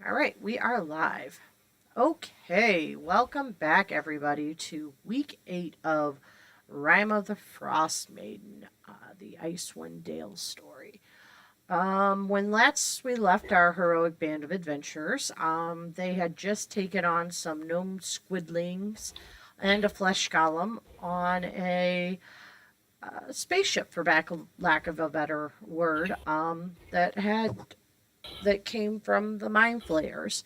All right, we are live. Okay, welcome back, everybody, to week 8 of Rime of the Frost Maiden, the Icewind Dale story. When last we left our heroic band of adventurers, they had just taken on some gnome squidlings and a flesh golem on a spaceship, for lack of a better word, that came from the mind flayers.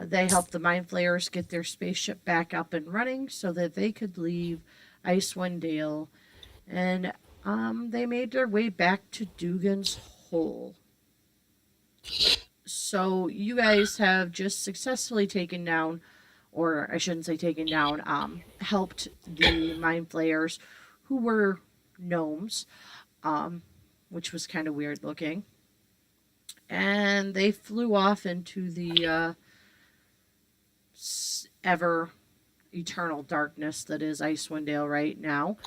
They helped the mind flayers get their spaceship back up and running so that they could leave Icewind Dale, and they made their way back to Dugan's Hole. So you guys have just successfully taken down, or I shouldn't say taken down, helped the mind flayers, who were gnomes, um, which was kind of weird looking. And they flew off into the ever eternal darkness that is Icewind Dale right now.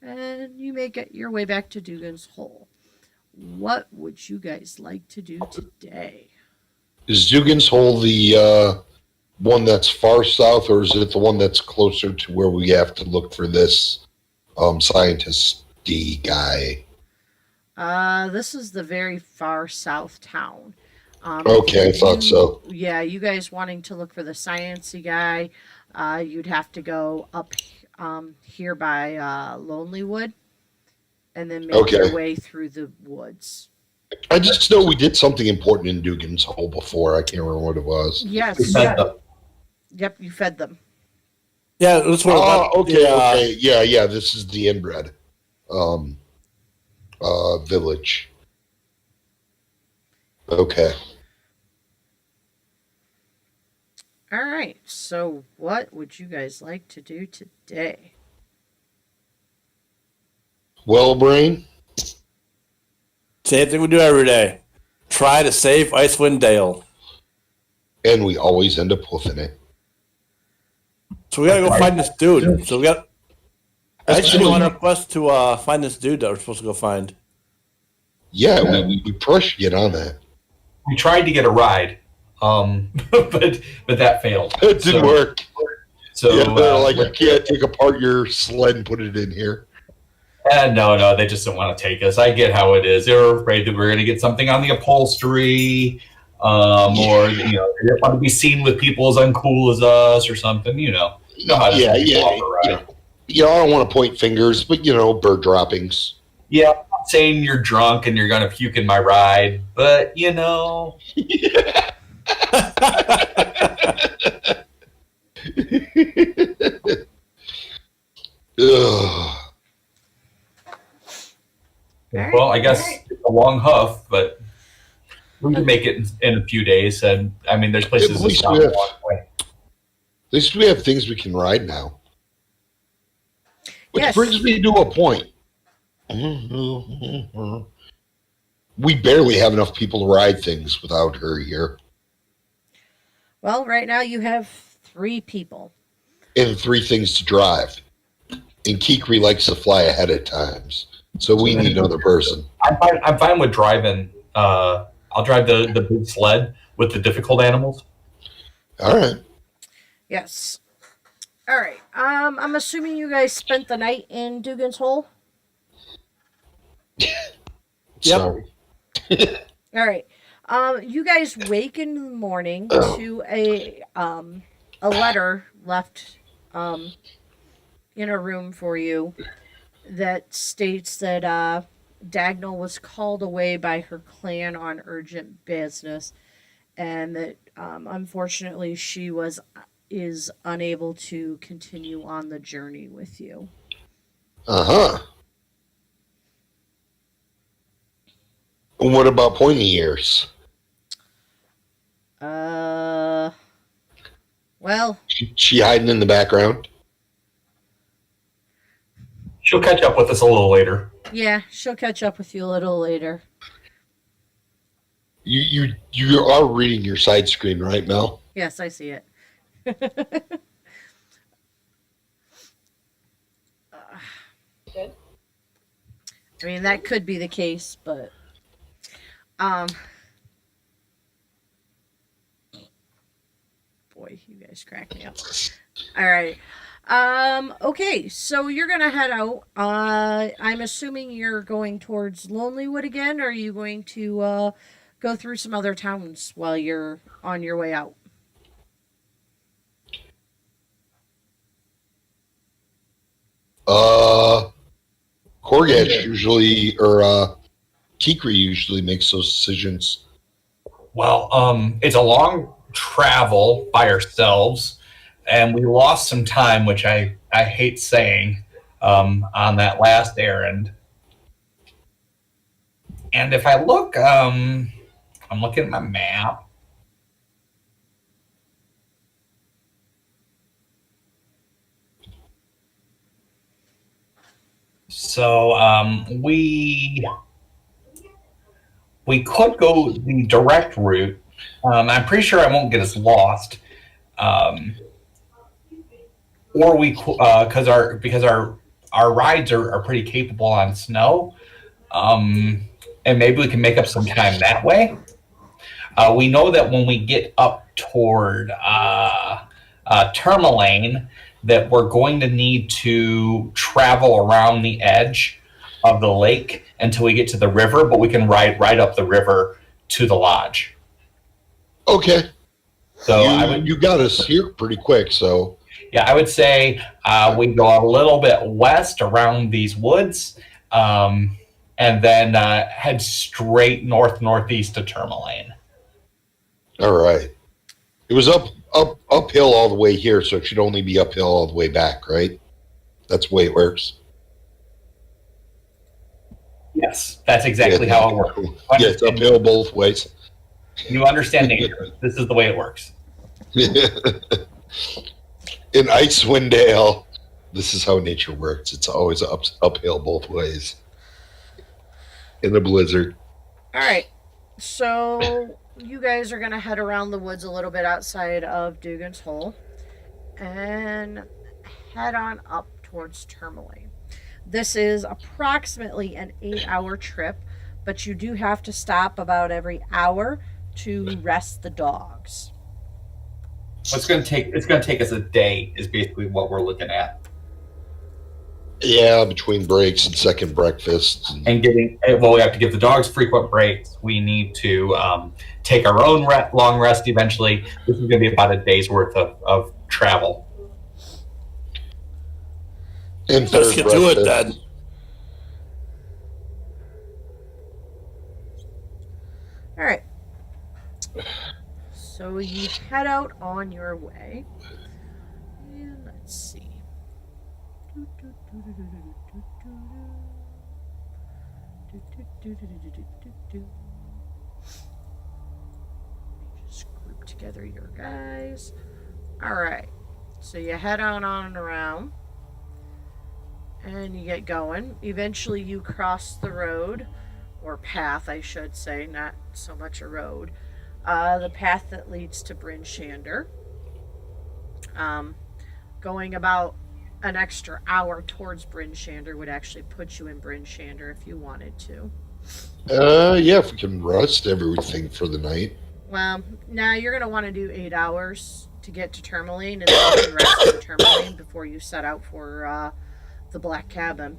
And you may get your way back to Dugan's Hole. What would you guys like to do today? Is Dugan's Hole the one that's far south, or is it the one that's closer to where we have to look for this scientist D guy? This is the very far south town. Okay, I thought so. Yeah, you guys wanting to look for the sciency guy, you'd have to go up here by Lonelywood and then make your Okay. way through the woods. I just know we did something important in Dugan's Hole before. I can't remember what it was. Yes. Yep, you fed them. Yeah, that's what Oh, okay, yeah. okay. Yeah. This is the inbred um, village. Okay. All right. So, what would you guys like to do today? Well, Brain? Same thing we do every day. Try to save Icewind Dale. And we always end up hoofing it. So we gotta go find this dude. So we got actually on our quest to find this dude that we're supposed to go find. Yeah, we probably should get on that. We tried to get a ride, but that failed. It didn't work. So Yeah, they're like, you can't take apart your sled and put it in here. no, they just don't want to take us. I get how it is. They were afraid that we were going to get something on the upholstery, or they didn't want to be seen with people as uncool as us or something. You know how to right? I don't want to point fingers, but bird droppings. Yeah, I'm not saying you're drunk and you're going to puke in my ride, but Ugh. Well, I guess it's a long huff, but we can make it in a few days. And I mean, there's places to stop along the way. At least we have things we can ride now. Which brings me to a point. We barely have enough people to ride things without her here. Well, right now you have 3 people. And 3 things to drive. And Kikri likes to fly ahead at times. So we need another person. I'm fine with driving. I'll drive the big sled with the difficult animals. All right. Yes. All right. I'm assuming you guys spent the night in Dugan's Hole. Sorry. All right. You guys wake in the morning to a letter left in a room for you that states that Dagnall was called away by her clan on urgent business, and that unfortunately she is unable to continue on the journey with you. Uh-huh. What about pointy ears? Well, She hiding in the background? She'll catch up with us a little later. Yeah, she'll catch up with you a little later. You are reading your side screen, right, Mel? Yes, I see it. Good. I mean, that could be the case, but boy, you guys crack me up. All right. Okay, so you're gonna head out. I'm assuming you're going towards Lonelywood again, or are you going to go through some other towns while you're on your way out? Korgash usually, or Kikri usually makes those decisions. Well, it's a long travel by ourselves, and we lost some time, which I hate saying, on that last errand. And if I look, I'm looking at my map. So we could go the direct route. I'm pretty sure I won't get us lost. Or we because our rides are pretty capable on snow. And maybe we can make up some time that way. We know that when we get up toward Tourmaline, that we're going to need to travel around the edge of the lake until we get to the river, but we can ride right up the river to the lodge. Okay. So you got us here pretty quick, so. Yeah, I would say we go a little bit west around these woods, and then head straight northeast to Tourmaline. All right. It was uphill all the way here, so it should only be uphill all the way back, right? That's the way it works. Yes, that's exactly how it works. Yeah, it's uphill both ways. You understand nature. This is the way it works. In Icewind Dale, this is how nature works. It's always uphill both ways. In the blizzard. All right. So you guys are going to head around the woods a little bit outside of Dugan's Hole and head on up towards Tourmaline. This is approximately an 8-hour trip, but you do have to stop about every hour to rest the dogs. It's going to take us a day is basically what we're looking at. Yeah, between breaks and second breakfast. And we have to give the dogs frequent breaks. We need to take our own long rest eventually. This is going to be about a day's worth of travel. And let's get to it then. All right. So you head out on your way. And let's see. Just group together your guys. All right. So you head on and around. And you get going. Eventually you cross the road, or path, I should say, not so much a road. The path that leads to Bryn Shander. Going about an extra hour towards Bryn Shander would actually put you in Bryn Shander if you wanted to. Yeah, if we can rest everything for the night. Well, now you're going to want to do 8 hours to get to Tourmaline, and then you can rest in Tourmaline before you set out for the Black Cabin.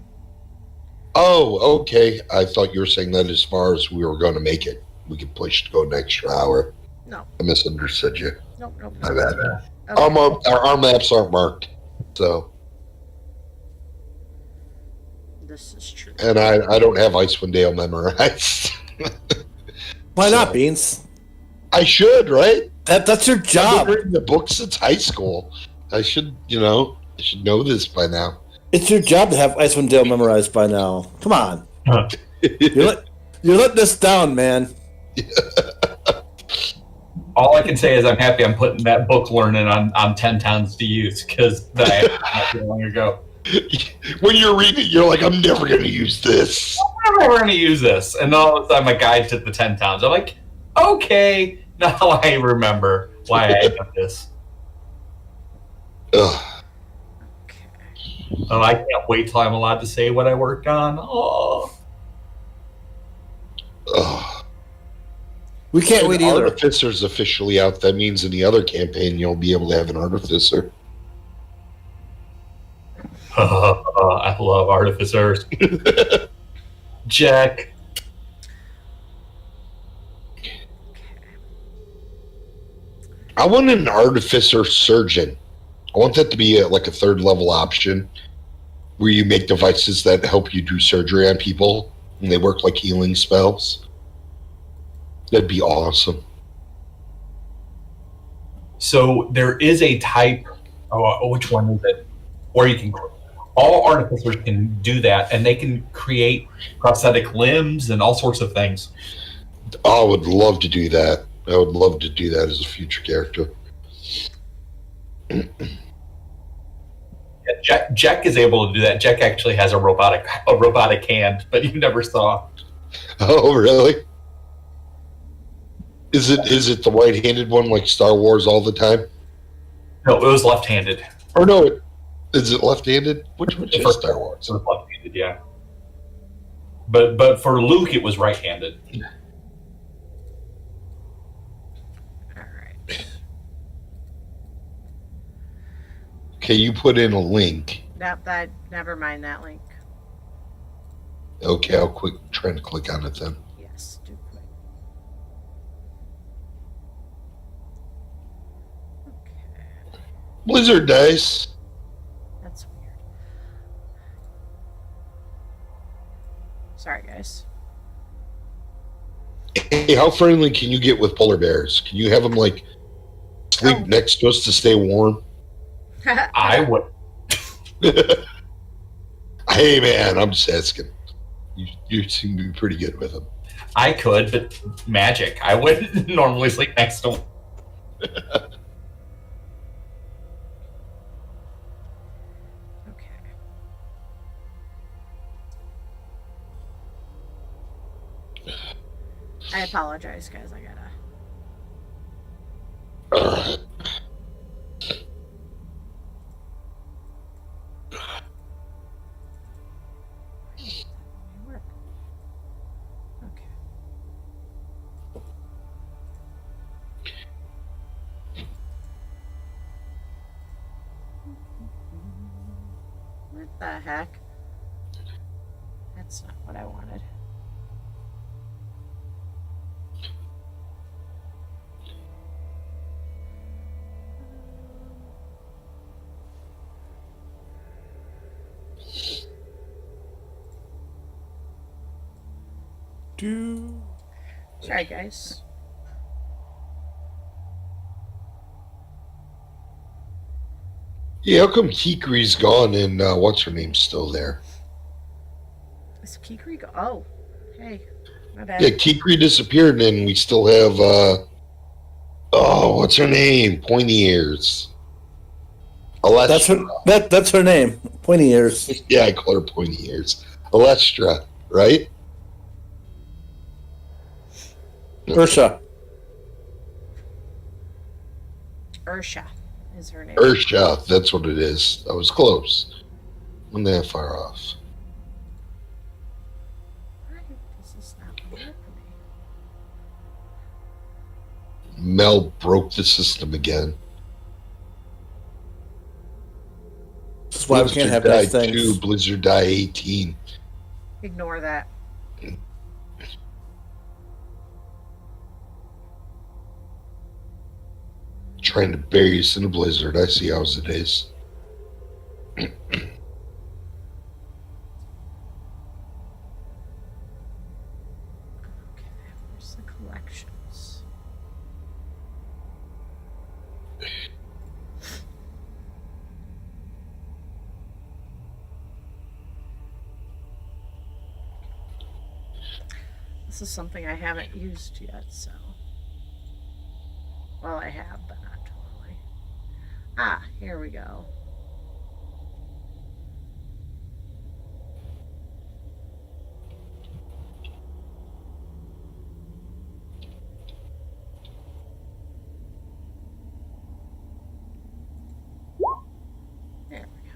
Oh, okay. I thought you were saying that as far as we were going to make it, we could push to go an extra hour. No. I misunderstood you. Nope. My bad. Okay. Our maps aren't marked, so. This is true. And I don't have Icewind Dale memorized. Why not, Beans? I should, right? That's your I've job. been reading the book since high school. I should know this by now. It's your job to have Icewind Dale memorized by now. Come on. You're letting us down, man. All I can say is I'm happy I'm putting that book learning on 10 towns to use, because that I had not too long ago. When you're reading it, you're like, I'm never going to use this. I'm never going to use this. And all of a sudden, my guide to the 10 towns. I'm like, okay, now I remember why I did this. Ugh. Oh, I can't wait till I'm allowed to say what I worked on. Oh. Ugh. We can't wait either. Artificer's officially out. That means in the other campaign you'll be able to have an Artificer. I love artificers. Jack. I want an Artificer Surgeon. I want that to be like a third level option where you make devices that help you do surgery on people and they work like healing spells. That'd be awesome. So there is a type. Oh, which one is it? Where you can. All artificers can do that, and they can create prosthetic limbs and all sorts of things. I would love to do that. I would love to do that as a future character. Yeah, Jack is able to do that. Jack actually has a robotic hand, but you never saw. Oh, really? Is it the white-handed one like Star Wars all the time? No, it was left-handed. Or no, is it left-handed? Which is Star Wars? It was left-handed, yeah. But for Luke, it was right-handed. All right. Okay, you put in a link. That never mind that link. Okay, I'll try to click on it then. Yes, do quick. Okay. Blizzard dice. That's weird. Sorry, guys. Hey, how friendly can you get with polar bears? Can you have them like sleep next to us to stay warm? I would. Hey, man, I'm just asking. You seem to be pretty good with them. I could, but magic. I wouldn't normally sleep next to him. Okay. I apologize, guys. I gotta. Work. Okay. What the heck? That's not what I wanted. Sorry, guys. Yeah, how come Kikri's gone and what's her name's still there? Is Kikri go? Oh, hey, my bad. Yeah, Kikri disappeared and we still have what's her name? Pointy ears. Alestra. That's her name. Pointy ears. Yeah, I call her pointy ears. Alestra, right? Ursha. Ursha is her name. Ursha, that's what it is. I was close. Wasn't that far off. Why? This is not gonna work for me. Mel broke the system again. That's why we can't have nice die things. 2, Blizzard die 18. Ignore that. Trying to bury us in a blizzard. I see how it is. Okay, where's the collections? This is something I haven't used yet, so. Well, I have, but not totally. Ah, here we go. There we go.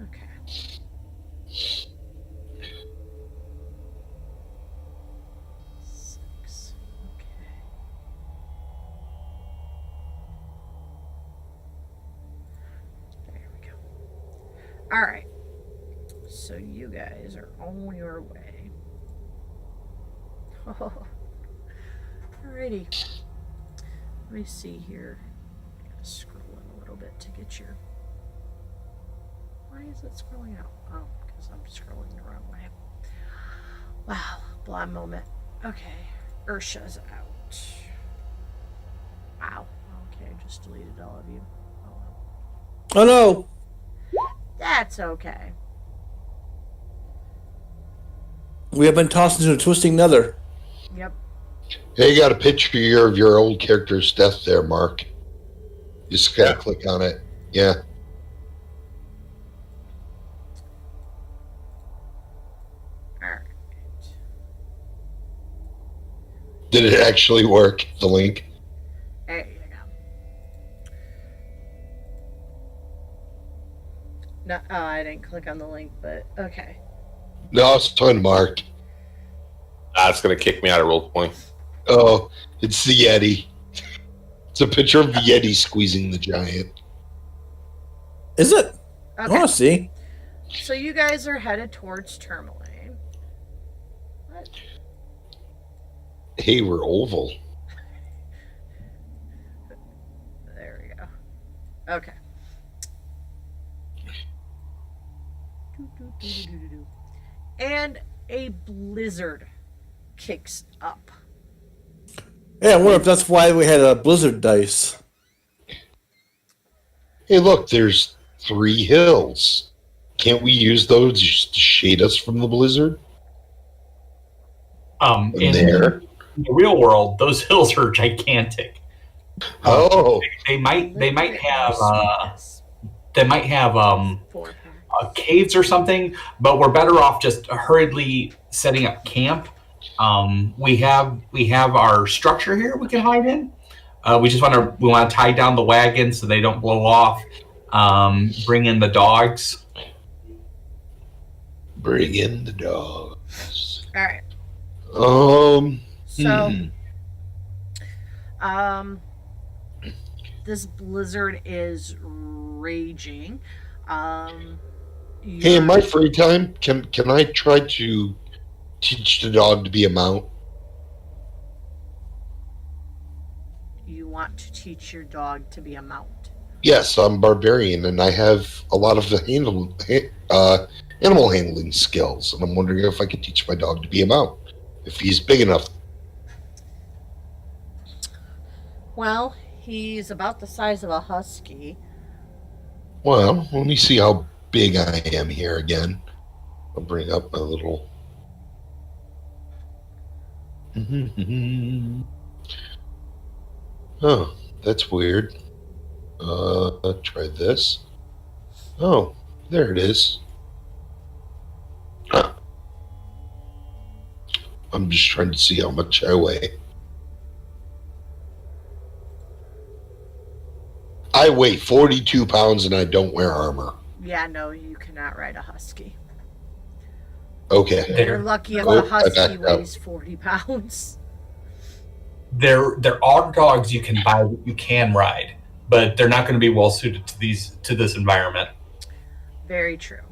Okay. Six. All right. So you guys are on your way. Oh, alrighty. Let me see here. I'm gonna scroll in a little bit to get your. Why is it scrolling out? Oh, because I'm scrolling the wrong way. Wow, blind moment. Okay, Ursha's out. Wow. Okay, just deleted all of you. Oh, well. Oh no! That's okay. We have been tossed into a twisting nether. Yep. Hey, you got a picture of your old character's death there, Mark. You just gotta click on it. Yeah. All right. Did it actually work? The link? There you go. No, oh, I didn't click on the link, but okay. No, it's on Mark. It's going to kick me out of roll point. Oh, it's the Yeti. It's a picture of the Yeti squeezing the giant. Is it? I Okay. want to see. So you guys are headed towards Tourmaline. What? Hey, we're oval. There we go. Okay. And a blizzard kicks up. Yeah, I wonder if that's why we had a blizzard dice. Hey, look, there's 3 hills. Can't we use those just to shade us from the blizzard? In There. the real world, those hills are gigantic. Oh, They might have Four pack. caves or something, but we're better off just hurriedly setting up camp. We have our structure here we can hide in. We want to tie down the wagon so they don't blow off. Bring in the dogs. bring in the dogs. All right. So, this blizzard is raging. Hey, in my free time, can I try to teach the dog to be a mount? You want to teach your dog to be a mount. Yes, I'm barbarian, and I have a lot of the animal handling skills, and I'm wondering if I could teach my dog to be a mount, if he's big enough. Well, he's about the size of a husky. Well, let me see how big I am here again. I'll bring up my little... Oh, that's weird. Try this. Oh, there it is. I'm just trying to see how much I weigh. I weigh 42 pounds and I don't wear armor. Yeah, no, you cannot ride a husky. Okay. You're lucky if Oh, a husky I backed up. weighs 40 pounds. There are dogs you can buy that you can ride, but they're not going to be well suited to this environment. Very true.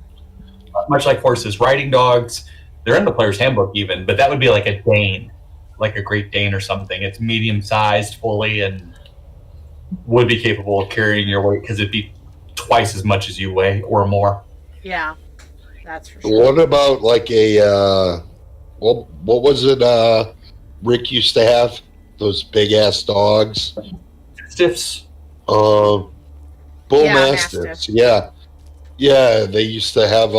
Much like horses, riding dogs, they're in the player's handbook even, but that would be like a Dane, like a Great Dane or something. It's medium sized fully and would be capable of carrying your weight because it'd be twice as much as you weigh or more. Yeah, that's for sure. What about like a what was it Rick used to have? Those big ass dogs? Stiffs. Bull Yeah, mastiffs. mastiff. Yeah. Yeah, they used to have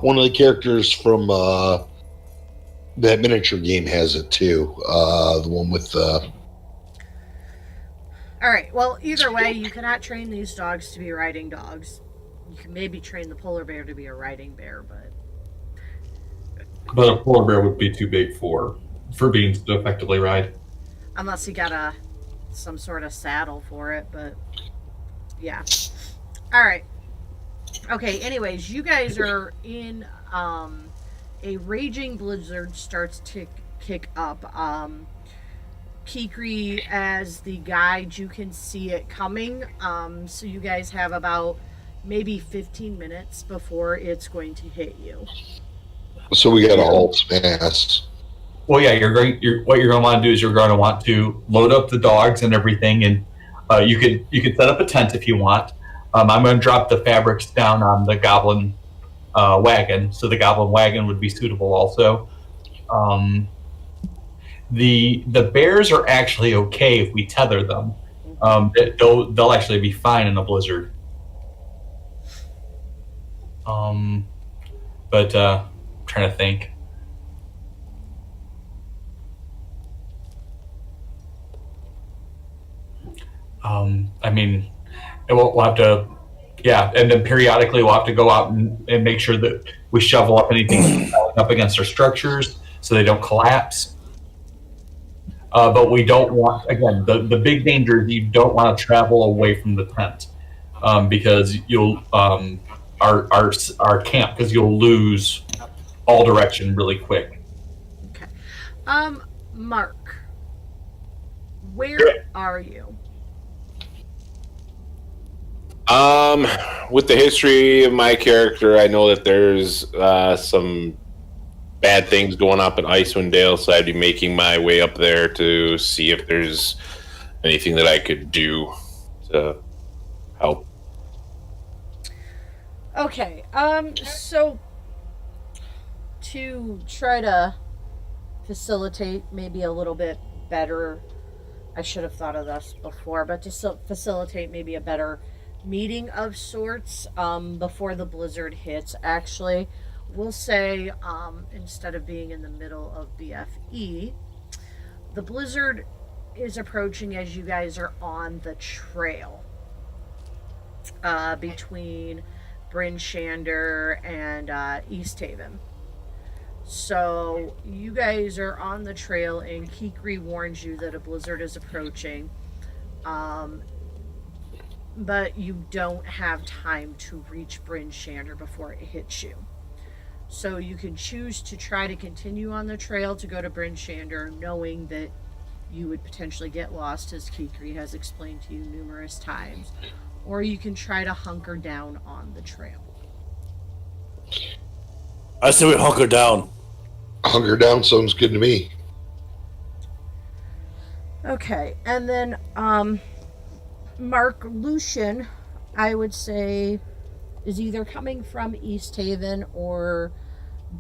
one of the characters from that miniature game has it too. The one with the All right. Well, either way, you cannot train these dogs to be riding dogs. You can maybe train the polar bear to be a riding bear, but But a polar bear would be too big for beings to effectively ride. unless you got some sort of saddle for it. But yeah. All right. Okay. Anyways, you guys are in a raging blizzard starts to kick up. Kikri, as the guide, you can see it coming. So you guys have about maybe 15 minutes before it's going to hit you. So we got a halt mass. Well, yeah, what you're going to want to do is you're going to want to load up the dogs and everything, and you could set up a tent if you want. I'm going to drop the fabrics down on the goblin wagon, so the goblin wagon would be suitable also. The bears are actually okay if we tether them. They'll actually be fine in a blizzard. But I'm trying to think. I mean, we'll have to, yeah, and then periodically we'll have to go out and make sure that we shovel up anything up against our structures so they don't collapse. But we don't want, again, the big danger is you don't want to travel away from the tent because you'll, our camp, because you'll lose all direction really quick. Okay. Mark, where are you? With the history of my character, I know that there's some bad things going up at Icewind Dale, so I'd be making my way up there to see if there's anything that I could do to help. Okay. So to try to facilitate maybe a little bit better, I should have thought of this before, but to facilitate maybe a better meeting of sorts before the blizzard hits, actually, we'll say instead of being in the middle of BFE, the blizzard is approaching as you guys are on the trail between Bryn Shander and East Haven. So you guys are on the trail, and Kikri warns you that a blizzard is approaching. But you don't have time to reach Bryn Shander before it hits you. So you can choose to try to continue on the trail to go to Bryn Shander, knowing that you would potentially get lost, as Kikri has explained to you numerous times. Or you can try to hunker down on the trail. I say we hunker down. Hunker down sounds good to me. Okay, and then Mark, Lucian, I would say, is either coming from East Haven or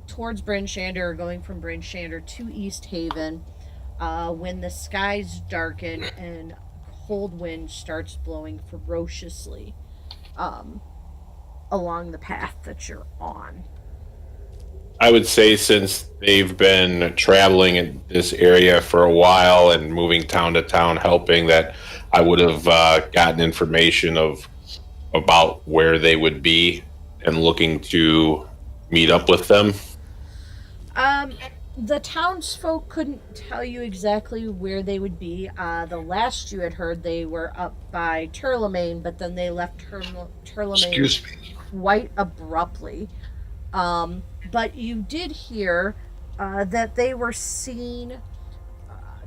towards Bryn Shander, or going from Bryn Shander to East Haven when the skies darken and cold wind starts blowing ferociously along the path that you're on. I would say since they've been traveling in this area for a while and moving town to town helping, that I would have gotten information about where they would be and looking to meet up with them. The townsfolk couldn't tell you exactly where they would be. The last you had heard, they were up by Turlemaine, but then they left Turlemaine quite abruptly. But you did hear that they were seen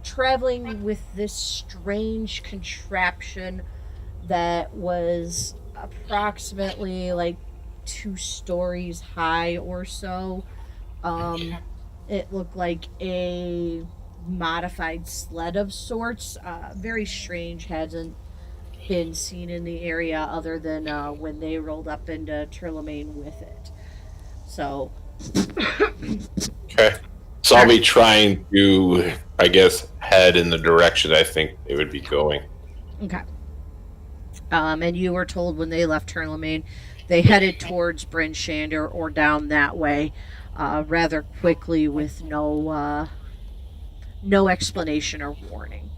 traveling with this strange contraption that was approximately like 2 stories high or so. It looked like a modified sled of sorts. Very strange, hasn't been seen in the area other than when they rolled up into Turlemaine with it. So. Okay. So I'll be trying to, I guess, head in the direction I think they would be going. Okay. And you were told when they left Turlemaine, they headed towards Bryn Shander or down that way rather quickly with no explanation or warning.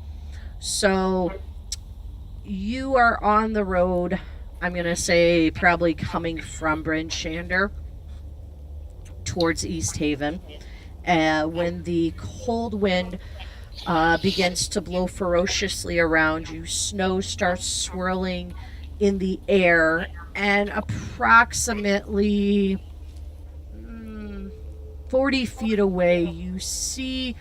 So you are on the road, I'm going to say probably coming from Bryn Shander towards East Haven. When the cold wind begins to blow ferociously around you, snow starts swirling in the air, and approximately 40 feet away, you see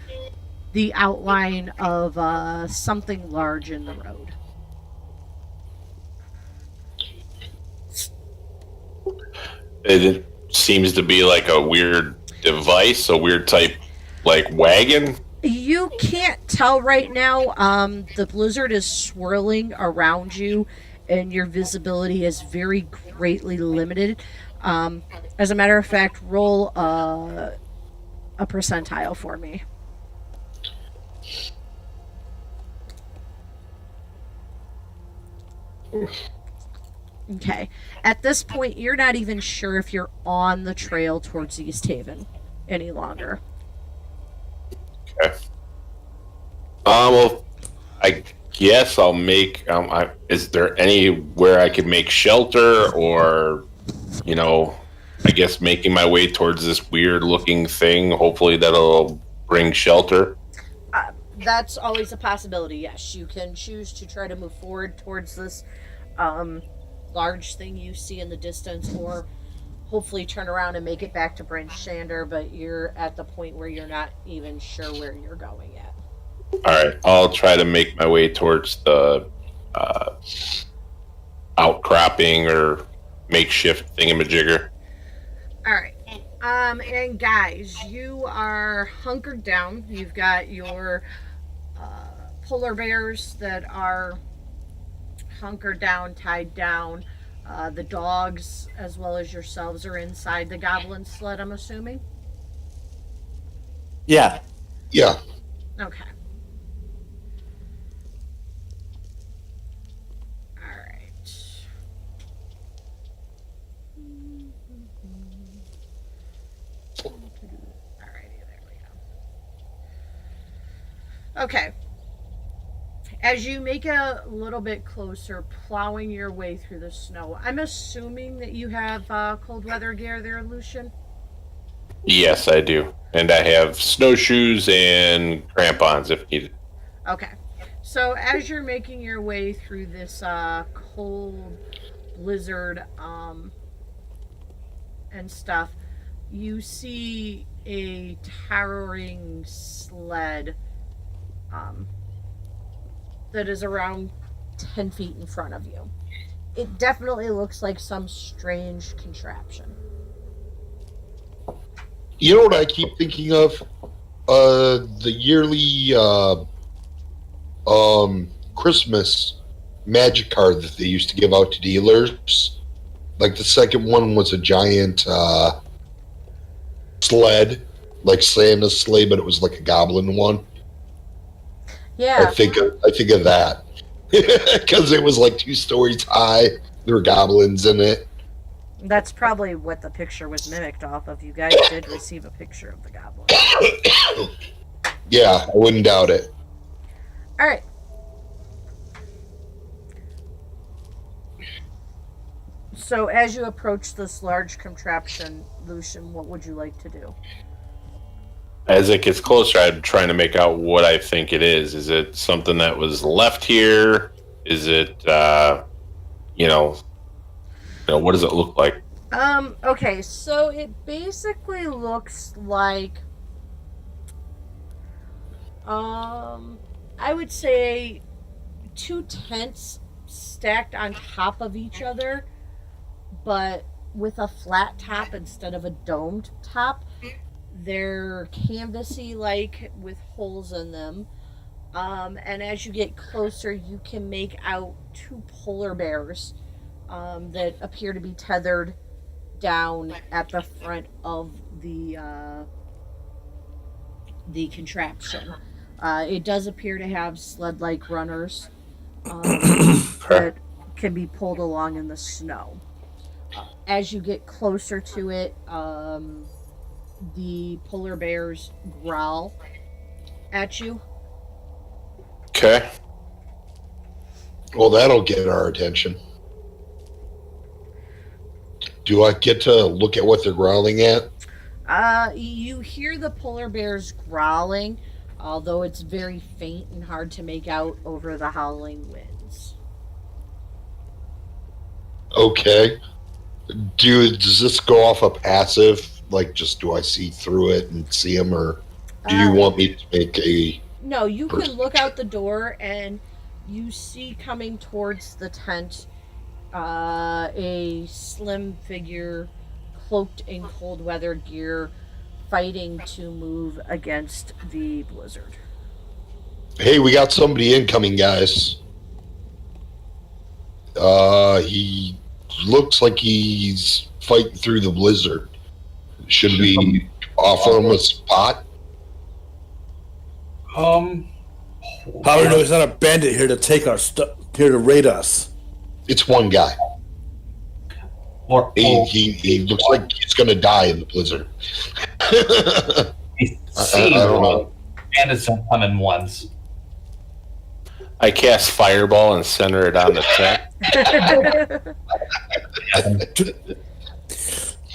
the outline of something large in the road. It seems to be like a weird device, a weird type, like wagon. You can't tell right now. The blizzard is swirling around you, and your visibility is very greatly limited. As a matter of fact, roll a percentile for me. Okay. At this point, you're not even sure if you're on the trail towards East Haven any longer. Okay. Well, I guess I'll make. Is there anywhere I could make shelter, or, I guess making my way towards this weird-looking thing? Hopefully, that'll bring shelter. That's always a possibility. Yes, you can choose to try to move forward towards this large thing you see in the distance, or hopefully turn around and make it back to Bryn Shander. But you're at the point where you're not even sure where you're going yet. All right, I'll try to make my way towards the outcropping or makeshift thingamajigger. All right. And guys, you are hunkered down. You've got your polar bears that are hunkered down, tied down. The dogs, as well as yourselves, are inside the goblin sled, I'm assuming? Yeah. Yeah. Okay. Alright. Alrighty, there we go. Okay. As you make a little bit closer, plowing your way through the snow, I'm assuming that you have cold weather gear there, Lucian? Yes, I do. And I have snowshoes and crampons if needed. Okay. So as you're making your way through this cold blizzard and stuff, you see a towering sled that is around 10 feet in front of you. It definitely looks like some strange contraption. You know what I keep thinking of? The yearly Christmas magic card that they used to give out to dealers. Like the second one was a giant sled, like Santa's sleigh, but it was like a goblin one. Yeah. I think of that because it was like 2 stories high. There were goblins in it. That's probably what the picture was mimicked off of. You guys did receive a picture of the goblin. Yeah, I wouldn't doubt it. All right. So as you approach this large contraption, Lucian, what would you like to do? As it gets closer, I'm trying to make out what I think it is. Is it something that was left here? Is it, what does it look like? Okay, so it basically looks like, I would say 2 tents stacked on top of each other, but with a flat top instead of a domed top. They're canvasy like with holes in them. And as you get closer, you can make out 2 polar bears that appear to be tethered down at the front of the contraption. It does appear to have sled-like runners that can be pulled along in the snow. As you get closer to it, the polar bears growl at you. Okay. Well, that'll get our attention. Do I get to look at what they're growling at? You hear the polar bears growling, although it's very faint and hard to make out over the howling winds. Okay. Does this go off a passive? Like, just do I see through it and see them, or do you want me to make a... No, you can look out the door and you see coming towards the tent a slim figure cloaked in cold weather gear, fighting to move against the blizzard. Hey, we got somebody incoming, guys. He looks like he's fighting through the blizzard. Should we offer him a spot? How do we know he's not a bandit here to take our stuff, here to raid us? It's one guy. Or, He looks like he's going to die in the blizzard. I don't know. Bandits don't come in ones. I cast Fireball and center it on the tent.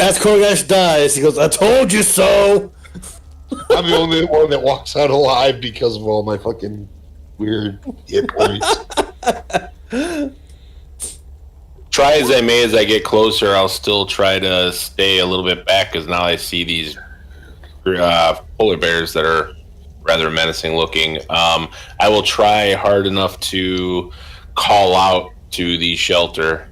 As Korgash dies, he goes, "I told you so." I'm the only one that walks out alive because of all my fucking weird hit points. Try as I may, as I get closer, I'll still try to stay a little bit back because now I see these polar bears that are rather menacing looking. I will try hard enough to call out to the shelter.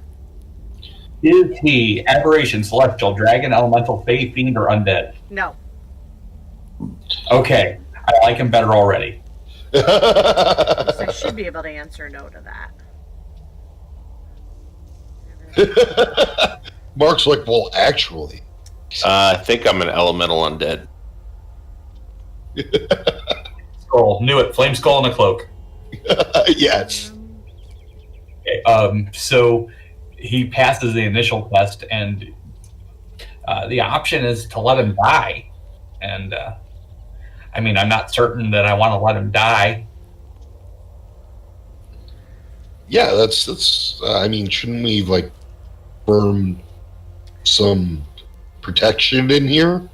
Is he aberration, celestial, dragon, elemental, fae, fiend, or undead? No. Okay, I like him better already. So I should be able to answer no to that. Mark's like, well, actually. I think I'm an elemental undead. Skull, knew it. Flame skull and a cloak. Yes. Okay, so he passes the initial test, and the option is to let him die. And I mean, I'm not certain that I want to let him die. Yeah, that's. I mean, shouldn't we like firm some protection in here?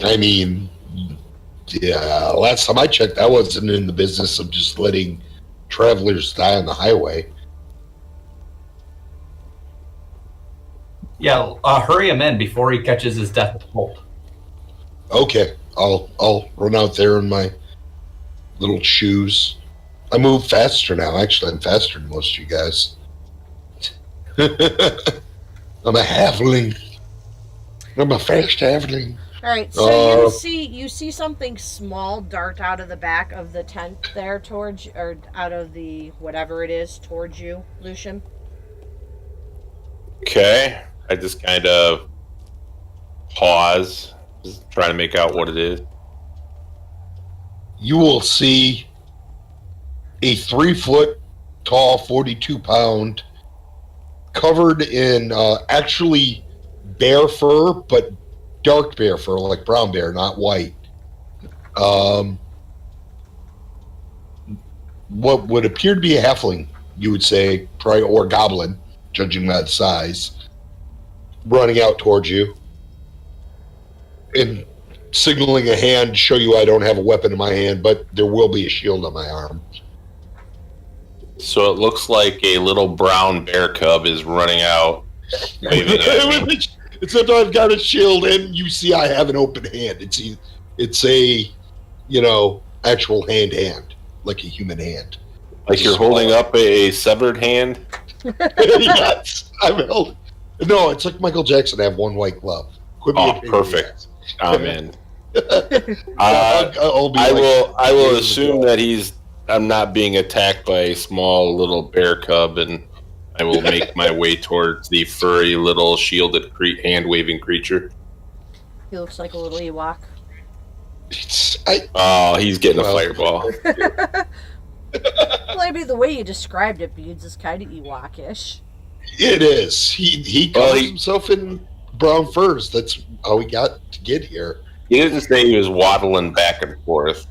I mean, yeah. Last time I checked, I wasn't in the business of just letting travelers die on the highway. Yeah, hurry him in before he catches his death bolt. Okay, I'll run out there in my little shoes. I move faster now. Actually, I'm faster than most of you guys. I'm a halfling. I'm a fast halfling. All right, so you see something small dart out of the back of the tent there towards, or out of the whatever it is towards you, Lucian. Okay. I just kind of pause, just trying to make out what it is. You will see a 3-foot tall, 42-pound, covered in actually bear fur, but dark bear fur, like brown bear, not white. What would appear to be a halfling, you would say, probably, or goblin, judging by the size, running out towards you and signaling a hand to show you I don't have a weapon in my hand, but there will be a shield on my arm. So it looks like a little brown bear cub is running out, waving at me. Except I've got a shield, and you see I have an open hand. It's a, actual hand, like a human hand. Like you're holding up a severed hand? Yes, I'm held. No, it's like Michael Jackson. I have one white glove. Quit being a pain in the perfect. ass. I'm in. I'll be I like, will assume that I'm not being attacked by a small little bear cub, and I will make my way towards the furry little shielded hand-waving creature. He looks like a little Ewok. He's getting a fireball. Well, maybe the way you described it, Beads, is kind of Ewok-ish. It is. He covers himself in brown furs. That's how he got to get here. He didn't say he was waddling back and forth.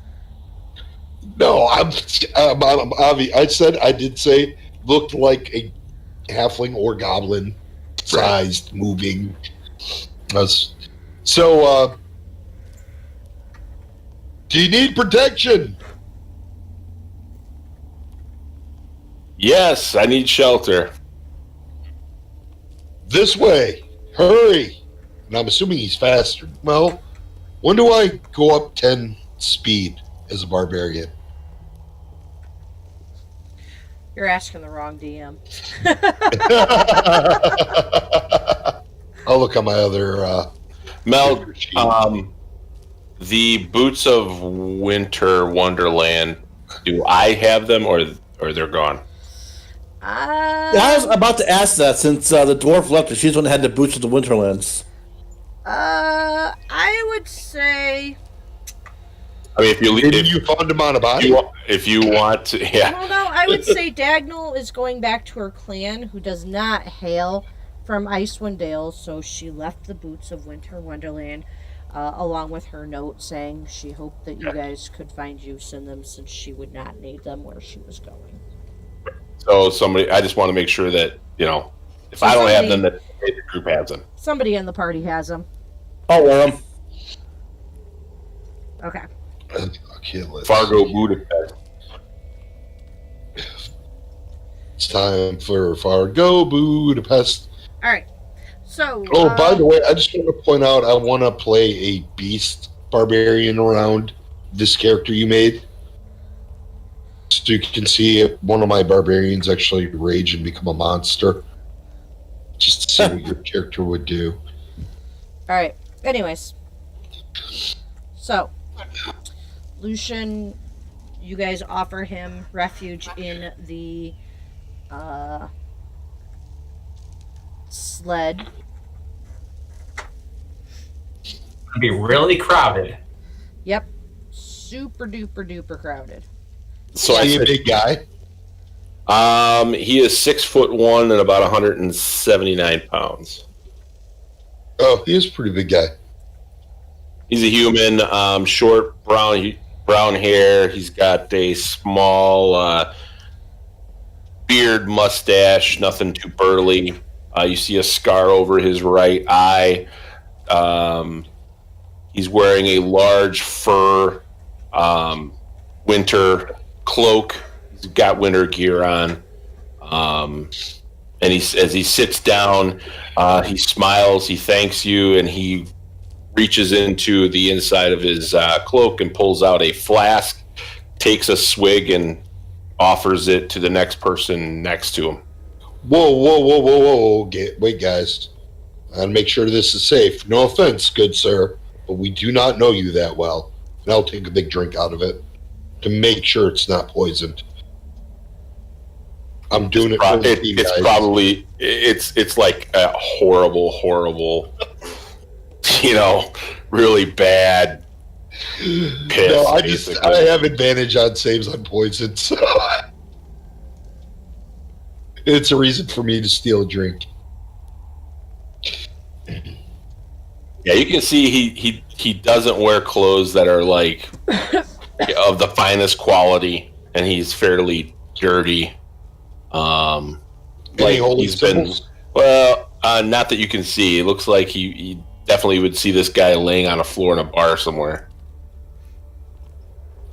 No, I did say looked like a halfling or goblin sized moving. So, do you need protection? Yes, I need shelter. This way. Hurry. And I'm assuming he's faster. Well, when do I go up 10 speed as a barbarian? You're asking the wrong DM. I'll look on my other. Mel, the Boots of Winter Wonderland. Do I have them, or they're gone? I was about to ask that since the dwarf left, and she's the one that had the Boots of the Winterlands. I would say. I mean, if you found them on a body, if you want to, yeah. Well, no, I would say Dagnall is going back to her clan, who does not hail from Icewind Dale, so she left the Boots of Winter Wonderland, along with her note saying she hoped that you guys could find use in them since she would not need them where she was going. So I just want to make sure that, if I don't have them, that the group has them. Somebody in the party has them. I'll wear them. Okay. Okay, Fargo Budapest. It's time for Fargo Budapest. All right. So. Oh, by the way, I just want to point out I want to play a beast barbarian around this character you made. So you can see one of my barbarians actually rage and become a monster. Just to see what your character would do. All right. Anyways. So. Lucian, you guys offer him refuge in the sled. It'll be really crowded. Yep. Super duper duper crowded. So Is he a big guy? He is 6'1" and about 179 pounds. Oh, he is a pretty big guy. He's a human, short brown hair. He's got a small beard, mustache, nothing too burly. You see a scar over his right eye. He's wearing a large fur winter cloak. He's got winter gear on. And as he sits down, he smiles, he thanks you, and he reaches into the inside of his cloak and pulls out a flask, takes a swig, and offers it to the next person next to him. Whoa. Wait, guys. I gotta make sure this is safe. No offense, good sir, but we do not know you that well. And I'll take a big drink out of it to make sure it's not poisoned. I'm doing it for the team, it's guys. probably it's like a horrible really bad piss. No, I basically. have advantage on saves on poison, so it's a reason for me to steal a drink. Yeah, you can see he doesn't wear clothes that are like of the finest quality, and he's fairly dirty. Any holy he's been symbols? not that you can see. It looks like he definitely would see this guy laying on a floor in a bar somewhere.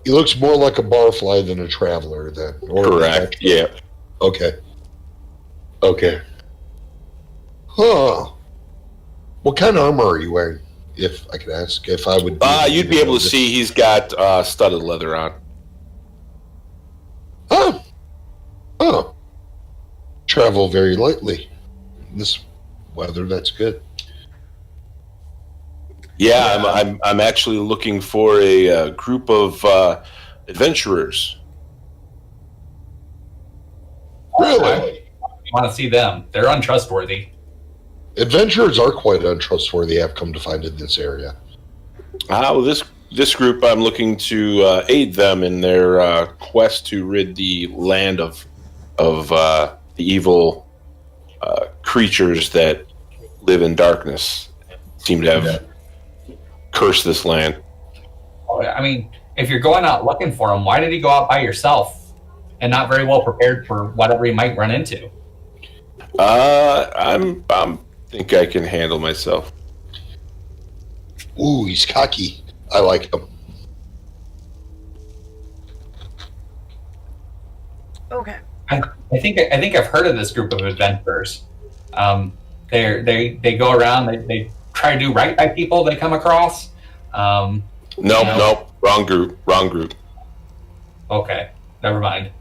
He looks more like a barfly than a traveler, then. Or Correct. Yeah. Okay. Huh. What kind of armor are you wearing? If I could ask, if I would. You'd be able to see he's got studded leather on. Oh. Travel very lightly. This weather, that's good. Yeah, I'm actually looking for a group of adventurers. Really? You want to see them? They're untrustworthy. Adventurers are quite untrustworthy, I've come to find in this area. Well, this group, I'm looking to aid them in their quest to rid the land of the evil creatures that live in darkness. Seem to have cursed this land. I mean, if you're going out looking for them, why did he go out by yourself and not very well prepared for whatever he might run into? I'm think I can handle myself. Ooh, he's cocky. I like him. Okay. I think I've heard of this group of adventurers. They go around. They try to do right by people they come across. Nope. Wrong group. Okay, never mind.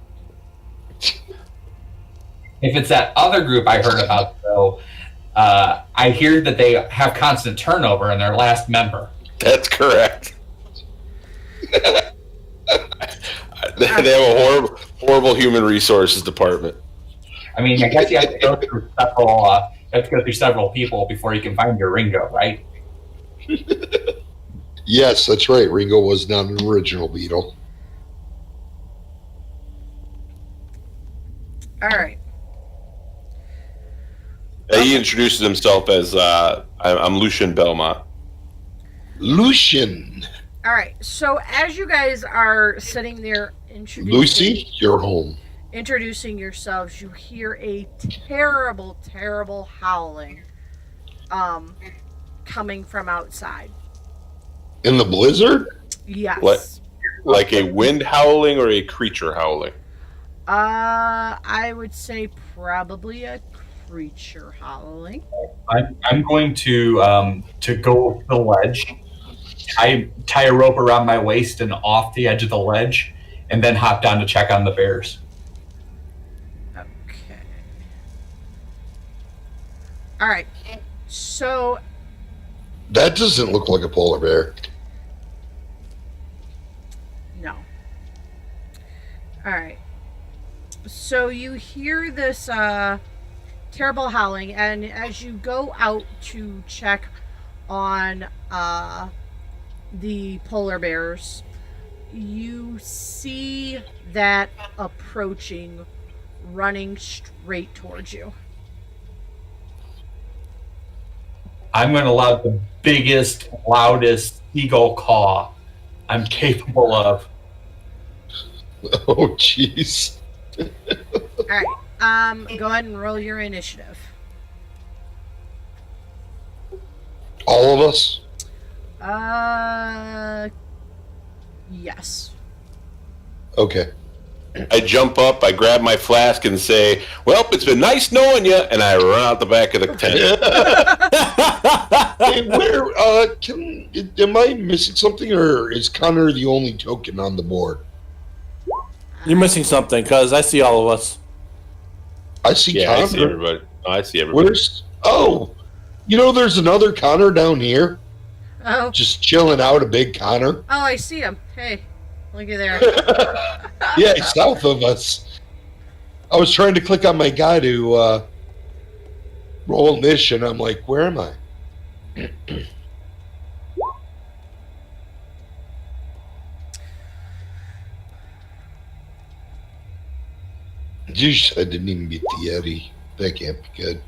If it's that other group I heard about, though, I hear that they have constant turnover in their last member. That's correct. They have a horrible human resources department. I mean, I guess you have to go through several people before you can find your Ringo, right? Yes, that's right. Ringo was not an original Beatle. All right. He introduces himself as I'm Lucian Belmont. Lucian. All right. So as you guys are sitting there Lucy, you're home. introducing yourselves, you hear a terrible, terrible howling coming from outside. In the blizzard? Yes. What? Like a wind howling or a creature howling? I would say probably a creature howling. I'm going to go to the ledge, tie a rope around my waist and off the edge of the ledge, and then hop down to check on the bears. Okay. All right. So That doesn't look like a polar bear. no. All right. So you hear this terrible howling, and as you go out to check on the polar bears, you see that approaching, running straight towards you. I'm going to allow the biggest, loudest eagle caw I'm capable of. Oh, jeez. All right. Go ahead and roll your initiative. All of us? Yes. Okay. I jump up, I grab my flask and say, "Well, it's been nice knowing you," and I run out the back of the tent. Hey, am I missing something, or is Connor the only token on the board? You're missing something, because I see all of us. I see Yeah, Connor. I see everybody. I see everybody. There's another Connor down here, Oh. just chilling out, a big Connor. Oh, I see him. Hey, look at there. Yeah, he's south of us. I was trying to click on my guy to roll niche, and I'm like, where am I? Jeez, I didn't even beat the Yeti. That can't be good.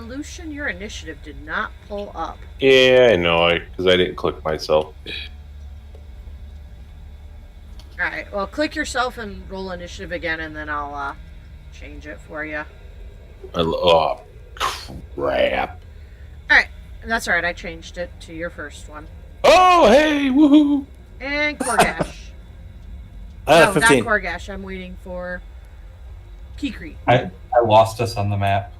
Lucian, your initiative did not pull up. Yeah, I know, because I didn't click myself. Alright, well, click yourself and roll initiative again, and then I'll change it for you. Oh, crap. Alright, that's alright, I changed it to your first one. Oh, hey, woohoo. And Korgash. I had No, a not 15. Korgash, I'm waiting for Kikri. I lost us on the map.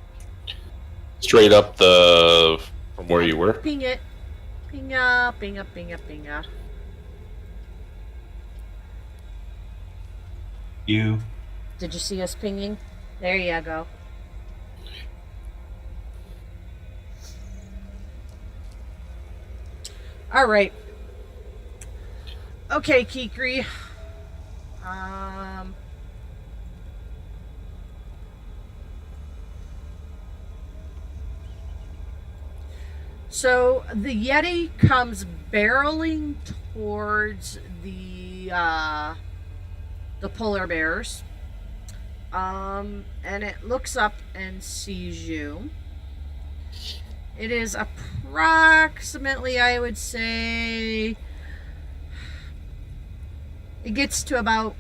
Straight up from where you were. Ping it. Pinga, pinga, pinga, pinga. You. Did you see us pinging? There you go. Alright. Okay, Kikri. So the Yeti comes barreling towards the polar bears, and it looks up and sees you. It is approximately, I would say, it gets to about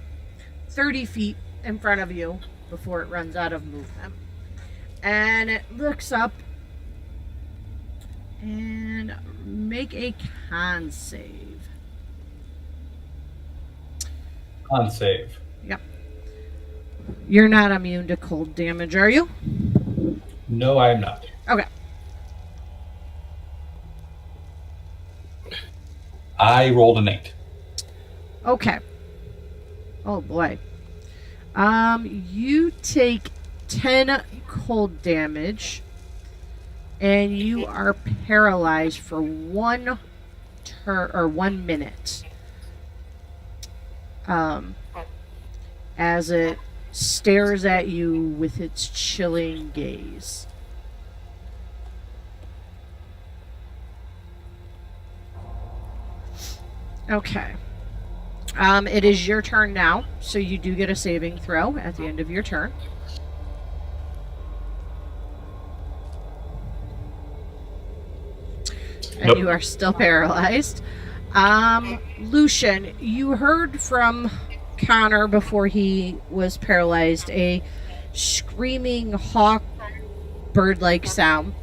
30 feet in front of you before it runs out of movement. And it looks up and make a con save. Con save. Yep. You're not immune to cold damage, are you? No, I'm not. Okay. I rolled an 8. Okay. Oh boy. You take 10 cold damage, and you are paralyzed for 1 minute. As it stares at you with its chilling gaze. Okay. It is your turn now, so you do get a saving throw at the end of your turn. And Nope. you are still paralyzed. Lucian, you heard from Connor before he was paralyzed a screaming hawk bird-like sound.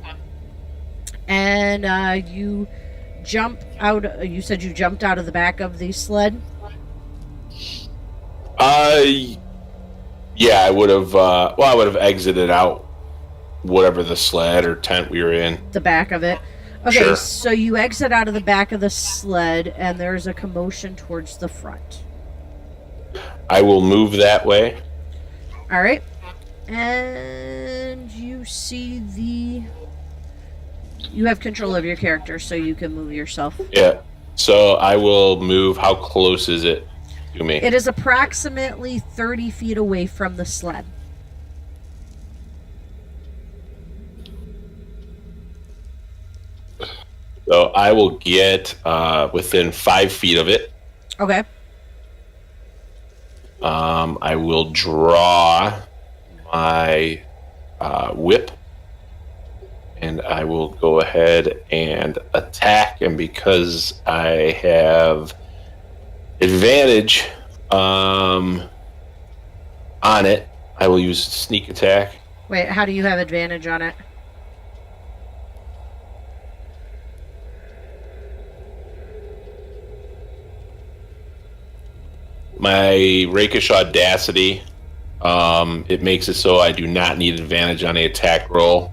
And you jump out. You said you jumped out of the back of the sled? Yeah, I would have. I would have exited out whatever the sled or tent we were in. The back of it. Okay, Sure. so you exit out of the back of the sled, and there's a commotion towards the front. I will move that way. All right, and you see you have control of your character, so you can move yourself. Yeah. So I will move. How close is it to me? It is approximately 30 feet away from the sled. So I will get within 5 feet of it. Okay. I will draw my whip, and I will go ahead and attack. And because I have advantage on it, I will use sneak attack. Wait, how do you have advantage on it? My rakish audacity, it makes it so I do not need advantage on the attack roll.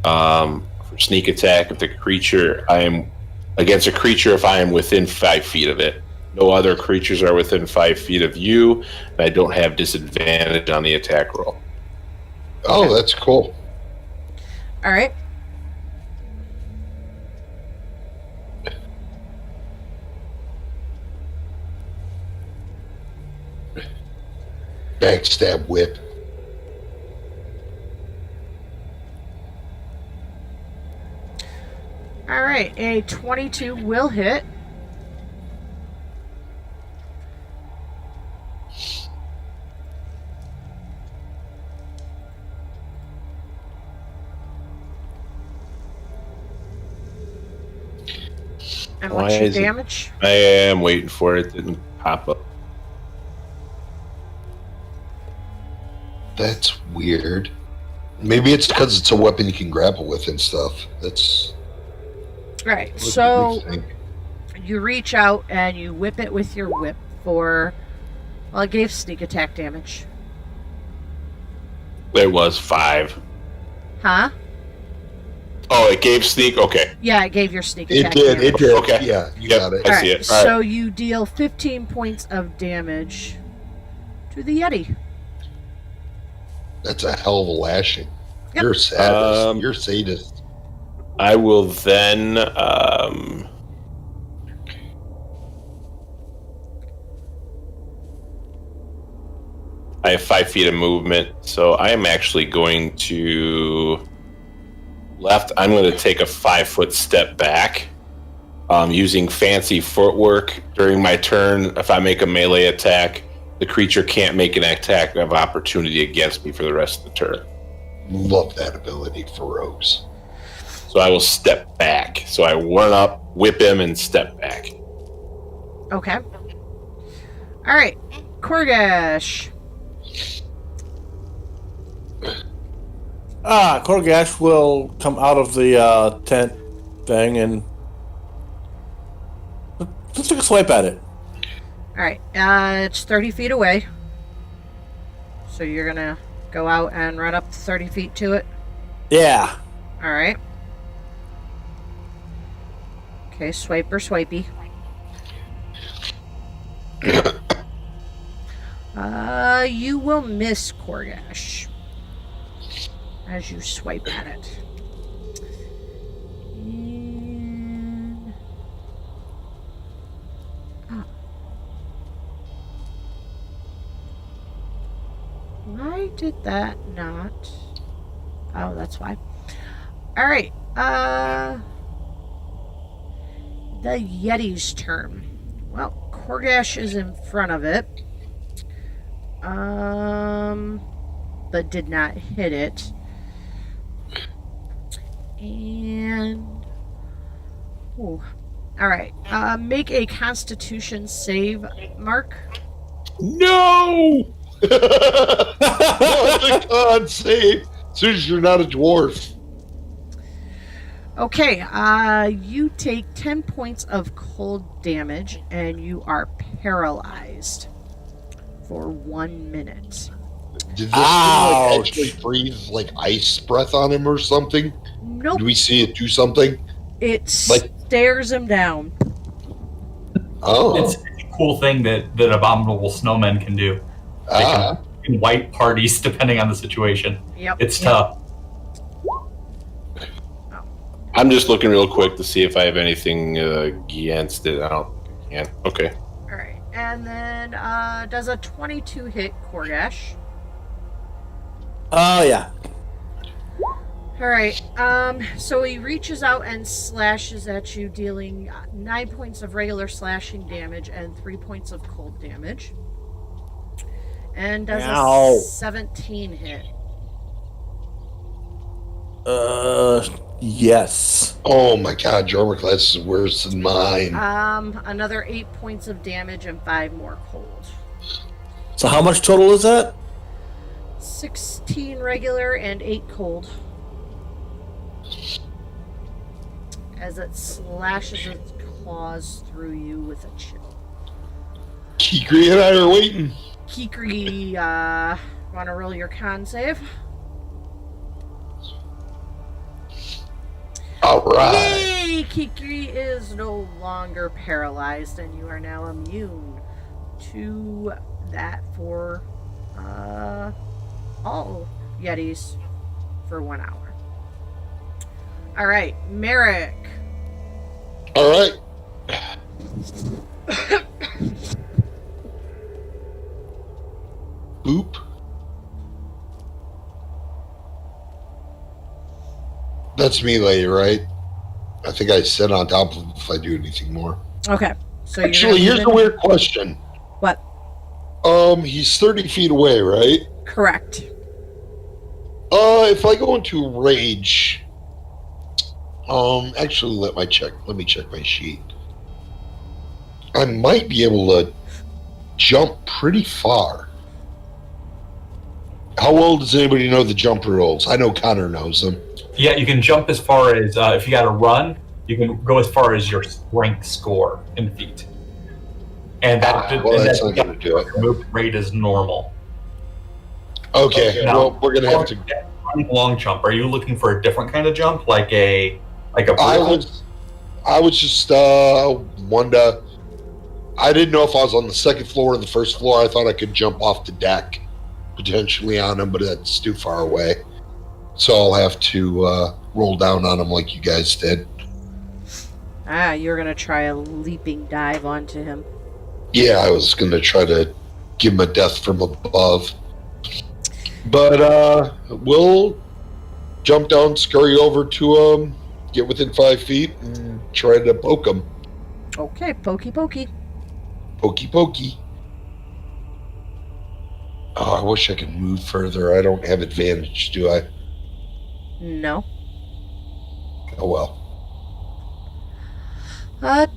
For sneak attack, if the creature I am against a creature, if I am within 5 feet of it. No other creatures are within 5 feet of you, and I don't have disadvantage on the attack roll. Oh, that's cool. All right. Backstab whip. All right, a 22 will hit. And Why what's your is it- damage? I am waiting for it. It didn't pop up. That's weird. Maybe it's because it's a weapon you can grapple with and stuff. That's Right, what so we think. you reach out and you whip it with your whip for... Well, it gave sneak attack damage. There was 5. Huh? Oh, it gave sneak? Okay. Yeah, it gave your sneak It attack did. damage. It did. Okay. Yeah, you Yep. got it. I see it. All So you deal 15 points of damage to the Yeti. That's a hell of a lashing. Yep. You're a sadist. Um, You're a sadist. I will then I have 5 feet of movement, so I am actually going to left. I'm going to take a 5-foot step back, using fancy footwork during my turn. If I make a melee attack, the creature can't make an attack of opportunity against me for the rest of the turn. Love that ability for rogues. So I will step back. So I run up, whip him, and step back. Okay. All right, Korgash. Korgash will come out of the tent thing and let's take a swipe at it. All right, it's 30 feet away. So you're gonna go out and run up 30 feet to it. Yeah. All right. Okay, swipe or swipey. You will miss Korgash as you swipe at it. And... oh. Why did that not? Oh, that's why. All right. The Yeti's turn. Well, Korgash is in front of it. But did not hit it. And ooh. All right. Make a Constitution save, Mark. No! Not the con save. As soon as you're not a dwarf. Okay. You take 10 points of cold damage, and you are paralyzed for 1 minute. Did this thing like actually breathe like ice breath on him or something? Nope. Do we see it do something? It stares him down. Oh. It's a cool thing that abominable snowmen can do. They can wipe parties depending on the situation. Yep. It's tough. I'm just looking real quick to see if I have anything against it. I don't. Yeah. Okay. All right. And then does a 22 hit Korgash? Oh, yeah. All right. So he reaches out and slashes at you, dealing 9 points of regular slashing damage and 3 points of cold damage. And does a 17 hit. Yes. Oh my god, your armor class is worse than mine. Another 8 points of damage and 5 more cold. So how much total is that? 16 regular and 8 cold. As it slashes its claws through you with a chill. Kikri and I are waiting. Kikri, want to roll your con save? Alright. Yay! Kikri is no longer paralyzed, and you are now immune to that for all Yetis for 1 hour. Alright, Merrick. Alright. Boop. That's melee, right? I think I sit on top of him if I do anything more. Okay. So Actually, here's a weird question. What? He's 30 feet away, right? Correct. If I go into rage, actually let me check my sheet. I might be able to jump pretty far. How well does anybody know the jump rules? I know Connor knows them. Yeah, you can jump as far as, if you got to run, you can go as far as your strength score in feet. And that's not going to do it. Move rate is normal. Okay, now, well, we're going to have to... Long jump. Are you looking for a different kind of jump? Like a I was just, wonder... I didn't know if I was on the second floor or the first floor. I thought I could jump off the deck, potentially on him, but that's too far away. So I'll have to roll down on him like you guys did. You're going to try a leaping dive onto him. Yeah, I was going to try to give him a death from above. But we'll jump down, scurry over to him, get within 5 feet, and try to poke him. Okay, pokey pokey. Pokey pokey. Oh, I wish I could move further. I don't have advantage, do I? No. Oh well.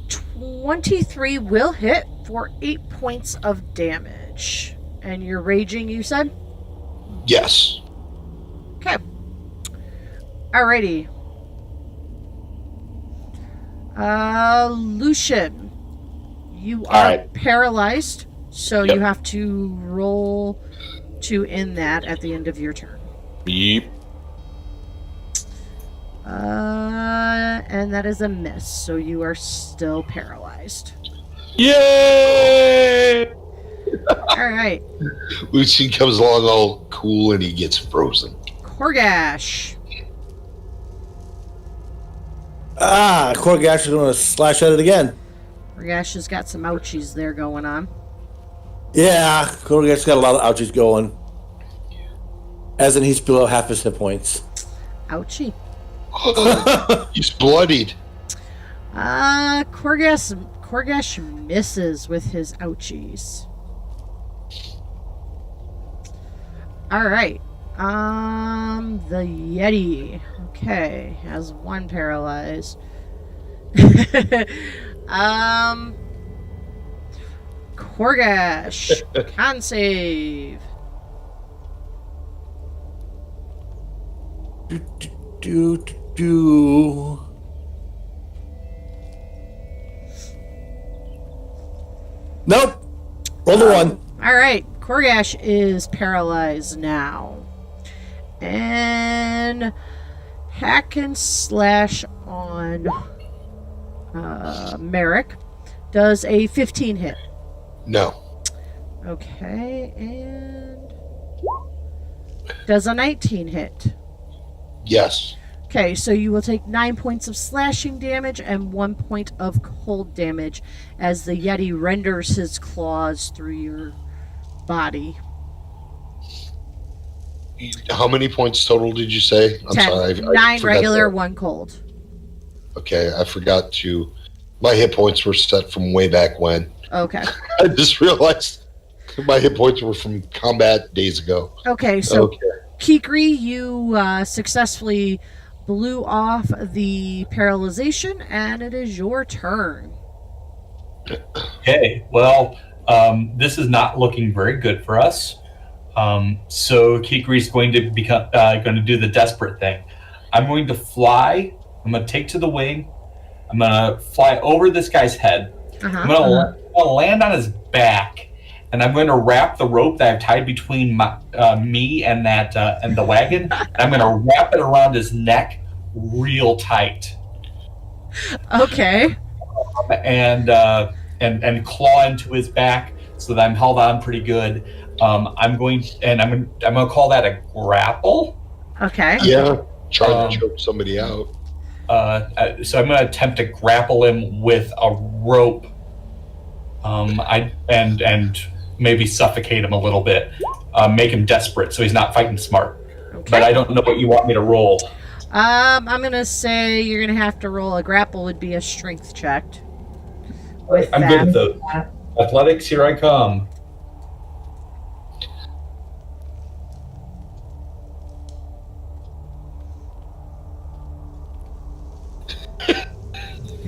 23 will hit for 8 points of damage. And you're raging, you said? Yes. Okay. Alrighty. Lucian, you are paralyzed, so you have to roll to end that at the end of your turn. Yep. And that is a miss, so you are still paralyzed. Yay! All All right. Lucien comes along all cool and he gets frozen. Korgash. Korgash is going to slash at it again. Korgash has got some ouchies there going on. Yeah, Korgash's got a lot of ouchies going. As in, he's below half his hit points. Ouchie. He's bloodied. Korgash misses with his ouchies. All right. The Yeti. Okay, has one paralyzed. Korgash. Con save. Nope. Roll the one. All right, Korgash is paralyzed now. And hack and slash on Merrick does a 15 hit. No. Okay, and does a 19 hit. Yes. Okay, so you will take 9 points of slashing damage and 1 point of cold damage as the Yeti renders his claws through your body. How many points total did you say? I'm 10. sorry. I 9 forgot regular, that. 1 cold. Okay, I forgot to. My hit points were set from way back when. Okay. I just realized my hit points were from combat days ago. Okay, so Okay. Kikri, you successfully blew off the paralyzation, and it is your turn. Okay, well, this is not looking very good for us. So Kikri's going to going to do the desperate thing. I'm going to fly. I'm going to take to the wing. I'm going to fly over this guy's head. I'm going to land on his back, and I'm going to wrap the rope that I've tied between me and the wagon. And I'm going to wrap it around his neck real tight. Okay. And claw into his back so that I'm held on pretty good. I'm going to call that a grapple. Okay. Yeah, trying to choke somebody out. So I'm going to attempt to grapple him with a rope. And maybe suffocate him a little bit, make him desperate so he's not fighting smart. Okay. But I don't know what you want me to roll. I'm gonna say you're gonna have to roll a grapple. Would be a strength check. With I'm that. good at the athletics. Here I come.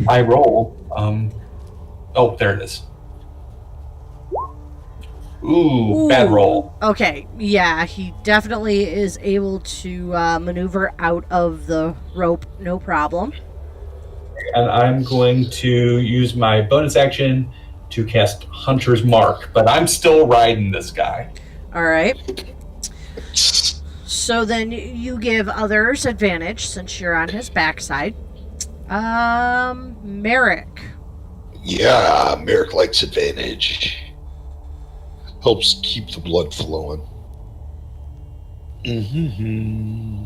I roll. Oh, there it is. Ooh, bad roll. Okay, yeah, he definitely is able to maneuver out of the rope, no problem. And I'm going to use my bonus action to cast Hunter's Mark, but I'm still riding this guy. All right. So then you give others advantage since you're on his backside. Merrick. Yeah, Merrick likes advantage. Helps keep the blood flowing. Mm-hmm.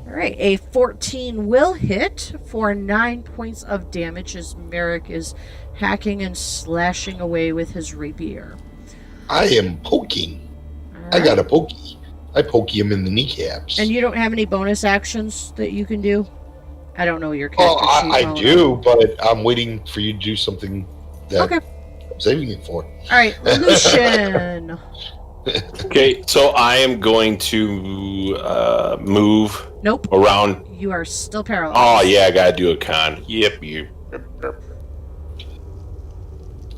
All right, a 14 will hit for 9 points of damage as Merrick is hacking and slashing away with his rapier. I am poking. All I right. got a pokey. I poke him in the kneecaps. And you don't have any bonus actions that you can do? I don't know your character Oh, sheet I well do, enough. but I'm waiting for you to do something that Okay. I'm saving it for. All right, Lucian. Okay, so I am going to move Nope, around. you are still paralyzed. Oh yeah, I gotta do a con. Yep, you.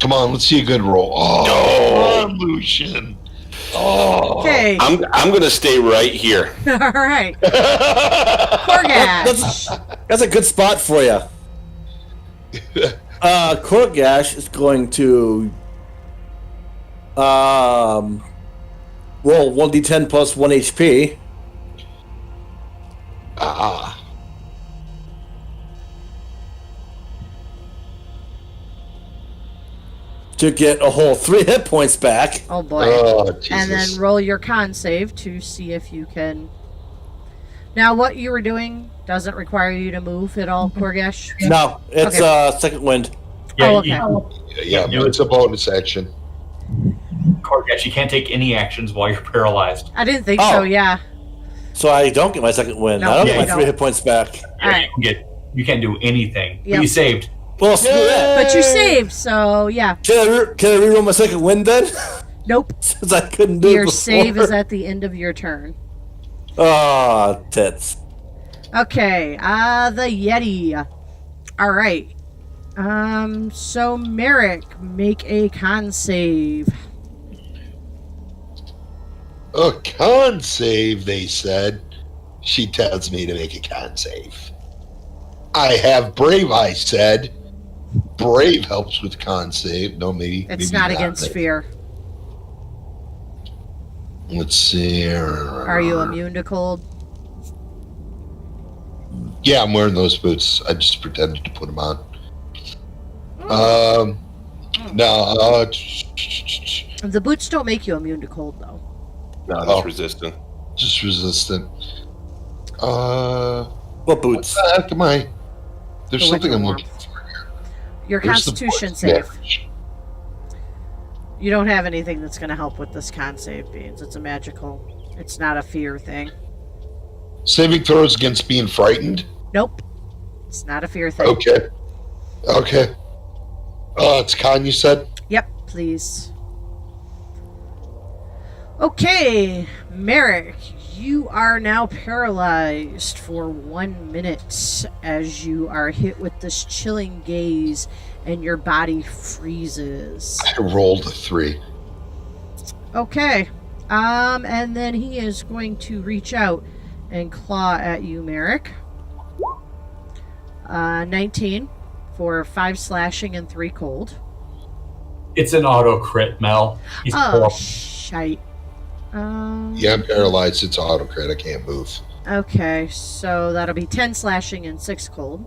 Come on, let's see a good roll. Oh, No. come on, Lucian. Oh. Okay. I'm gonna stay right here. All right. Korgash. That's a good spot for you. Korgash is going to roll 1d10 plus 1 HP. to get a whole 3 hit points back. Oh boy. Oh, Jesus. And then roll your con save to see if you can. Now, what you were doing doesn't require you to move at all, Korgash? No, it's second wind. Yeah, Oh, okay. Yeah, it's a bonus action. Korgash, you can't take any actions while you're paralyzed. I didn't think Oh. so, yeah. So I don't get my second wind. No, I don't yeah, get my you 3 don't. hit points back. Alright. You can't do anything. Yep. You saved. Well, screw that. But you saved, so yeah. Can I reroll my second wind then? Nope. Since I couldn't do it Your before. save is at the end of your turn. Oh, tits. Okay, the Yeti. Alright. So Merrick, make a con save. A con save, they said. She tells me to make a con save. I have Brave, I said. Brave helps with con save. No, maybe. It's maybe not against fear. Let's see. Are you immune to cold? Yeah, I'm wearing those boots. I just pretended to put them on. No. The boots don't make you immune to cold, though. No, that's resistant. Just resistant. What boots? What the heck am I? There's The something winter I'm warmth. looking for here. Your There's the Constitution bonus save. damage. You don't have anything that's going to help with this con save, Beans. It's a magical. It's not a fear thing. Saving throws against being frightened? Nope. It's not a fear thing. Okay. It's con, you said? Yep, please. Okay, Merrick, you are now paralyzed for 1 minute as you are hit with this chilling gaze and your body freezes. I rolled a 3. Okay, and then he is going to reach out and claw at you, Merrick. 19 for 5 slashing and 3 cold. It's an auto crit, Mel. He's Oh, poor. shite. Yeah, I'm paralyzed. It's autocrat. I can't move. Okay, so that'll be 10 slashing and 6 cold.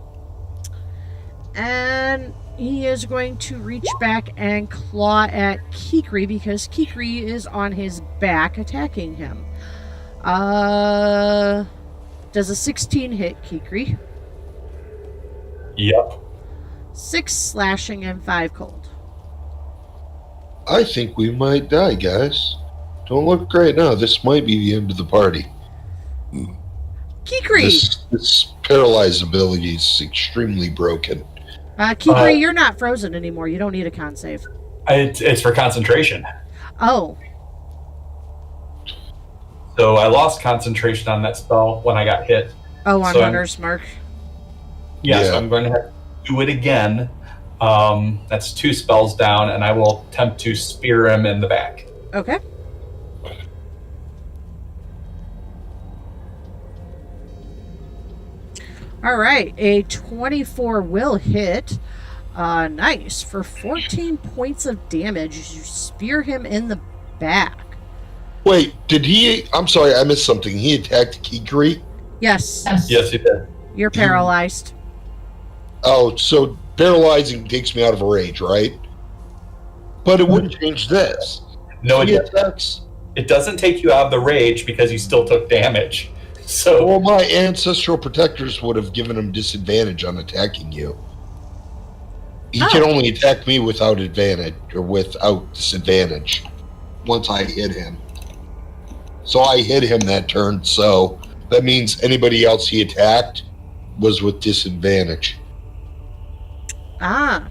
And he is going to reach back and claw at Kikri because Kikri is on his back attacking him. Does a 16 hit Kikri? Yep. 6 slashing and 5 cold. I think we might die, guys. Don't look great now. This might be the end of the party. Kikri! This paralyzed ability is extremely broken. Kikri, you're not frozen anymore. You don't need a con save. It's for concentration. Oh, So I lost concentration on that spell when I got hit. on So Hunter's Mark. Yeah, Yeah. so I'm going to have to do it again. That's 2 spells down, and I will attempt to spear him in the back. Okay. All right, a 24 will hit. Nice. For 14 points of damage, you spear him in the back. Wait, did he... I'm sorry, I missed something. He attacked Kikri? Yes, Yes, he did. you're paralyzed. Oh, so paralyzing takes me out of range, right? But it wouldn't change this. No, He it, attacks... it doesn't take you out of the rage because you still took damage. So Well, my ancestral protectors would have given him disadvantage on attacking you. He can only attack me without advantage, or without disadvantage, once I hit him. So I hit him that turn, so that means anybody else he attacked was with disadvantage. Ah,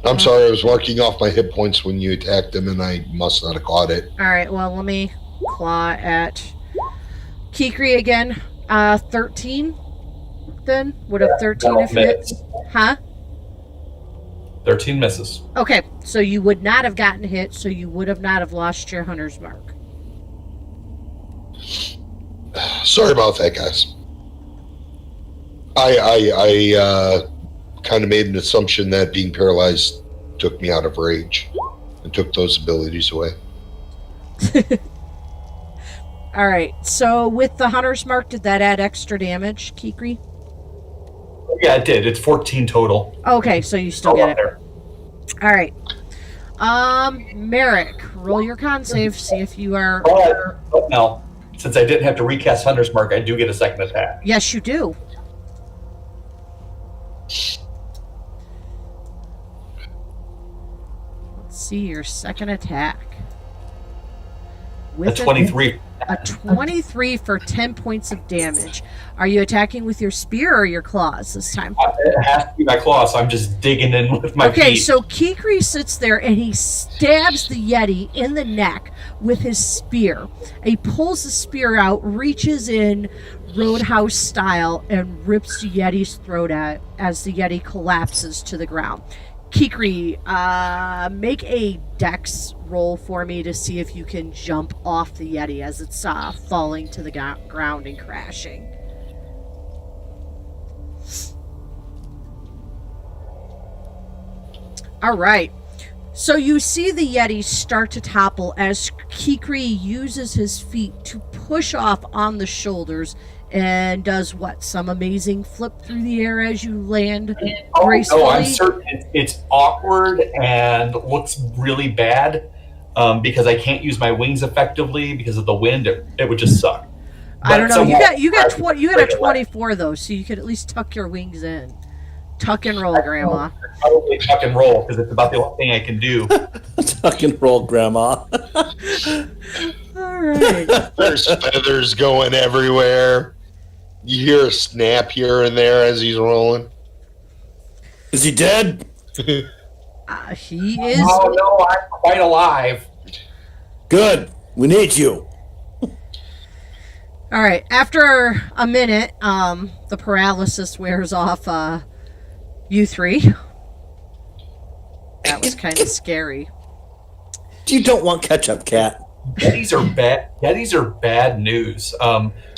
I'm sorry, I was marking off my hit points when you attacked him, and I must not have caught it. all right. Well, let me claw at Kikri again. 13. Then would have 13 if hit. Miss. Huh? 13 misses. Okay, so you would not have gotten hit, so you would have not have lost your Hunter's Mark. Sorry about that, guys. I kind of made an assumption that being paralyzed took me out of rage and took those abilities away. All right, so with the Hunter's Mark, did that add extra damage, Kikri? Yeah, it did. It's 14 total. Okay, so you still Oh, get up it. there. All right. Merrick, roll your con save. See if you are. But now, since I didn't have to recast Hunter's Mark, I do get a second attack. Yes, you do. Let's see your second attack. A 23. A 23 for 10 points of damage. Are you attacking with your spear or your claws this time? It has to be my claw, so I'm just digging in with my Okay, feet. so Kikri sits there and he stabs the Yeti in the neck with his spear. He pulls the spear out, reaches in Roadhouse style, and rips the Yeti's throat out as the Yeti collapses to the ground. Kikri, make a dex roll for me to see if you can jump off the Yeti as it's falling to the ground and crashing. All right. So you see the Yeti start to topple as Kikri uses his feet to push off on the shoulders and does what? Some amazing flip through the air as you land gracefully? No, I'm certain it's awkward and looks really bad because I can't use my wings effectively because of the wind. It would just suck. I don't know. You got a 24 though, so you could at least tuck your wings in. Tuck and roll, Grandma. Probably tuck and roll because it's about the only thing I can do. Tuck and roll, Grandma. All right. There's feathers going everywhere. You hear a snap here and there as he's rolling. Is he dead? He is. Oh no, I'm quite alive. Good. We need you. All right. After a minute, the paralysis wears off. You three. That was kind of scary. You don't want ketchup, cat. Yetis are bad. Yetis are bad news.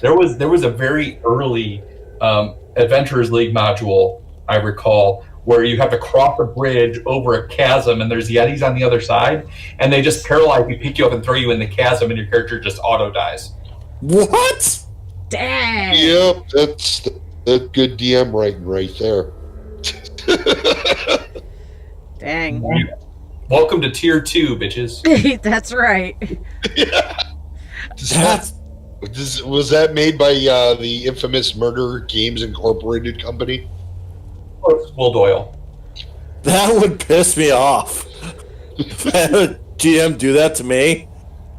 There was a very early Adventurers League module I recall where you have to cross a bridge over a chasm and there's Yetis on the other side and they just paralyze you, pick you up, and throw you in the chasm, and your character just auto dies. What? Dang. Yep, that's the good DM writing right there. Dang. Welcome to Tier 2, bitches. That's right. Was that made by the infamous Murder Games Incorporated company? Will Doyle. That would piss me off. If I had a GM do that to me,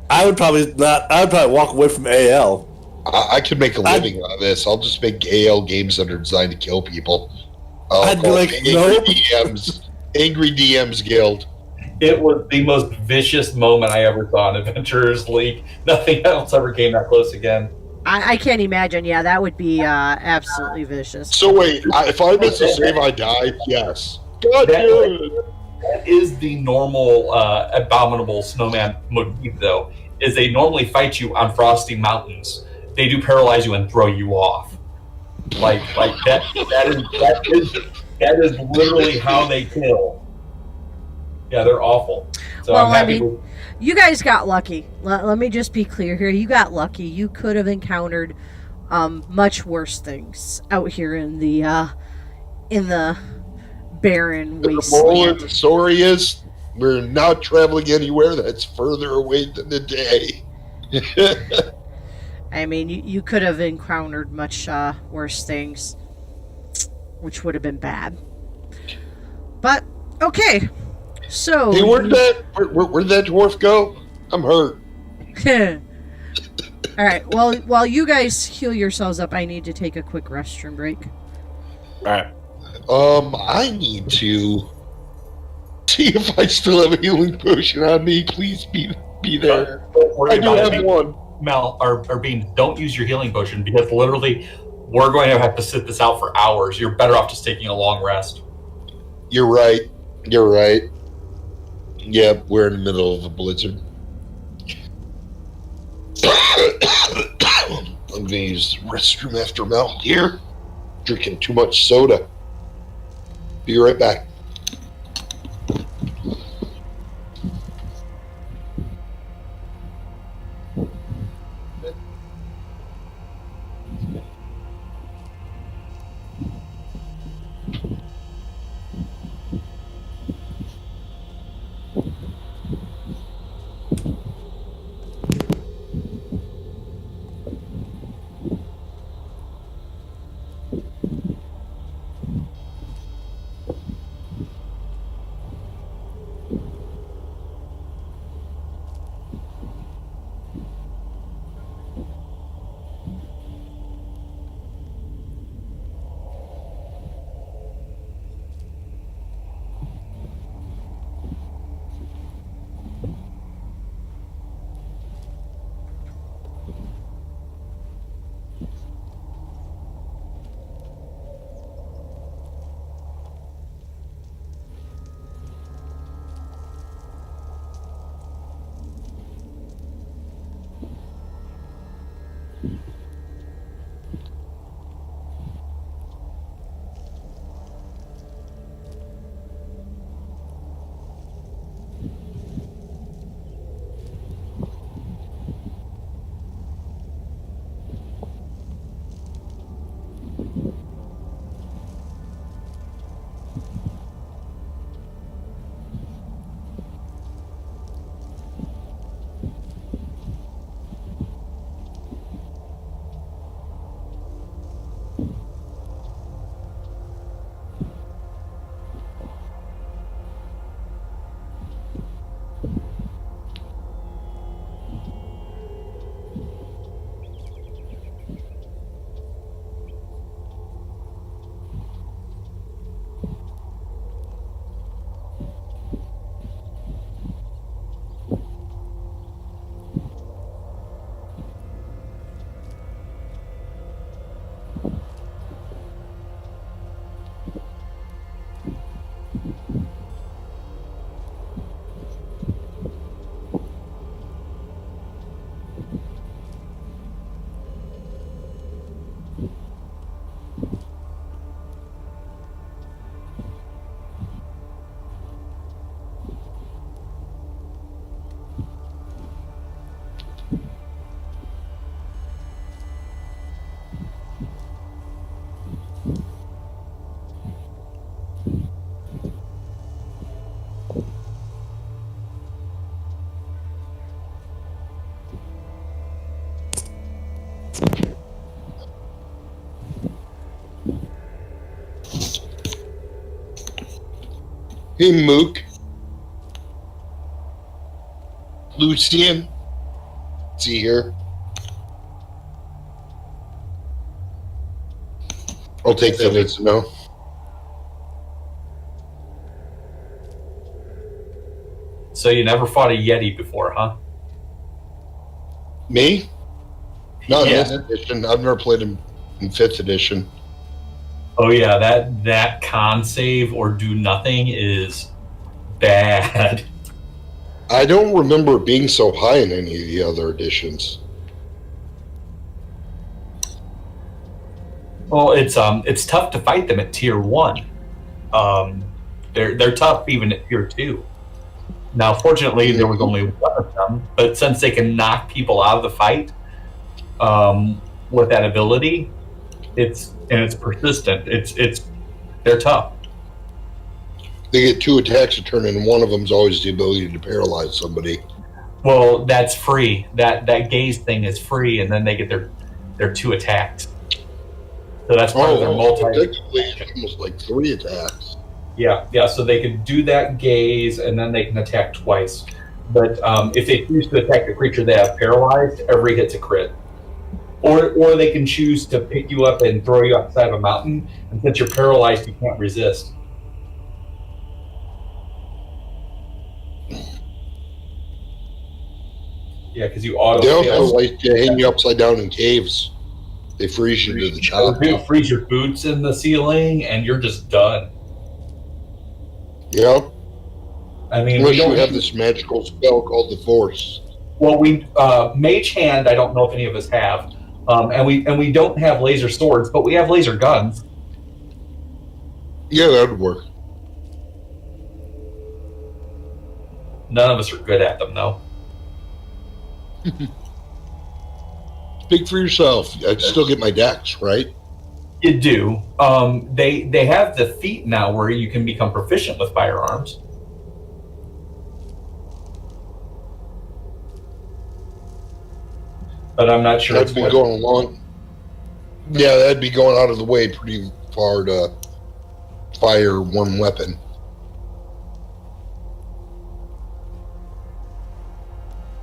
I would probably walk away from AL. I could make a living on this. I'll just make AL games that are designed to kill people. I'd be like, Angry DMs Guild. It was the most vicious moment I ever saw in Adventurers League. Nothing else ever came that close again. I can't imagine. Yeah, that would be absolutely vicious. So wait, if I miss a save, I die? Yes. God damn it. That is the normal abominable snowman motif, though. Is they normally fight you on frosty mountains. They do paralyze you and throw you off. Like that is literally how they kill. Yeah, they're awful. So well, I'm happy you guys got lucky. Let me just be clear here. You got lucky. You could have encountered much worse things out here in the barren The moral of wasteland. the story is we're not traveling anywhere that's further away than the day. I mean, you could have encountered much worse things, which would have been bad. But okay, so Hey, where'd that dwarf go? I'm hurt. all right. Well, while you guys heal yourselves up, I need to take a quick restroom break. All right. I need to see if I still have a healing potion on me. Please be there. Don't worry I do about have it. one. Mel, or Bean, don't use your healing potion because literally we're going to have to sit this out for hours. You're better off just taking a long rest. You're right. Yep, we're in the middle of a blizzard. I'm going to use the restroom after Mel here. Drinking too much soda. Be right back. Hey, Mook. Lucian. See here. I'll take that as a no. So you never fought a Yeti before, huh? Me? Not Yeah. in this edition. I've never played him in 5th edition. Oh yeah, that con save or do nothing is bad. I don't remember it being so high in any of the other editions. Well, it's tough to fight them at tier 1. They're tough even at tier 2. Now, fortunately, there was only one of them, but since they can knock people out of the fight with that ability, it's persistent. They're tough. They get 2 attacks a turn, and one of them's always the ability to paralyze somebody. Well, that's free. That gaze thing is free, and then they get their 2 attacks. So that's part of their multi. Technically, it's almost like 3 attacks. Yeah. So they can do that gaze, and then they can attack twice. But if they choose to attack the creature they have paralyzed, every hit's a crit. Or they can choose to pick you up and throw you outside of a mountain, and since you're paralyzed, you can't resist. Yeah, because you auto. They also like to hang you upside down in caves. They freeze you to the top. They freeze your boots in the ceiling, and you're just done. Yeah. I mean, Unless you have this magical spell called the Force. Well, we Mage Hand. I don't know if any of us have, and we don't have laser swords, but we have laser guns. Yeah, that would work. None of us are good at them, though. Speak for yourself. I'd still get my dex, right? You do. They have the feat now where you can become proficient with firearms. But I'm not sure. That'd be going along. Yeah, that'd be going out of the way pretty far to fire one weapon.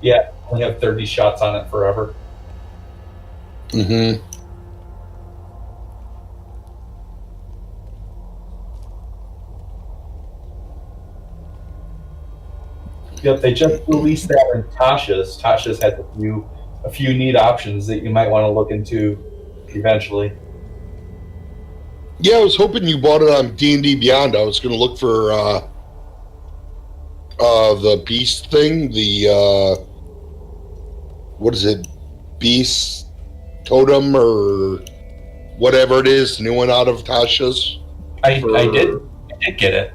Yeah, only have 30 shots on it forever. Mm-hmm. Yep, they just released that in Tasha's. Tasha's has a few neat options that you might want to look into eventually. Yeah, I was hoping you bought it on D&D Beyond. I was going to look for the beast thing. The what is it? Beast totem or whatever it is, the new one out of Tasha's? I did get it.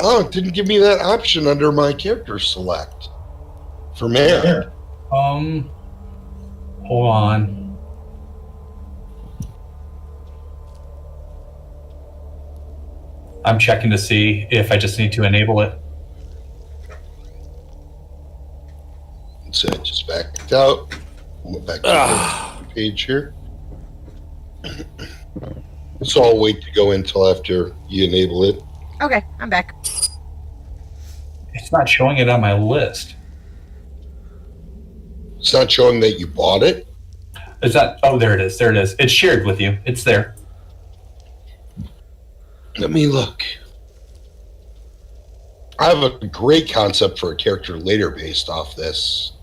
Oh, it didn't give me that option under my character select for man. Hold on. I'm checking to see if I just need to enable it. So it just backed out. Went back to the page here. So I'll wait to go until after you enable it. Okay, I'm back. It's not showing it on my list. It's not showing that you bought it. Is that? Oh, there it is. There it is. It's shared with you. It's there. Let me look. I have a great concept for a character later based off this.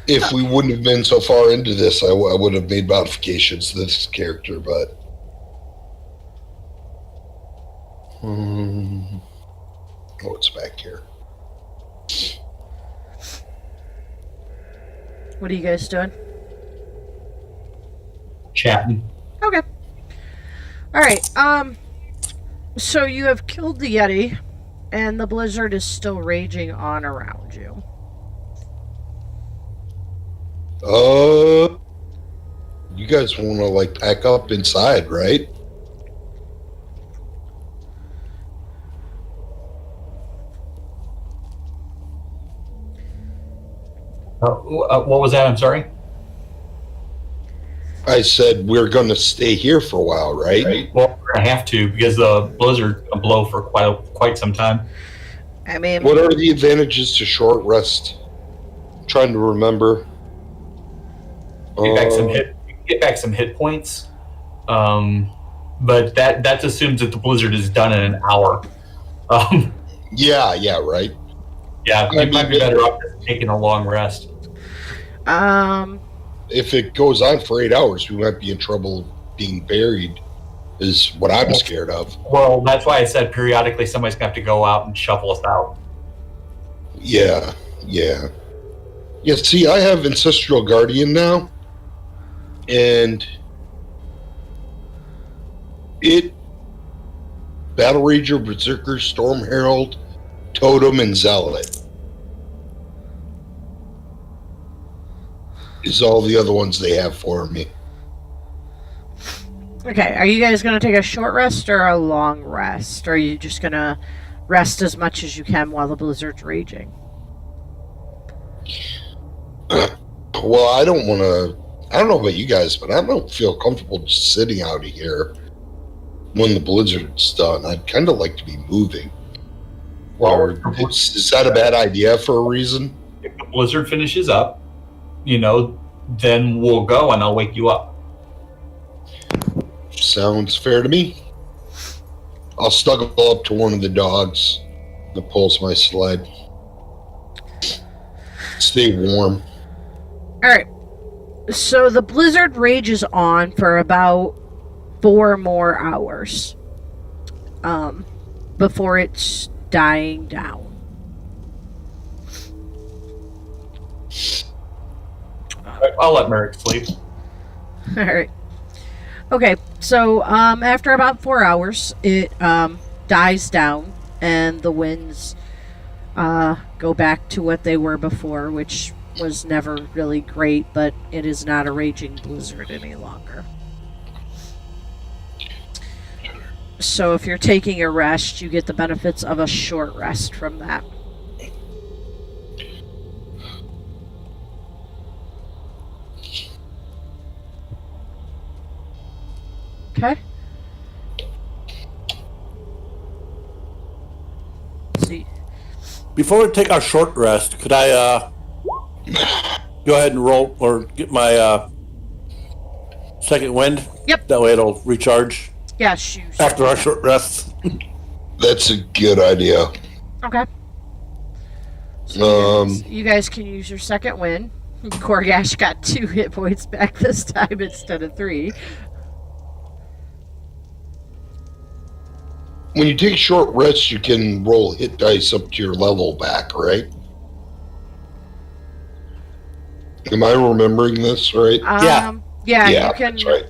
If we wouldn't have been so far into this, I would have made modifications to this character, but... Oh, it's back here. What are you guys doing? Chatting. Okay. Alright, so you have killed the Yeti, and the blizzard is still raging on around you. You guys want to, like, pack up inside, right? What was that? I'm sorry. I said we're going to stay here for a while, right? Well, we're gonna have to because the blizzard will blow for quite some time. I mean... What are the advantages to short rest? I'm trying to remember. Get back some hit points, but that assumes that the blizzard is done in an hour. Yeah, right. Yeah, you might be better off just taking a long rest. If it goes on for 8 hours, we might be in trouble being buried, is what I'm scared of. Well, that's why I said periodically somebody's gonna have to go out and shuffle us out. Yeah. See, I have Ancestral Guardian now, and it Battle Rager, Berserker, Storm Herald, Totem, and Zealot is all the other ones they have for me. Okay, are you guys going to take a short rest or a long rest? Or are you just going to rest as much as you can while the blizzard's raging? Well, I don't know about you guys, but I don't feel comfortable just sitting out of here when the blizzard's done. I'd kind of like to be moving. Or is that a bad idea for a reason? If the blizzard finishes up, then we'll go and I'll wake you up. Sounds fair to me. I'll snuggle up to one of the dogs that pulls my sled. Stay warm. Alright, so the blizzard rages on for about 4 more hours before it's dying down. I'll let Merrick sleep. Alright. Okay, so after about 4 hours, it dies down, and the winds go back to what they were before, which was never really great, but it is not a raging blizzard any longer. So if you're taking a rest, you get the benefits of a short rest from that. Okay. Let's see. Before we take our short rest, could I go ahead and roll or get my second wind? Yep. That way it'll recharge Yeah, shoot. after our short rest. That's a good idea. Okay. So you guys can use your second win. Korgash got 2 hit points back this time instead of 3. When you take short rests, you can roll hit dice up to your level back, right? Am I remembering this right? Yeah, Yeah, you can. that's right.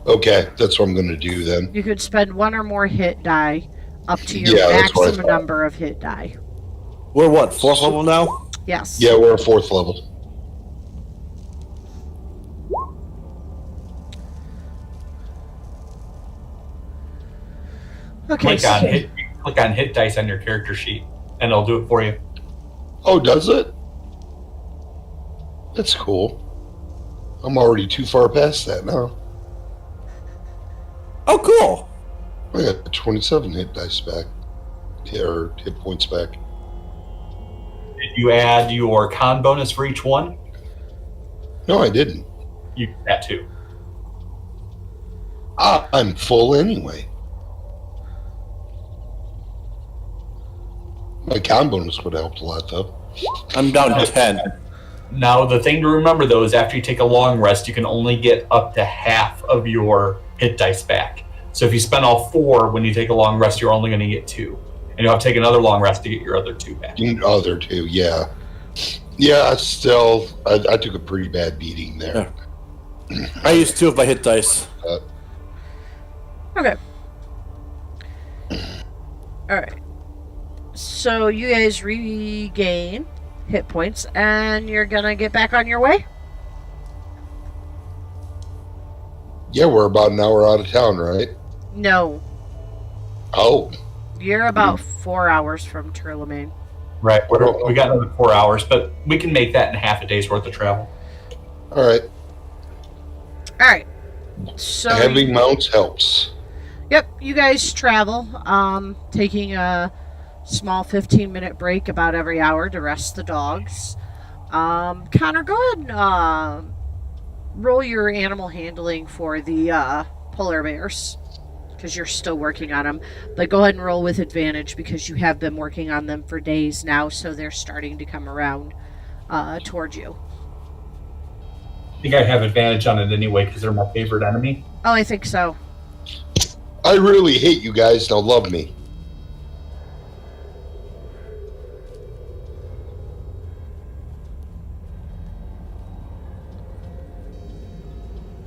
Okay, that's what I'm going to do then. You could spend 1 or more hit die up to your Yeah, that's what I maximum thought. number of hit die. We're what, 4th level now? Yes. Yeah, we're a 4th level. Okay. Click on hit dice on your character sheet, and it'll do it for you. Oh, does it? That's cool. I'm already too far past that now. Oh, cool. I got 27 hit dice back. Yeah, or hit points back. Did you add your con bonus for each one? No, I didn't. You did that too. I'm full anyway. My con bonus would have helped a lot, though. I'm down to 10. Now, the thing to remember, though, is after you take a long rest, you can only get up to half of your hit dice back. So if you spend all 4 when you take a long rest, you're only going to get 2. And you'll have to take another long rest to get your other 2 back. Other 2, yeah. Yeah, still, I took a pretty bad beating there. Yeah. I used 2 of my hit dice. Okay. Alright. So you guys regain hit points, and you're gonna get back on your way? Yeah, we're about an hour out of town, right? No. Oh. You're about 4 hours from Turlemaine. Right. We got another 4 hours, but we can make that in half a day's worth of travel. All right. Alright. So having mounts helps. Yep, you guys travel, taking a small 15-minute break about every hour to rest the dogs. Connor, go ahead and roll your animal handling for the polar bears, because you're still working on them. But go ahead and roll with advantage, because you have been working on them for days now, so they're starting to come around towards you. I think I have advantage on it anyway, because they're my favorite enemy. Oh, I think so. I really hate you guys. Now love me.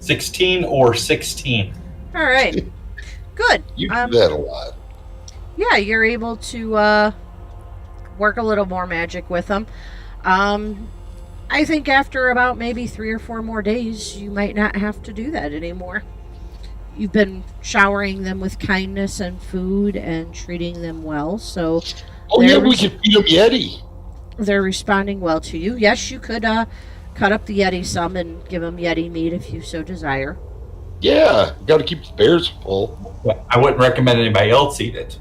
$16 or 16. All right. Good. You do that a lot. Yeah, you're able to work a little more magic with them. I think after about maybe 3 or 4 more days, you might not have to do that anymore. You've been showering them with kindness and food and treating them well, so... Oh, yeah, we can feed them Yeti. They're responding well to you. Yes, you could cut up the Yeti some and give them Yeti meat if you so desire. Yeah, got to keep the bears full. I wouldn't recommend anybody else eat it.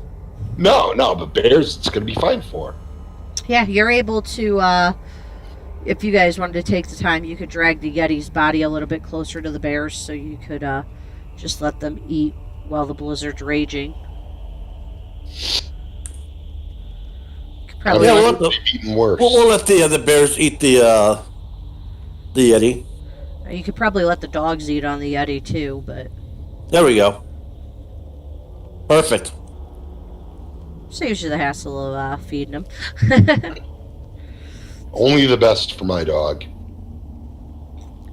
No, but bears, it's going to be fine for. Yeah, you're able to, if you guys wanted to take the time, you could drag the Yeti's body a little bit closer to the bears so you could just let them eat while the blizzard's raging. Probably even worse. We'll let the bears eat the Yeti. You could probably let the dogs eat on the Yeti too, but... There we go. Perfect. Saves you the hassle of feeding them. Only the best for my dog.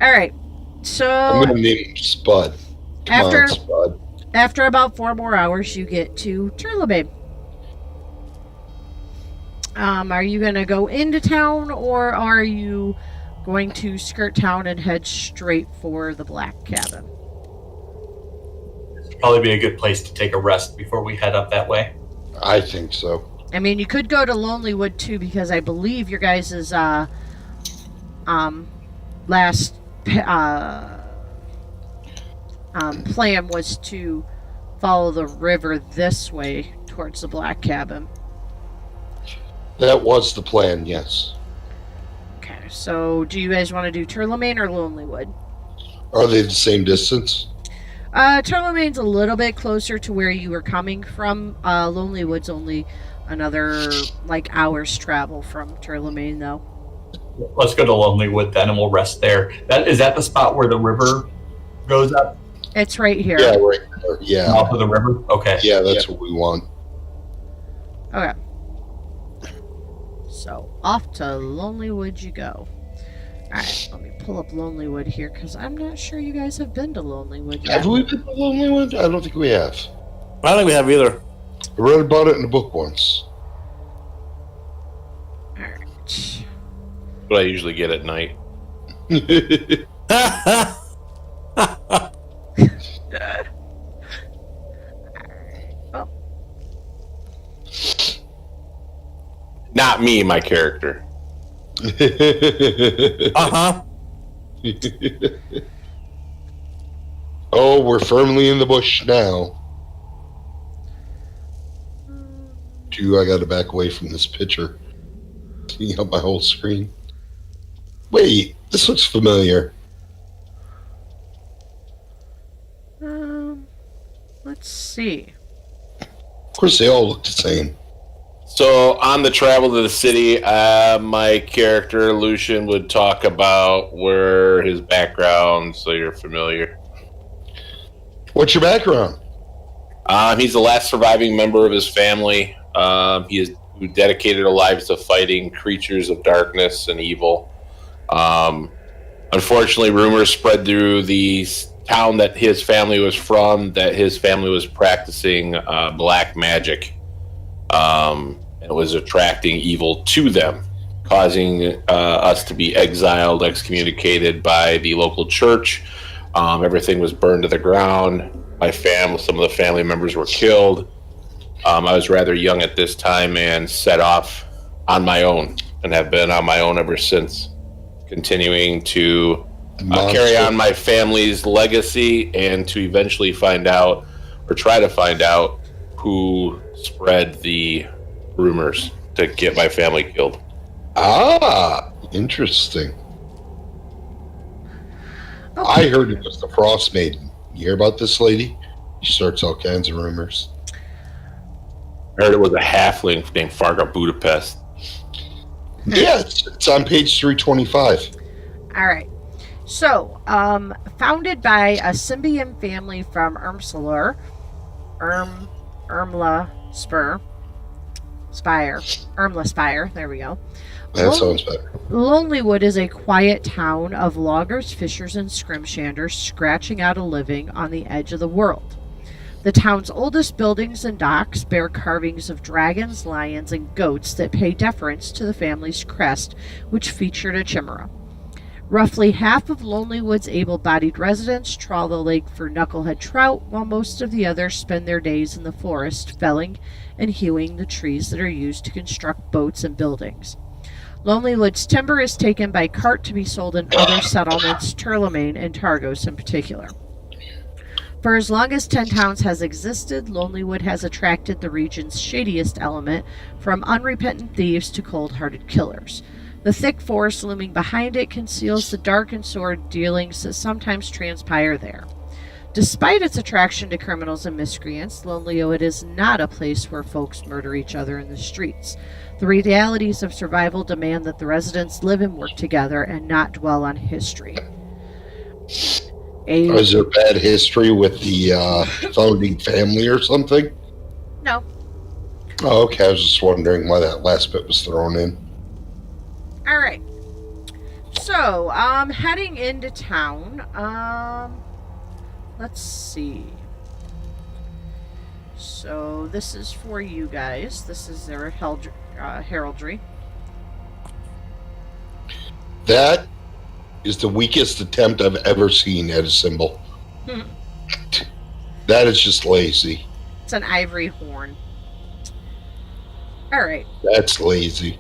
Alright, so... I'm going to name him Spud. Come on, Spud. After about 4 more hours, you get to Turlemaine. Are you going to go into town, or are you going to skirt town and head straight for the Black Cabin? It'd probably be a good place to take a rest before we head up that way. I think so. I mean, you could go to Lonelywood too, because I believe your guys' last plan was to follow the river this way towards the Black Cabin. That was the plan, yes. Okay, so do you guys want to do Turlemaine or Lonelywood? Are they the same distance? Turlemaine's a little bit closer to where you were coming from. Lonelywood's only another, hour's travel from Turlemaine, though. Let's go to Lonelywood then, and we'll rest there. Is that the spot where the river goes up? It's right here. Yeah, right there. Yeah. Off of the river? Okay. Yeah, that's what we want. Okay. So, off to Lonelywood you go. Alright, let me pull up Lonelywood here, because I'm not sure you guys have been to Lonelywood yet. Have we been to Lonelywood? I don't think we have. I don't think we have either. I read about it in a book once. Alright. What I usually get at night. Oh, Not me, my character. Uh-huh. Oh, we're firmly in the bush now. I gotta back away from this picture. Cleaning up my whole screen. Wait, this looks familiar. let's see. Of course, they all look the same. So on the travel to the city, my character Lucian would talk about where his background, so you're familiar. What's your background? He's the last surviving member of his family. Who dedicated their lives to fighting creatures of darkness and evil. Unfortunately, rumors spread through the town that his family was from that his family was practicing black magic. It was attracting evil to them, causing us to be exiled, excommunicated by the local church. Everything was burned to the ground. Some of the family members were killed. I was rather young at this time and set off on my own and have been on my own ever since, continuing to carry on my family's legacy and to eventually find out or try to find out who spread the rumors to get my family killed. Ah, interesting. Okay. I heard it was the Frost Maiden. You hear about this lady? She starts all kinds of rumors. I heard it was a halfling named Farga Budapest. Yeah, it's on page 325. All right. So, founded by a Symbian family from Irmla Spire. There we go. That sounds better. Lonelywood is a quiet town of loggers, fishers, and scrimshanders scratching out a living on the edge of the world. The town's oldest buildings and docks bear carvings of dragons, lions, and goats that pay deference to the family's crest, which featured a chimera. Roughly half of Lonelywood's able-bodied residents trawl the lake for knucklehead trout, while most of the others spend their days in the forest felling and hewing the trees that are used to construct boats and buildings. Lonelywood's timber is taken by cart to be sold in other settlements, Turlemaine and Targos in particular. For as long as 10 Towns has existed, Lonelywood has attracted the region's shadiest element, from unrepentant thieves to cold-hearted killers. The thick forest looming behind it conceals the dark and sordid dealings that sometimes transpire there. Despite its attraction to criminals and miscreants, Lonelywood is not a place where folks murder each other in the streets. The realities of survival demand that the residents live and work together and not dwell on history. Is there bad history with the founding family or something? No. Oh, okay. I was just wondering why that last bit was thrown in. All right. So, heading into town. Let's see. So, this is for you guys. This is their heraldry. That is the weakest attempt I've ever seen at a symbol. That is just lazy. It's an ivory horn. All right. That's lazy.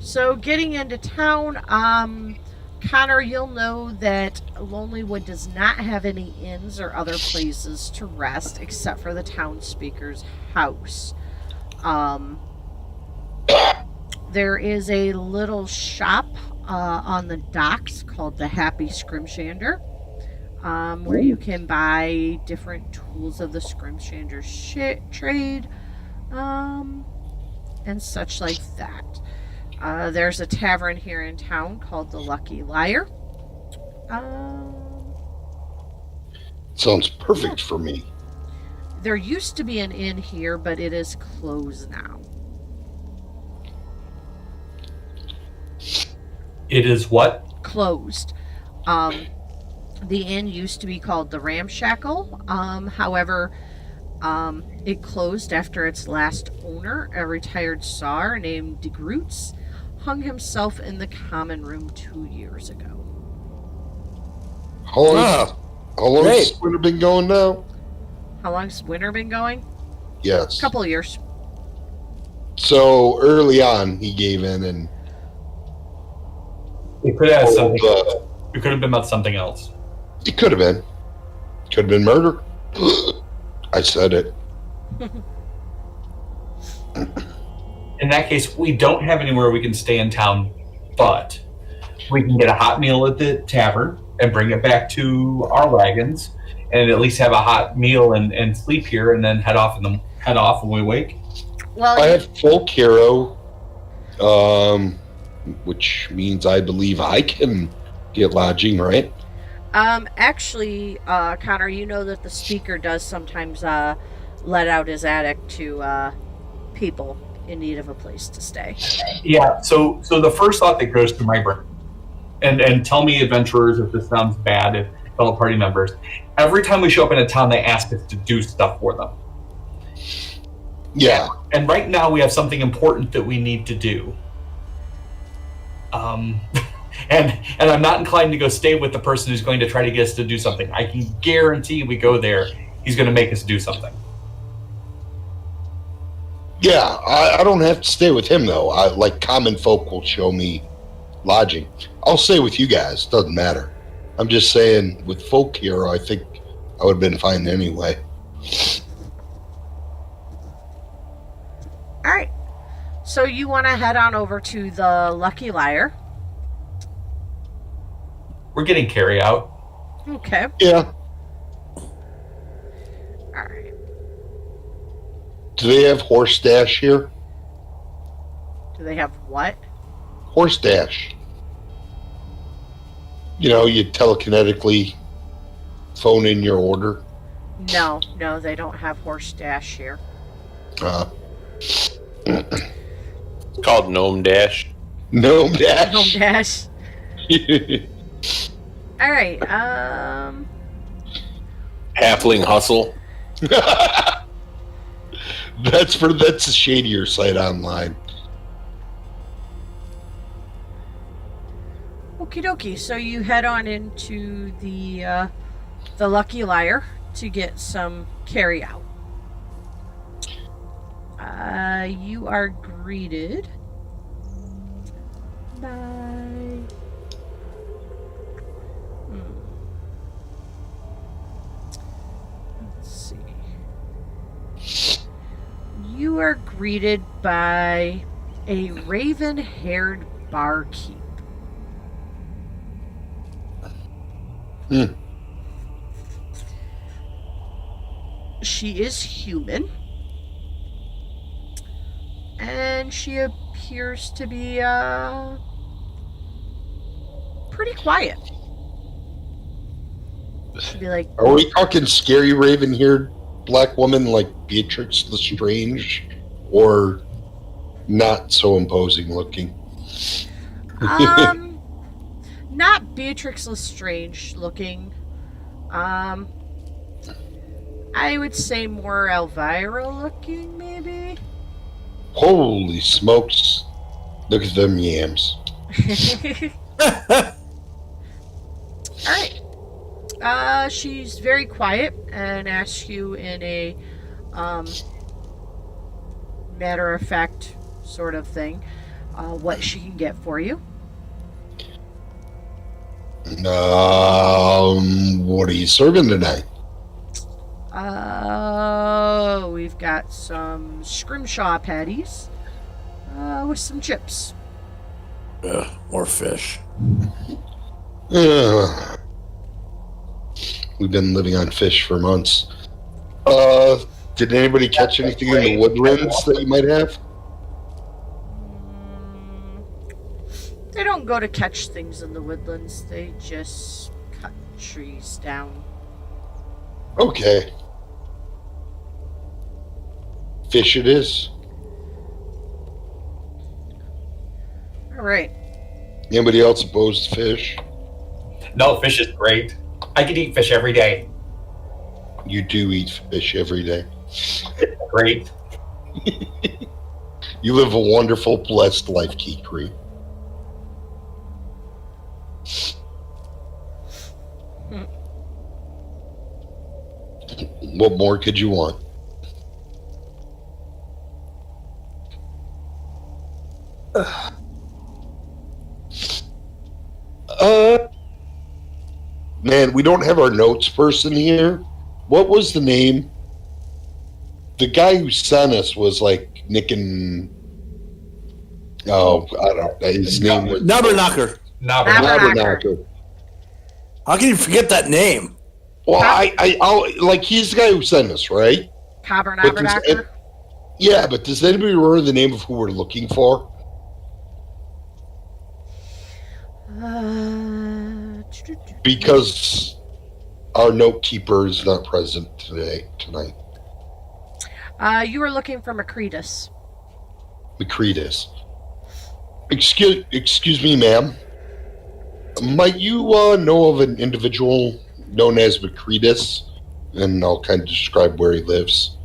So getting into town, Connor, you'll know that Lonelywood does not have any inns or other places to rest except for the town speaker's house. There is a little shop on the docks called the Happy Scrimshander, where you can buy different tools of the Scrimshander's trade, and such like that. There's a tavern here in town called the Lucky Liar. Sounds perfect for me. There used to be an inn here, but it is closed now. It is what? Closed. The inn used to be called the Ramshackle. However, it closed after its last owner, a retired czar named de Groots, hung himself in the common room 2 years ago. How long, Ah, how long great. has winter been going now? How long's winter been going? Yes. A couple of years. So early on, he gave in and It could have something. uh, It could have been about something else. it could have been. Could have been murder. I said it. In that case, we don't have anywhere we can stay in town, but we can get a hot meal at the tavern and bring it back to our wagons, and at least have a hot meal and sleep here, and then head off when we wake. Well, I have full hero, which means I believe I can get lodging, right? actually, Connor, you know that the speaker does sometimes let out his attic to people in need of a place to stay. Yeah. So the first thought that goes through my brain, and tell me, adventurers, if this sounds bad, if fellow party members, every time we show up in a town, they ask us to do stuff for them. Yeah. And right now, we have something important that we need to do. And I'm not inclined to go stay with the person who's going to try to get us to do something. I can guarantee we go there, he's going to make us do something. Yeah, I don't have to stay with him, though. Like, common folk will show me lodging. I'll stay with you guys. Doesn't matter. I'm just saying, with folk hero, I think I would have been fine anyway. All right. So you want to head on over to the Lucky Liar. We're getting carry out. Okay. Yeah. All right. Do they have horse dash here? Do they have what? Horse dash. You know, you telekinetically phone in your order. No, they don't have horse dash here. It's called Gnome Dash. No dash. Home dash. All right. Halfling Hustle. That's a shadier site online. Okie dokie. So you head on into the Lucky Liar to get some carry out. You are greeted by let's see. You are greeted by a raven-haired barkeep. She is human. And she appears to be pretty quiet. She'd be like, Are we talking scary raven-haired black woman like Beatrix Lestrange, or not so imposing looking? not Beatrix Lestrange looking. I would say more Elvira looking, maybe. Holy smokes! Look at them yams. Alright. She's very quiet and asks you in a matter of fact sort of thing what she can get for you. What are you serving tonight? We've got some scrimshaw patties with some chips. More fish. We've been living on fish for months. Did anybody catch anything in the woodlands that you might have? They don't go to catch things in the woodlands. They just cut trees down. Okay. Fish it is. All right. Anybody else opposed to fish? No, fish is great. I could eat fish every day. You do eat fish every day. Great. You live a wonderful, blessed life, Kikri. What more could you want? Man, we don't have our notes person here. What was the name? The guy who sent us was like Nick and... Oh, I don't know. His name was... Nabberknocker. Nabberknocker. How can you forget that name? Well, I'll, like, he's the guy who sent us, right? Nabberknocker? Yeah, but does anybody remember the name of who we're looking for? Because our note keeper is not present tonight. You were looking for Macretus. Macretus. Excuse me, ma'am. Might you know of an individual known as Macretus? And I'll kind of describe where he lives.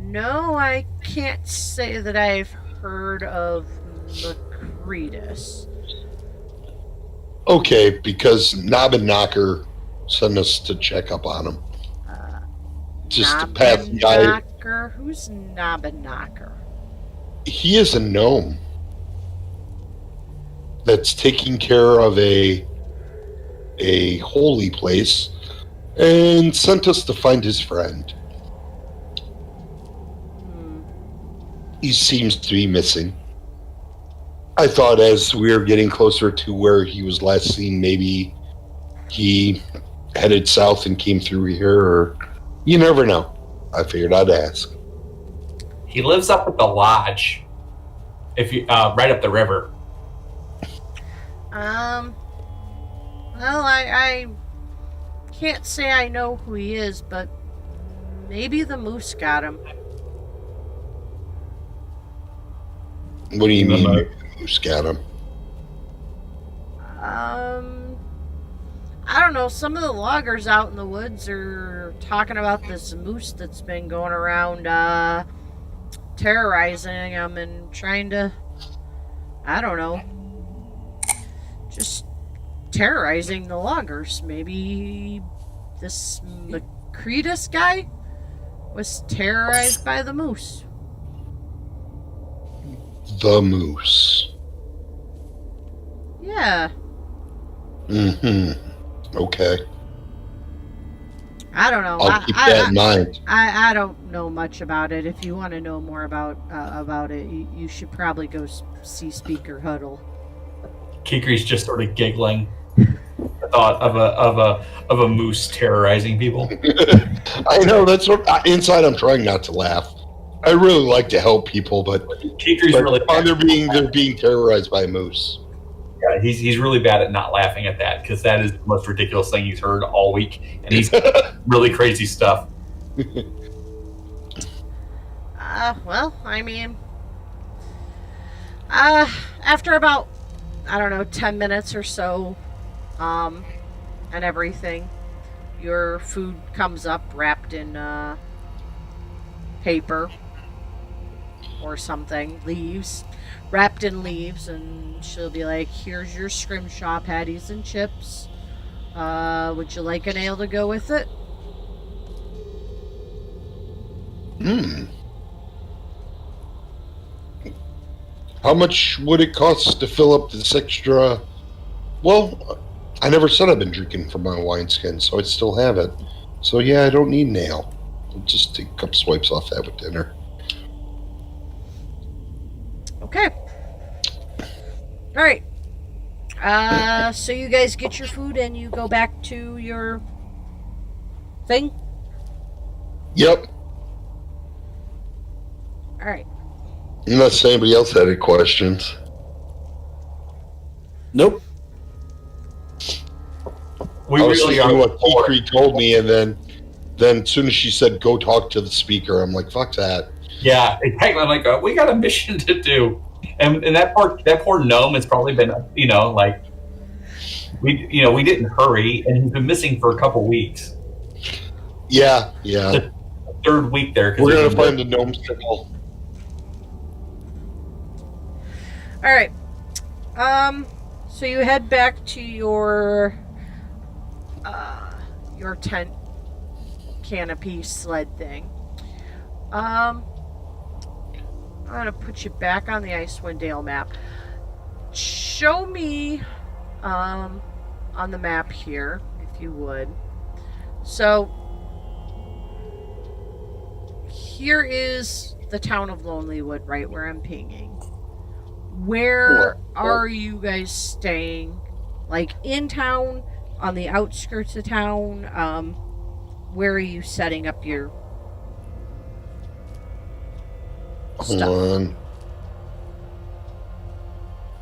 No, I can't say that I've heard of Macretus. Okay, because Nabberknocker sent us to check up on him. Just to pass the eye. Nabberknocker? Who's Nabberknocker? He is a gnome that's taking care of a holy place and sent us to find his friend. He seems to be missing. I thought as we were getting closer to where he was last seen, maybe he headed south and came through here, or you never know. I figured I'd ask. He lives up at the lodge. If you right up the river. Well, I can't say I know who he is, but maybe the moose got him. What do you mean, who's got him? I don't know. Some of the loggers out in the woods are talking about this moose that's been going around terrorizing them and trying to, I don't know, just terrorizing the loggers. Maybe this Macretus guy was terrorized by the moose. The moose. Yeah. Okay. I don't know. I'll keep that in mind. I don't know much about it. If you want to know more about it, you should probably go see Speaker Huddle. Kikri's just sort of giggling. The thought of a moose terrorizing people. I know, that's what inside I'm trying not to laugh. I really like to help people, but Kikri's really bad. they're being terrorized by a moose. Yeah, he's really bad at not laughing at that, because that is the most ridiculous thing he's heard all week, and he's really crazy stuff. Well, I mean, after about, I don't know, 10 minutes or so, and everything, your food comes up wrapped in paper or something, leaves, wrapped in leaves, and she'll be like, here's your scrimshaw patties and chips. Would you like an ale to go with it? How much would it cost to fill up this extra? Well, I never said I've been drinking from my wineskin, so I still have it. So yeah, I don't need an ale. I'll just take a couple swipes off that with dinner. Okay. Alright. So you guys get your food and you go back to your thing? Yep. Alright. Unless anybody else had any questions. Nope. We I was really thinking are. what Kikri told me, and then as soon as she said, go talk to the speaker, I'm like, fuck that. Yeah, exactly. I'm like, we got a mission to do, and that poor gnome has probably been, like we didn't hurry, and he's been missing for a couple weeks. Yeah. The third week there. We're gonna find the gnome circle. All right. So you head back to your tent canopy sled thing. I'm gonna put you back on the Icewind Dale map. Show me on the map here, if you would. So here is the town of Lonelywood, right where I'm pinging. Where are you guys staying? Like in town, on the outskirts of town? Where are you setting up your stuff? Hold on.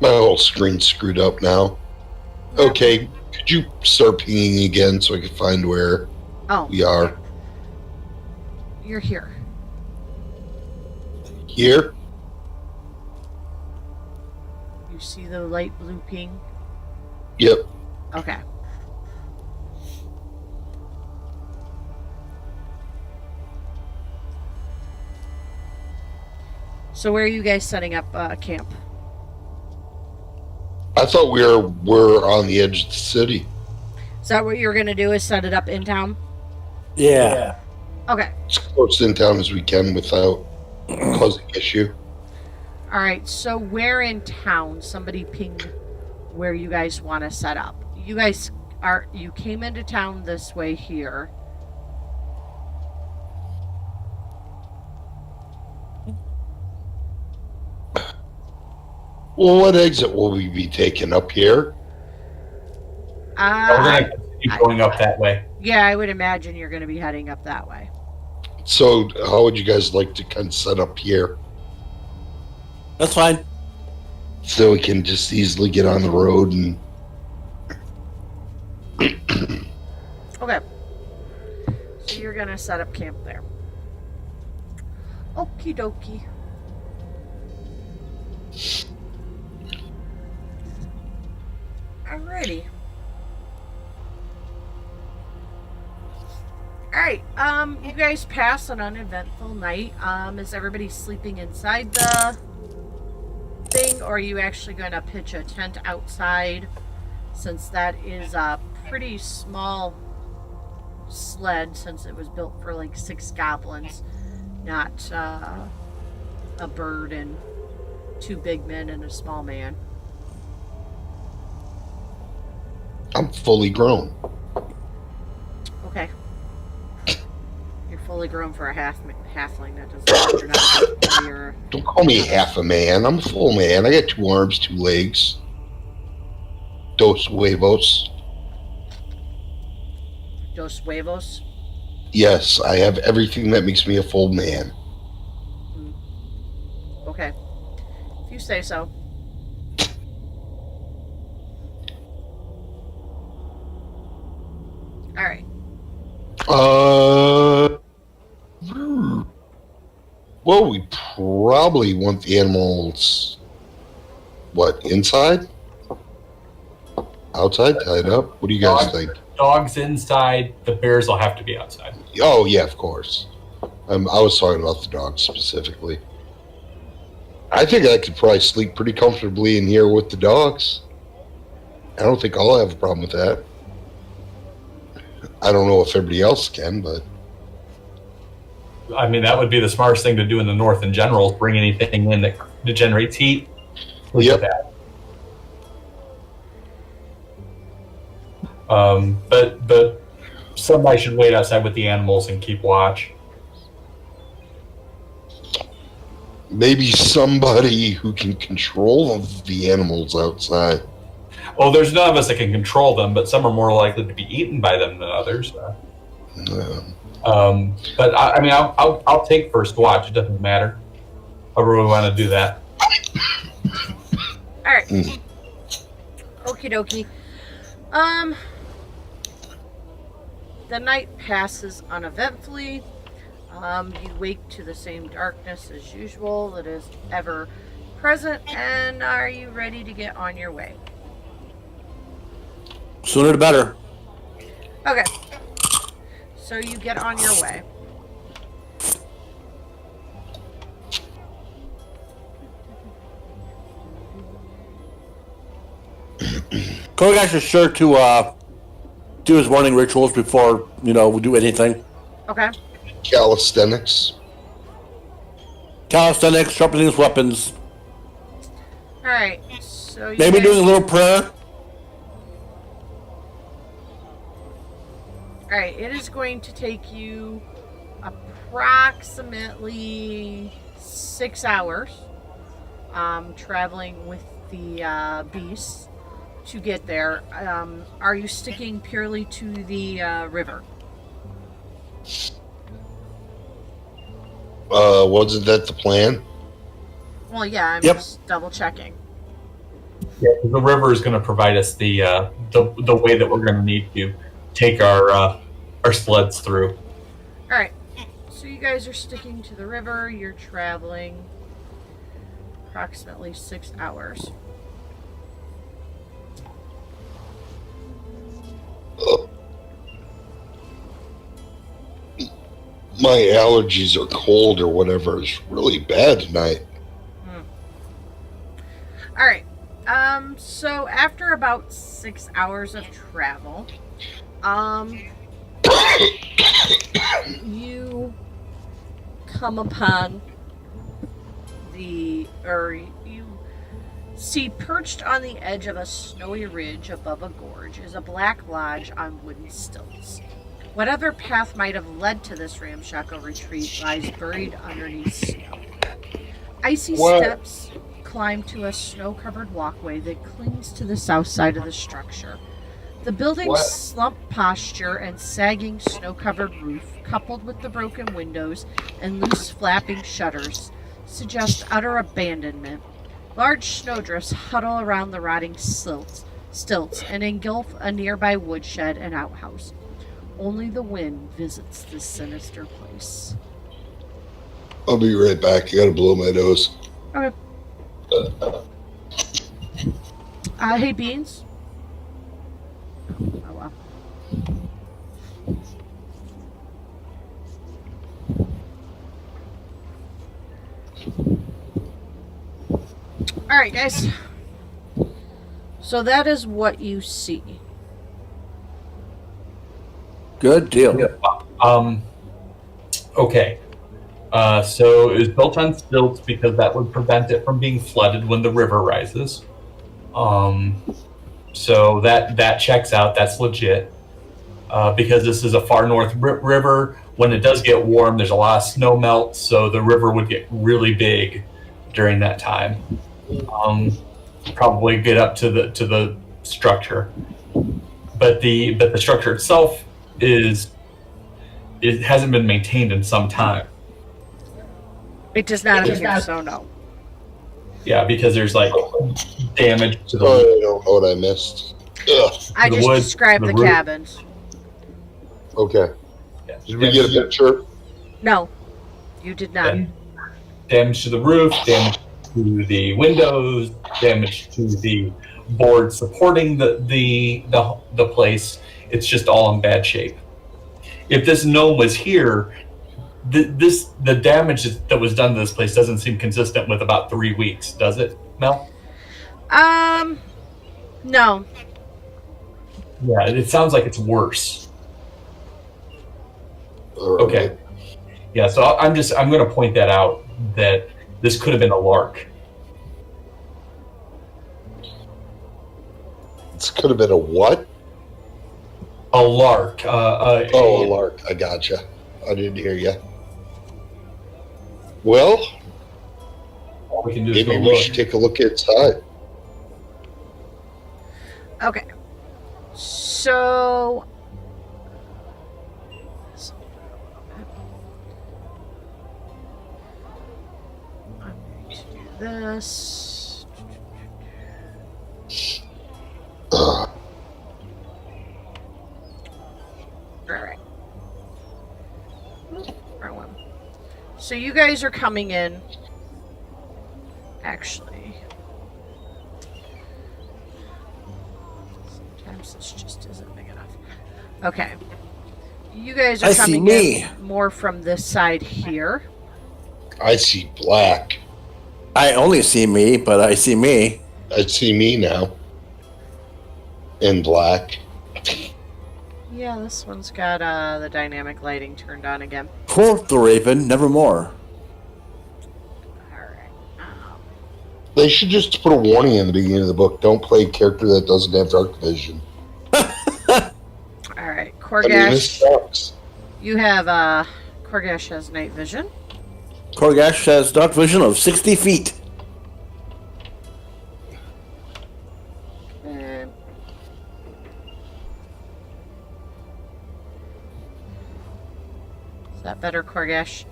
My whole screen's screwed up now. Okay, could you start pinging again so I can find where we are? You're here. Here? You see the light blue ping? Yep. Okay. So where are you guys setting up camp? I thought we were on the edge of the city. Is that what you're going to do, is set it up in town? Yeah. Okay. As close in town as we can without causing issue. All right. So where in town? Somebody ping where you guys want to set up. You came into town this way here. Well, what exit will we be taking up here? We're gonna keep going up that way. Yeah, I would imagine you're going to be heading up that way. So, how would you guys like to kind of set up here? That's fine. So we can just easily get on the road and... Okay. So you're going to set up camp there. Okie dokie. Alrighty. Alright, you guys pass an uneventful night. Is everybody sleeping inside the thing, or are you actually going to pitch a tent outside, since that is a pretty small sled, since it was built for like 6 goblins, not a bird and 2 big men and a small man. I'm fully grown. Okay. You're fully grown for a halfling. That doesn't mean you're not. Don't call me half a man. I'm a full man. I got 2 arms, 2 legs. Dos huevos. Dos huevos? Yes, I have everything that makes me a full man. Okay. If you say so. Alright. Well, we probably want the animals, what, inside? Outside, tied up? What do you guys think? Dogs inside, the bears will have to be outside. Oh, yeah, of course. I was talking about the dogs specifically. I think I could probably sleep pretty comfortably in here with the dogs. I don't think I'll have a problem with that. I don't know if everybody else can, but... I mean, that would be the smartest thing to do in the north in general, is bring anything in that generates heat. Yep. But somebody should wait outside with the animals and keep watch. Maybe somebody who can control the animals outside. Well, there's none of us that can control them, but some are more likely to be eaten by them than others. But I mean, I'll take first watch. It doesn't matter. However we want to do that. Alright. Okie dokie. The night passes uneventfully. You wake to the same darkness as usual that is ever present, and are you ready to get on your way? Sooner the better. Okay. So you get on your way. Kogash is sure to do his morning rituals before, we do anything. Okay. Calisthenics. Calisthenics, sharpening his weapons. Alright. So you Maybe guys- doing a little prayer. Alright, it is going to take you approximately 6 hours traveling with the beasts to get there. Are you sticking purely to the river? Wasn't that the plan? Well, yeah, I'm Yep. just double checking. Yeah, the river is going to provide us the way that we're going to need to take our sleds through. Alright, so you guys are sticking to the river. You're traveling approximately 6 hours. My allergies or cold or whatever is really bad tonight. Alright, so after about 6 hours of travel, you come upon you see perched on the edge of a snowy ridge above a gorge is a black lodge on wooden stilts. Whatever path might have led to this ramshackle retreat lies buried underneath snow. Icy What? steps climb to a snow-covered walkway that clings to the south side of the structure. The building's What? slumped posture and sagging snow-covered roof, coupled with the broken windows and loose flapping shutters, suggest utter abandonment. Large snowdrifts huddle around the rotting stilts and engulf a nearby woodshed and outhouse. Only the wind visits this sinister place. I'll be right back. I gotta blow my nose. Okay. Hey, Beans. Oh, wow. Alright, guys. So that is what you see. Good deal. Okay. So it was built on stilts because that would prevent it from being flooded when the river rises. So that checks out. That's legit. Because this is a far north river. When it does get warm, there's a lot of snow melt, so the river would get really big during that time. Probably get up to the structure, but the structure itself it hasn't been maintained in some time. It does not appear so, no. Yeah, because there's like damage to the Sorry, I don't know what I missed. Ugh. I The just wood, described the the roof. cabins. Okay. Yeah. Did we get a picture? No, you did not. Damage to the roof, damage to the windows, damage to the board supporting the place. It's just all in bad shape. If this gnome was here, the damage that was done to this place doesn't seem consistent with about 3 weeks, does it, Mel? No. Yeah, it sounds like it's worse. All right. Okay. Yeah, so I'm going to point that out, that this could have been a lark. This could have been a what? A lark. Oh, a lark. I gotcha. I didn't hear you. Well, All we can do is go maybe we look. should take a look inside. Okay. So. I'm going to do this. Ugh. Alright. Wrong one. So you guys are coming in. Actually, sometimes this just isn't big enough. Okay. You guys are I see coming me. in more from this side here. I see black. I only see me, but I see me. I see me now. In black. Yeah, this one's got the dynamic lighting turned on again. Quote the Raven, nevermore. Alright. They should just put a warning in the beginning of the book. Don't play a character that doesn't have dark vision. Alright, I mean, this Korgash. sucks. You have, Korgash has night vision. Korgash has dark vision of 60 feet. And is that better, Korgash?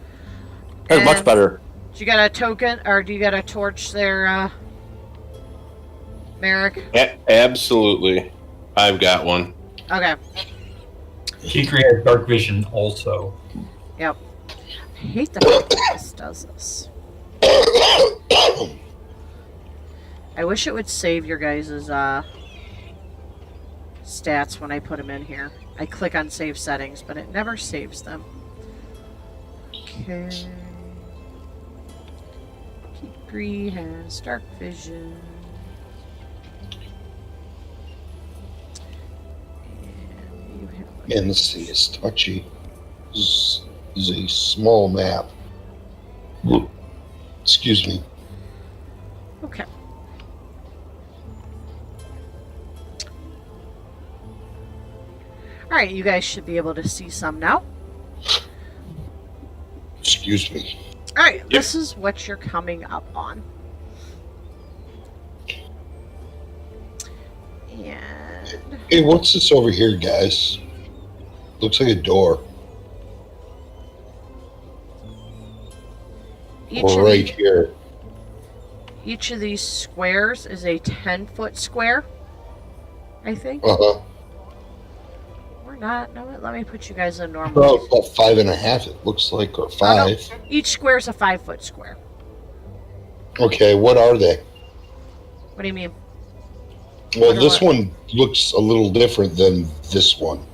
That's much And better. Do you got a token, or do you got a torch there, Merrick? Absolutely. I've got one. Okay. Kikri has dark vision also. Yep. I hate the fact that this does this. I wish it would save your guys' stats when I put them in here. I click on save settings, but it never saves them. Okay. Kikri has dark vision. And you have Man, this thing is touchy. This is a small map. Excuse me. Okay. Alright, you guys should be able to see some now. Excuse me. Alright, this is what you're coming up on. And Hey, what's this over here, guys? Looks like a door. Or right here. each of these squares is a 10-foot square, I think. Uh-huh. Or not. No, let me put you guys in Well, normal. about 5.5, it looks like, or 5. Each square is a 5-foot square. Okay, what are they? What do you mean? Well, What are this what? one looks a little different than this one.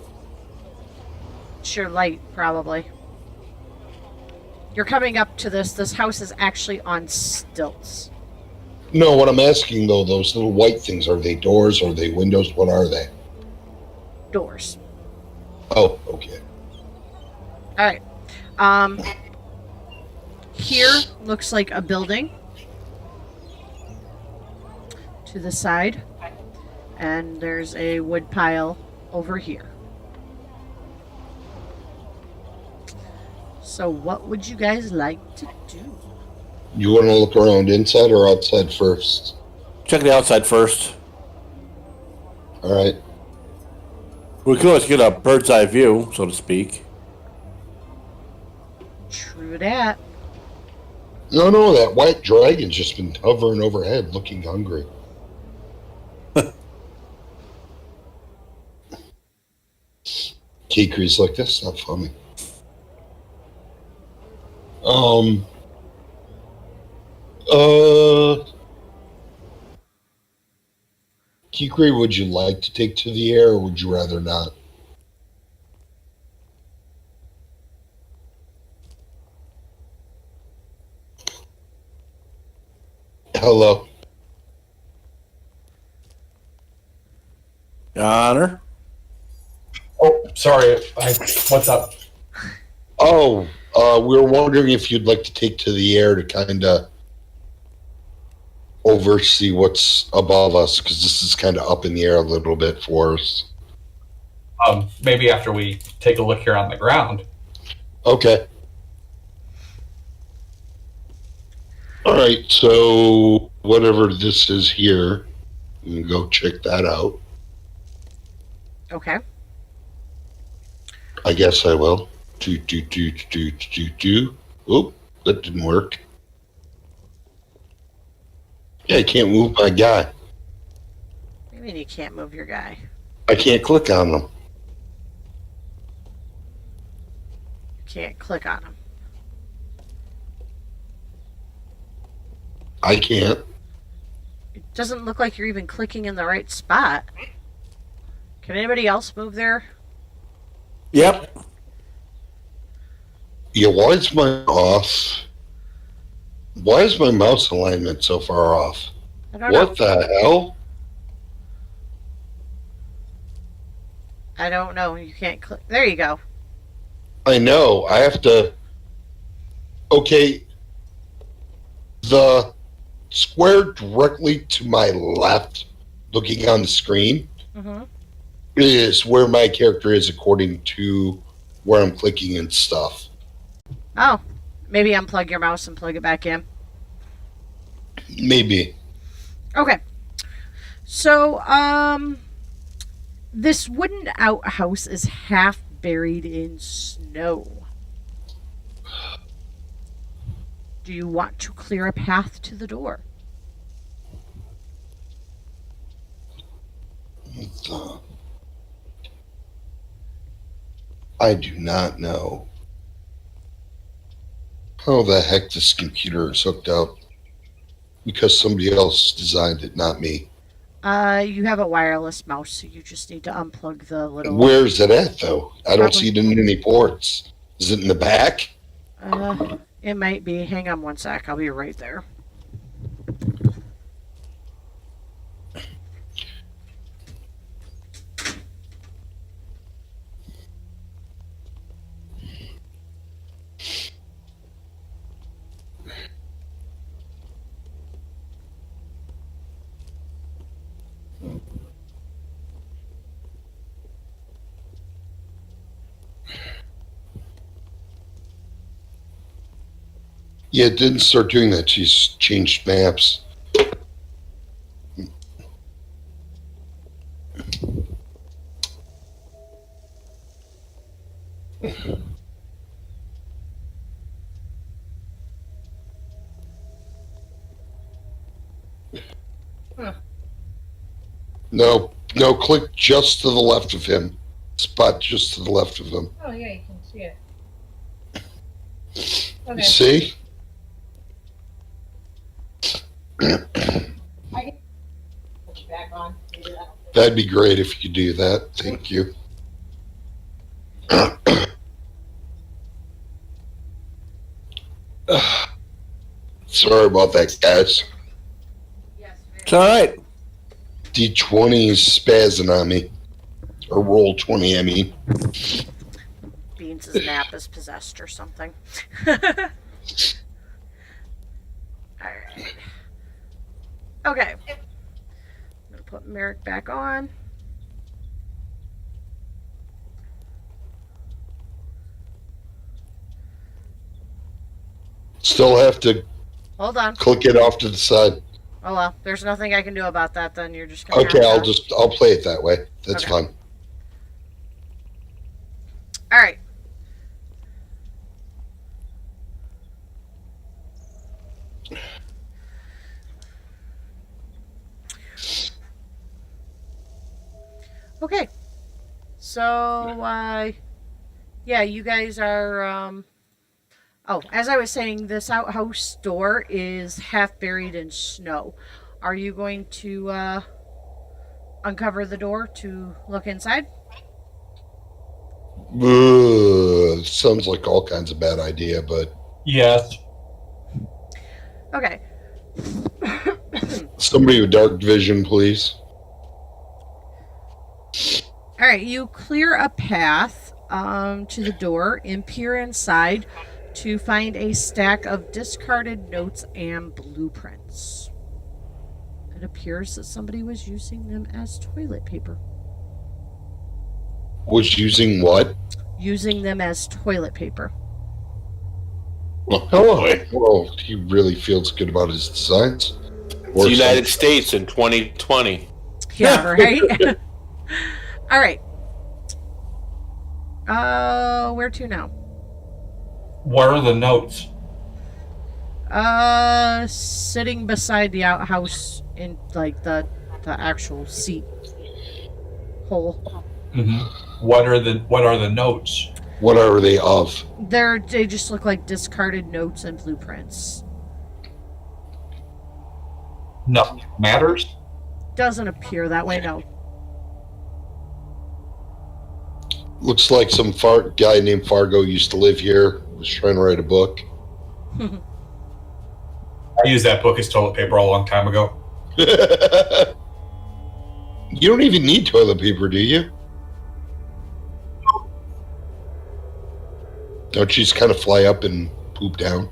It's your light, probably. You're coming up to this. This house is actually on stilts. No, what I'm asking, though, those little white things, are they doors? Are they windows? What are they? Doors. Oh, okay. Alright. Here looks like a building. To the side. And there's a wood pile over here. So what would you guys like to do? You want to look around inside or outside first? Check the outside first. All right. We could always get a bird's eye view, so to speak. True that. No, that white dragon's just been hovering overhead looking hungry. Kikri's like, that's not funny. Kikri, would you like to take to the air or would you rather not? Hello. Your Honor? Oh, sorry. What's up? Oh, we were wondering if you'd like to take to the air to kind of oversee what's above us, because this is kind of up in the air a little bit for us. Maybe after we take a look here on the ground. Okay. All right, so whatever this is here, you can go check that out. Okay. I guess I will. Oop, that didn't work. Yeah, I can't move my guy. What do you mean you can't move your guy? I can't click on them. You can't click on him. I can't. It doesn't look like you're even clicking in the right spot. Can anybody else move there? Yep. Yeah, why is mine off? Why is my mouse alignment so far off? I don't know. What the hell? I don't know. You can't click. There you go. I know. I have to. Okay. The square directly to my left, looking on the screen, Mm-hmm. is where my character is according to where I'm clicking and stuff. Oh, maybe unplug your mouse and plug it back in. Maybe. Okay. So, this wooden outhouse is half buried in snow. Do you want to clear a path to the door? I do not know how the heck this computer is hooked up because somebody else designed it, not me. You have a wireless mouse, so you just need to unplug the little. Where's it at, though? I don't Probably- see it in any ports. Is it in the back? It might be. Hang on one sec. I'll be right there. Yeah, it didn't start doing that. She's changed maps. No, click just to the left of him. Spot just to the left of him. Oh yeah, you can see it. You Okay. see? I can put you back on. Maybe that'll fix it. That'd be great if you could do that. Thank you. Sorry about that, guys. Yes. It's all right. D20 is spazzing on me. Or roll 20, I mean. Beans' map is possessed or something. Alright. Okay. I'm gonna put Merrick back on. Still have to Hold on. click it off to the side. Oh well, there's nothing I can do about that then. You're just gonna Okay, have to- I'll play it that way. That's Okay. fine. Alright. Okay. So, yeah, you guys are, oh, as I was saying, this outhouse door is half buried in snow. Are you going to, uncover the door to look inside? Ugh, sounds like all kinds of bad idea, but Yes. Okay. somebody with dark vision, please. All right, you clear a path to the door and peer inside to find a stack of discarded notes and blueprints. It appears that somebody was using them as toilet paper. Was using what? Using them as toilet paper. Well, hello. Well, he really feels good about his designs. It's the United States in 2020. Yeah, right? All right. Where to now? What are the notes? Sitting beside the outhouse in like the actual seat hole. Mm-hmm. What are the notes? What are they of? They just look like discarded notes and blueprints. nothing matters. Doesn't appear that way, no. Looks like some guy named Fargo used to live here. Was trying to write a book. I used that book as toilet paper a long time ago. You don't even need toilet paper, do you? Don't you just kind of fly up and poop down?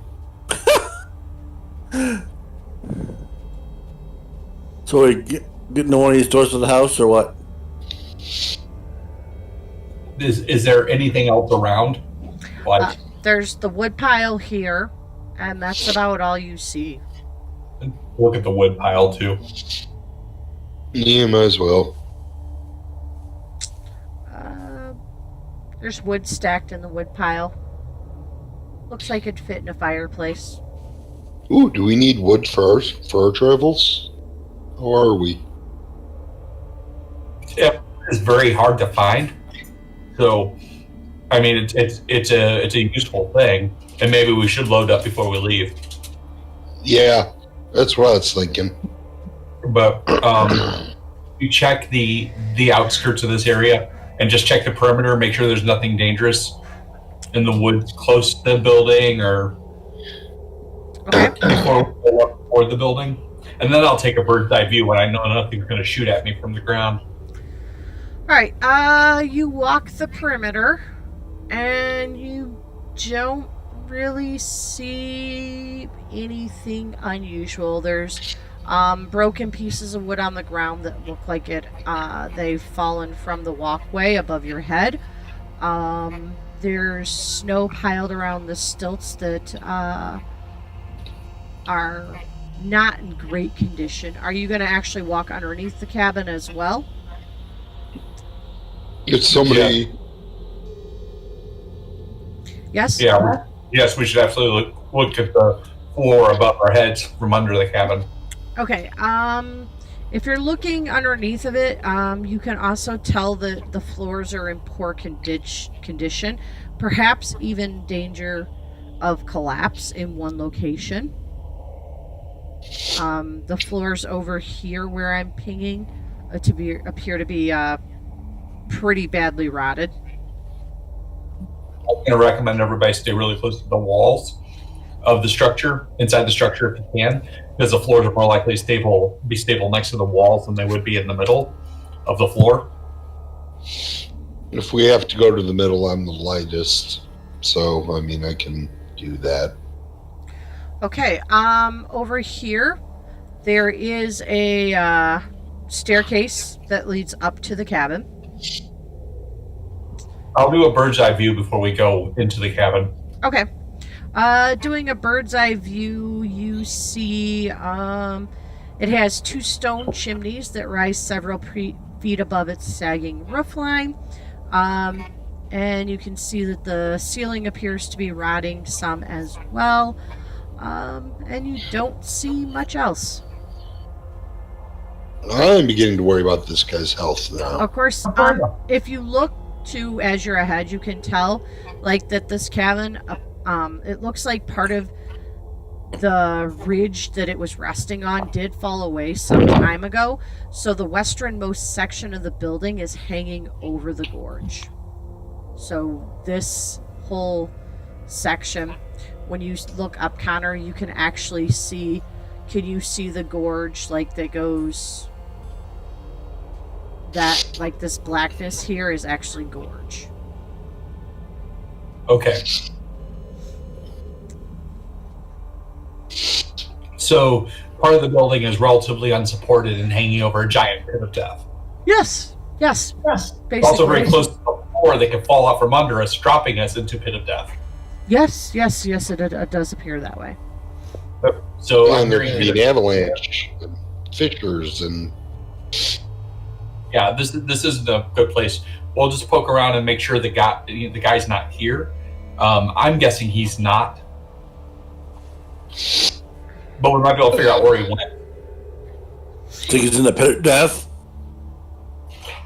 So we get no one of these doors to the house, or what? Is there anything else around? Like, There's the wood pile here, and that's about all you see. look at the wood pile too. Yeah, might as well. There's wood stacked in the wood pile. Looks like it'd fit in a fireplace. Ooh, do we need wood for our travels? How are we? Yeah, it's very hard to find. So, I mean, it's a useful thing, and maybe we should load up before we leave. Yeah, that's what I was thinking. But you check the outskirts of this area and just check the perimeter, make sure there's nothing dangerous in the woods close to the building or before we go up toward the building. And then I'll take a bird's eye view when I know nothing's going to shoot at me from the ground. Alright, you walk the perimeter, and you don't really see anything unusual. There's broken pieces of wood on the ground that look like they've fallen from the walkway above your head. There's snow piled around the stilts that are not in great condition. Are you going to actually walk underneath the cabin as well? It's somebody. Yes? Yeah. Yes, we should absolutely look at the floor above our heads from under the cabin. Okay, if you're looking underneath of it, you can also tell that the floors are in poor condition, perhaps even danger of collapse in one location. The floors over here where I'm pinging appear to be pretty badly rotted. I'm going to recommend everybody stay really close to the walls of the structure, inside the structure if you can, because the floors are more likely to be stable next to the walls than they would be in the middle of the floor. If we have to go to the middle, I'm the lightest. So, I mean, I can do that. Okay, over here, there is a staircase that leads up to the cabin. I'll do a bird's eye view before we go into the cabin. Okay. Doing a bird's eye view, you see it has two stone chimneys that rise several feet above its sagging roofline. And you can see that the ceiling appears to be rotting some as well. And you don't see much else. I'm beginning to worry about this guy's health now. Of course, if you look to as you're ahead, you can tell like that this cabin, it looks like part of the ridge that it was resting on did fall away some time ago. So the westernmost section of the building is hanging over the gorge. So this whole section, when you look up, Connor, you can actually see, can you see the gorge like that goes, that like this blackness here is actually gorge. Okay. So part of the building is relatively unsupported and hanging over a giant pit of death. Yes. Basically. Also very close to the floor that can fall out from under us, dropping us into pit of death. Yes, it does appear that way. So And there could be an avalanche, and fissures, and yeah, this isn't a good place. We'll just poke around and make sure the guy's not here. I'm guessing he's not, but we might be able to figure out where he went. Think he's in the pit of death?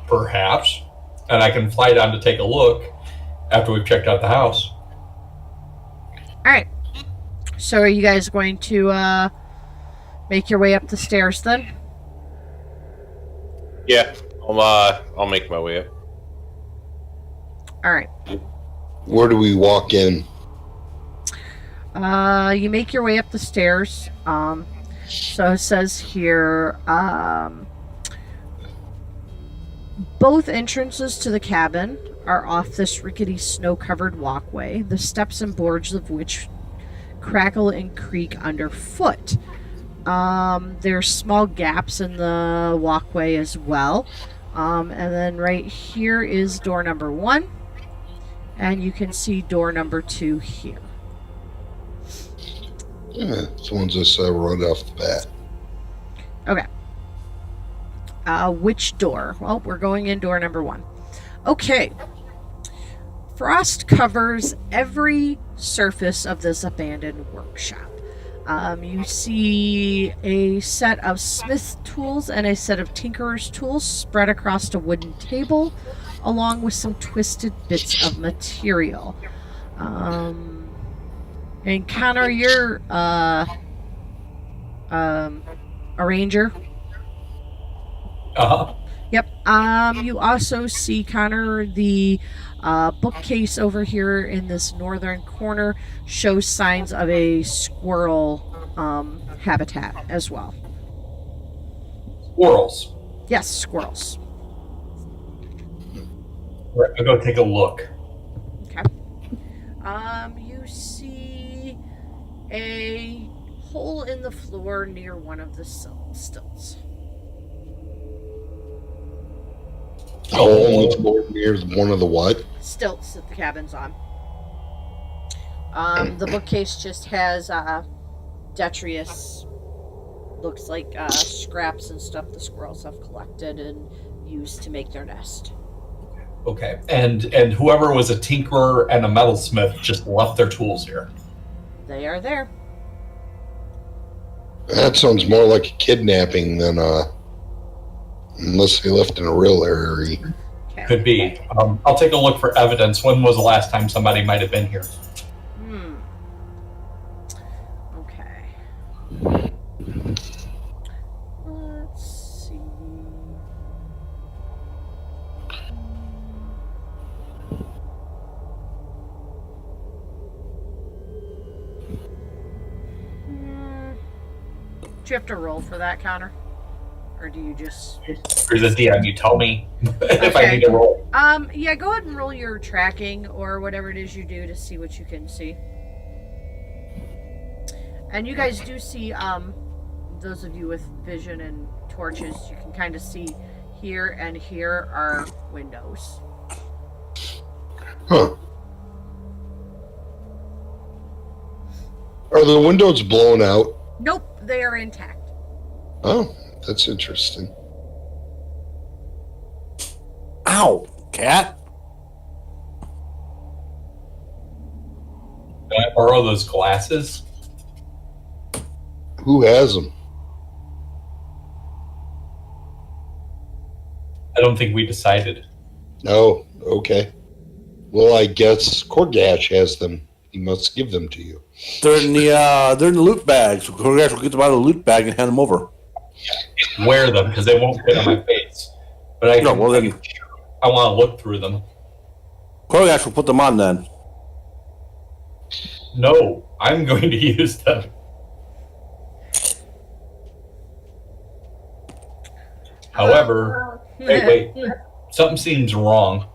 Perhaps, and I can fly down to take a look after we've checked out the house. All right. So are you guys going to Make your way up the stairs then. Yeah, I'll make my way up. All right. Where do we walk in? You make your way up the stairs. So it says here, both entrances to the cabin are off this rickety snow-covered walkway, the steps and boards of which crackle and creak underfoot. There's small gaps in the walkway as well. And then right here is door number 1. And you can see door number 2 here. Yeah, someone just run off the bat. Okay. Which door? Well, we're going in door number 1. Okay. Frost covers every surface of this abandoned workshop. You see a set of smith tools and a set of tinkerer's tools spread across a wooden table, along with some twisted bits of material. And Connor, you're a ranger. Yep. You also see, Connor, the bookcase over here in this northern corner shows signs of a squirrel habitat as well. Squirrels. Yes, squirrels. Right, I'll go take a look. Okay. You see a hole in the floor near one of the stilts. A hole in the floor near one of the what? Stilts that the cabin's on. The bookcase just has detritus, looks like scraps and stuff the squirrels have collected and used to make their nest. Okay, and whoever was a tinkerer and a metalsmith just left their tools here. They are there. That sounds more like a kidnapping than unless they left in a real area. Okay. Could be. I'll take a look for evidence. When was the last time somebody might have been here? Okay. Let's see. Do you have to roll for that, Connor? Or do you just... Or the DM, you tell me if I Okay. need to roll. Yeah, go ahead and roll your tracking or whatever it is you do to see what you can see. And you guys do see, those of you with vision and torches, you can kind of see here and here are windows. Huh. Are the windows blown out? Nope, they are intact. Oh, that's interesting. Ow, cat. Can I borrow those glasses? Who has them? I don't think we decided. Oh, okay. Well, I guess Korgash has them. He must give them to you. They're in the loot bag. So Korgash will get them out of the loot bag and hand them over. Wear them because they won't fit on my face. But I No, can, well then, I want to look through them. Korgash will put them on then. No, I'm going to use them. However, wait. Something seems wrong.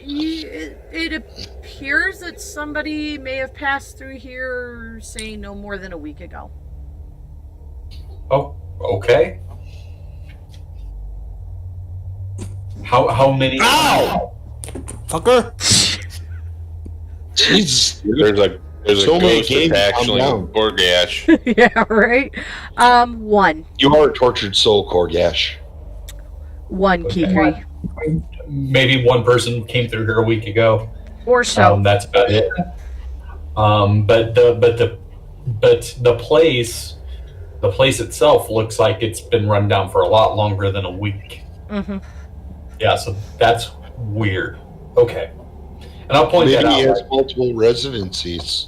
It appears that somebody may have passed through here, say, no more than a week ago. Oh, okay. How many? Ow! Fucker. Jesus. There's So a many ghost games, that's calm actually down. Gorgash. Yeah, right? One. You are a tortured soul, Korgash. One, Okay. Kikri. Maybe one person came through here a week ago. Or so. That's about it. But the place itself looks like it's been run down for a lot longer than a week. Mm-hmm. Yeah, so that's weird. Okay, and I'll point Maybe that he out. has multiple residencies.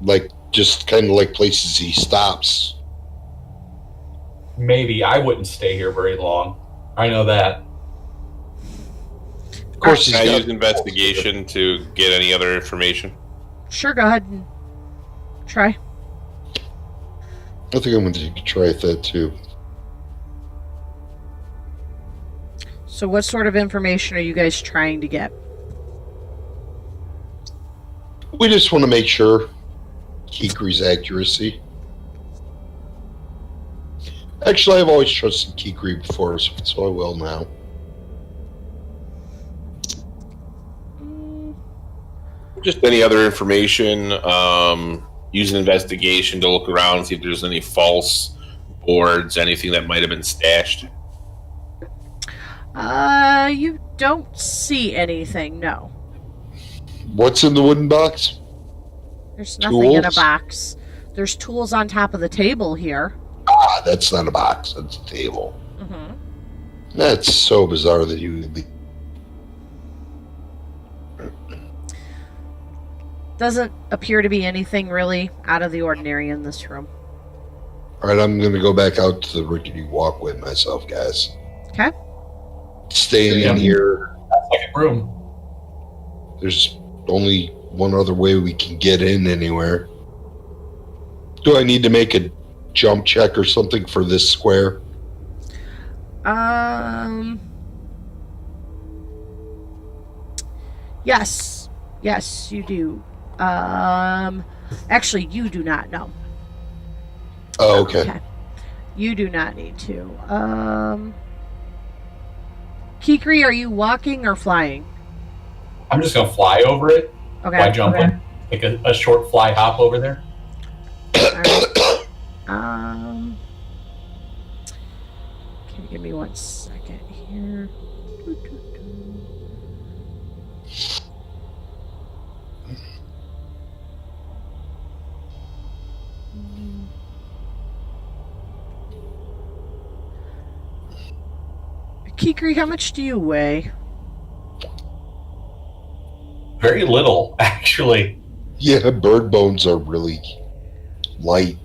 Like, just kind of like places he stops. Maybe I wouldn't stay here very long. I know that. Of course, Can I he's got use investigation to get any other information? Sure, go ahead and try. I think I'm going to try that too. So what sort of information are you guys trying to get? We just want to make sure Kikri's accuracy. Actually, I've always trusted Kikri before, so I will now. Just any other information. Use an investigation to look around, see if there's any false boards, anything that might have been stashed. You don't see anything, no. What's in the wooden box? There's nothing in a Tools? box. There's tools on top of the table here. Ah, that's not a box. That's a table. Mm-hmm. That's so bizarre that you would be. Doesn't appear to be anything really out of the ordinary in this room. All right, I'm going to go back out to the rickety walkway myself, guys. Okay. Staying Yeah. in here. Second room. There's only one other way we can get in anywhere. Do I need to make a jump check or something for this square? Yes. Yes, you do. Actually, you do not know. Oh, okay. You do not need to. Kikri, are you walking or flying? I'm just gonna fly over it. Okay. Fly jumping. Take a short fly hop over there. Alright. Can you give me 1 second here? Kikri, how much do you weigh? Very little, actually. Yeah, bird bones are really light.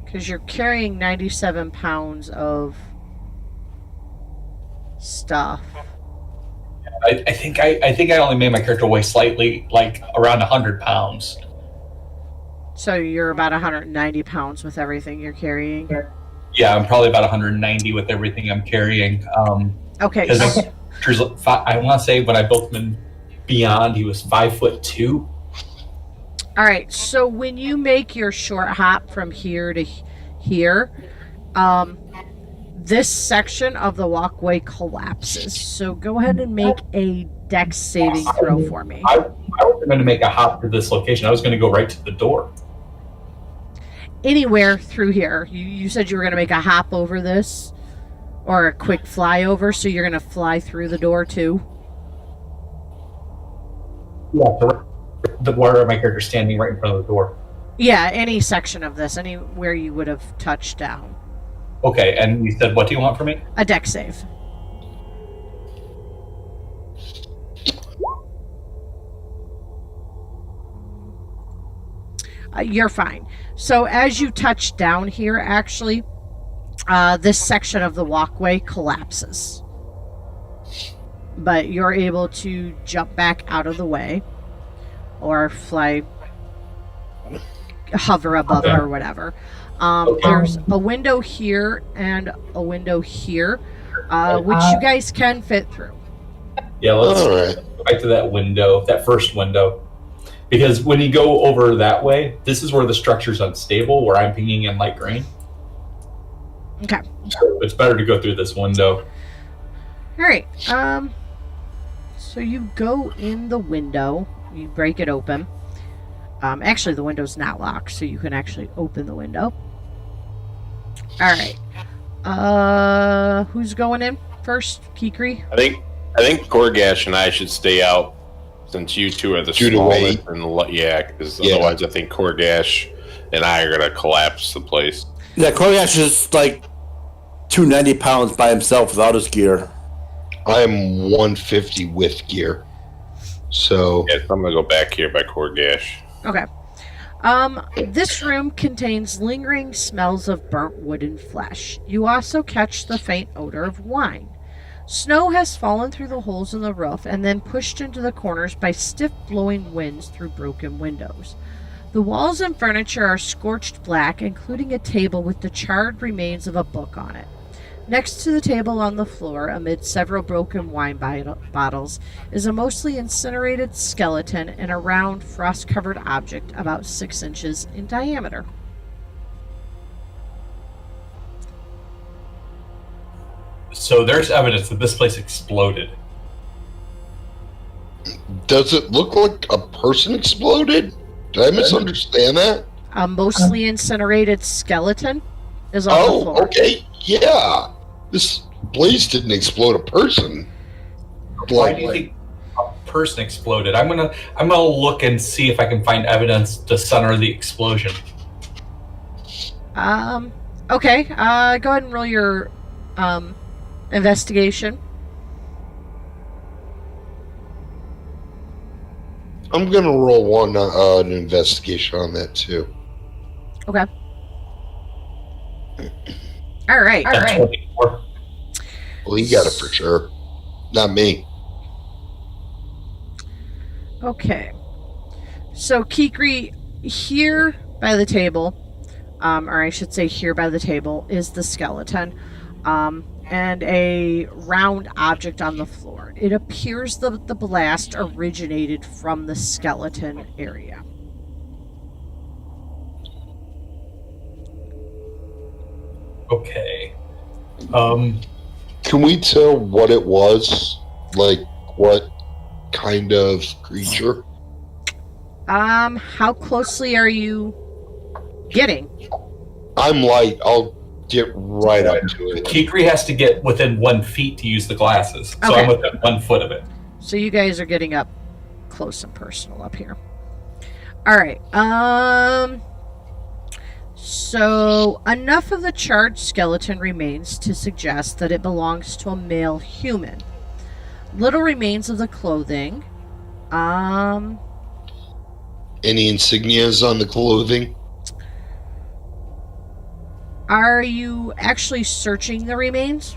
Because you're carrying 97 pounds of stuff. I think I only made my character weigh slightly, like around 100 pounds. So you're about 190 pounds with everything you're carrying. Yeah, I'm probably about 190 with everything I'm carrying. Okay. Because I want to say when I built him in Beyond, he was 5'2". All right. So when you make your short hop from here to here, this section of the walkway collapses. So go ahead and make a dex saving throw for me. I wasn't going to make a hop to this location. I was going to go right to the door. Anywhere through here. You said you were going to make a hop over this or a quick flyover, so you're going to fly through the door too? Yeah, where my character's standing right in front of the door. Yeah, any section of this, anywhere you would have touched down. Okay, and you said, what do you want from me? A dex save. You're fine. So as you touch down here, actually, this section of the walkway collapses. But you're able to jump back out of the way or hover above it or whatever. There's a window here and a window here, which you guys can fit through. Yeah, let's All right. go back to that window, that first window. Because when you go over that way, this is where the structure's unstable, where I'm pinging in light green. Okay. So it's better to go through this window. All right. So you go in the window. You break it open. Actually, the window's not locked, so you can actually open the window. All right. Who's going in first? Kikri? I think Korgash and I should stay out since you two are the Due to smallest. weight. And because Yeah. otherwise, I think Korgash and I are gonna collapse the place. Yeah, Korgash is like 290 pounds by himself without his gear. I am 150 with gear. So, Yeah, so I'm gonna go back here by Korgash. Okay. This room contains lingering smells of burnt wood and flesh. You also catch the faint odor of wine. Snow has fallen through the holes in the roof and then pushed into the corners by stiff blowing winds through broken windows. The walls and furniture are scorched black, including a table with the charred remains of a book on it. Next to the table on the floor, amid several broken wine bottles, is a mostly incinerated skeleton and a round, frost-covered object about 6 inches in diameter. So there's evidence that this place exploded. Does it look like a person exploded? Did I misunderstand that? A mostly incinerated skeleton is on the floor. Oh, okay. Yeah. This blaze didn't explode a person. Why do you think a person exploded? I'm gonna look and see if I can find evidence to center the explosion. Okay. Go ahead and roll your investigation. I'm gonna roll an investigation on that too. Okay. All right. That's 24. Well, he got it for sure. Not me. Okay. So Kikri, here by the table, or I should say here by the table, is the skeleton, and a round object on the floor. It appears the blast originated from the skeleton area. Okay. Can we tell what it was? Like, what kind of creature? How closely are you getting? I'm light. I'll get right up to it. Kikri has to get within 1 feet to use the glasses, so Okay. I'm within 1 foot of it. So you guys are getting up close and personal up here. All right. So enough of the charred skeleton remains to suggest that it belongs to a male human. Little remains of the clothing. Any insignias on the clothing? Are you actually searching the remains?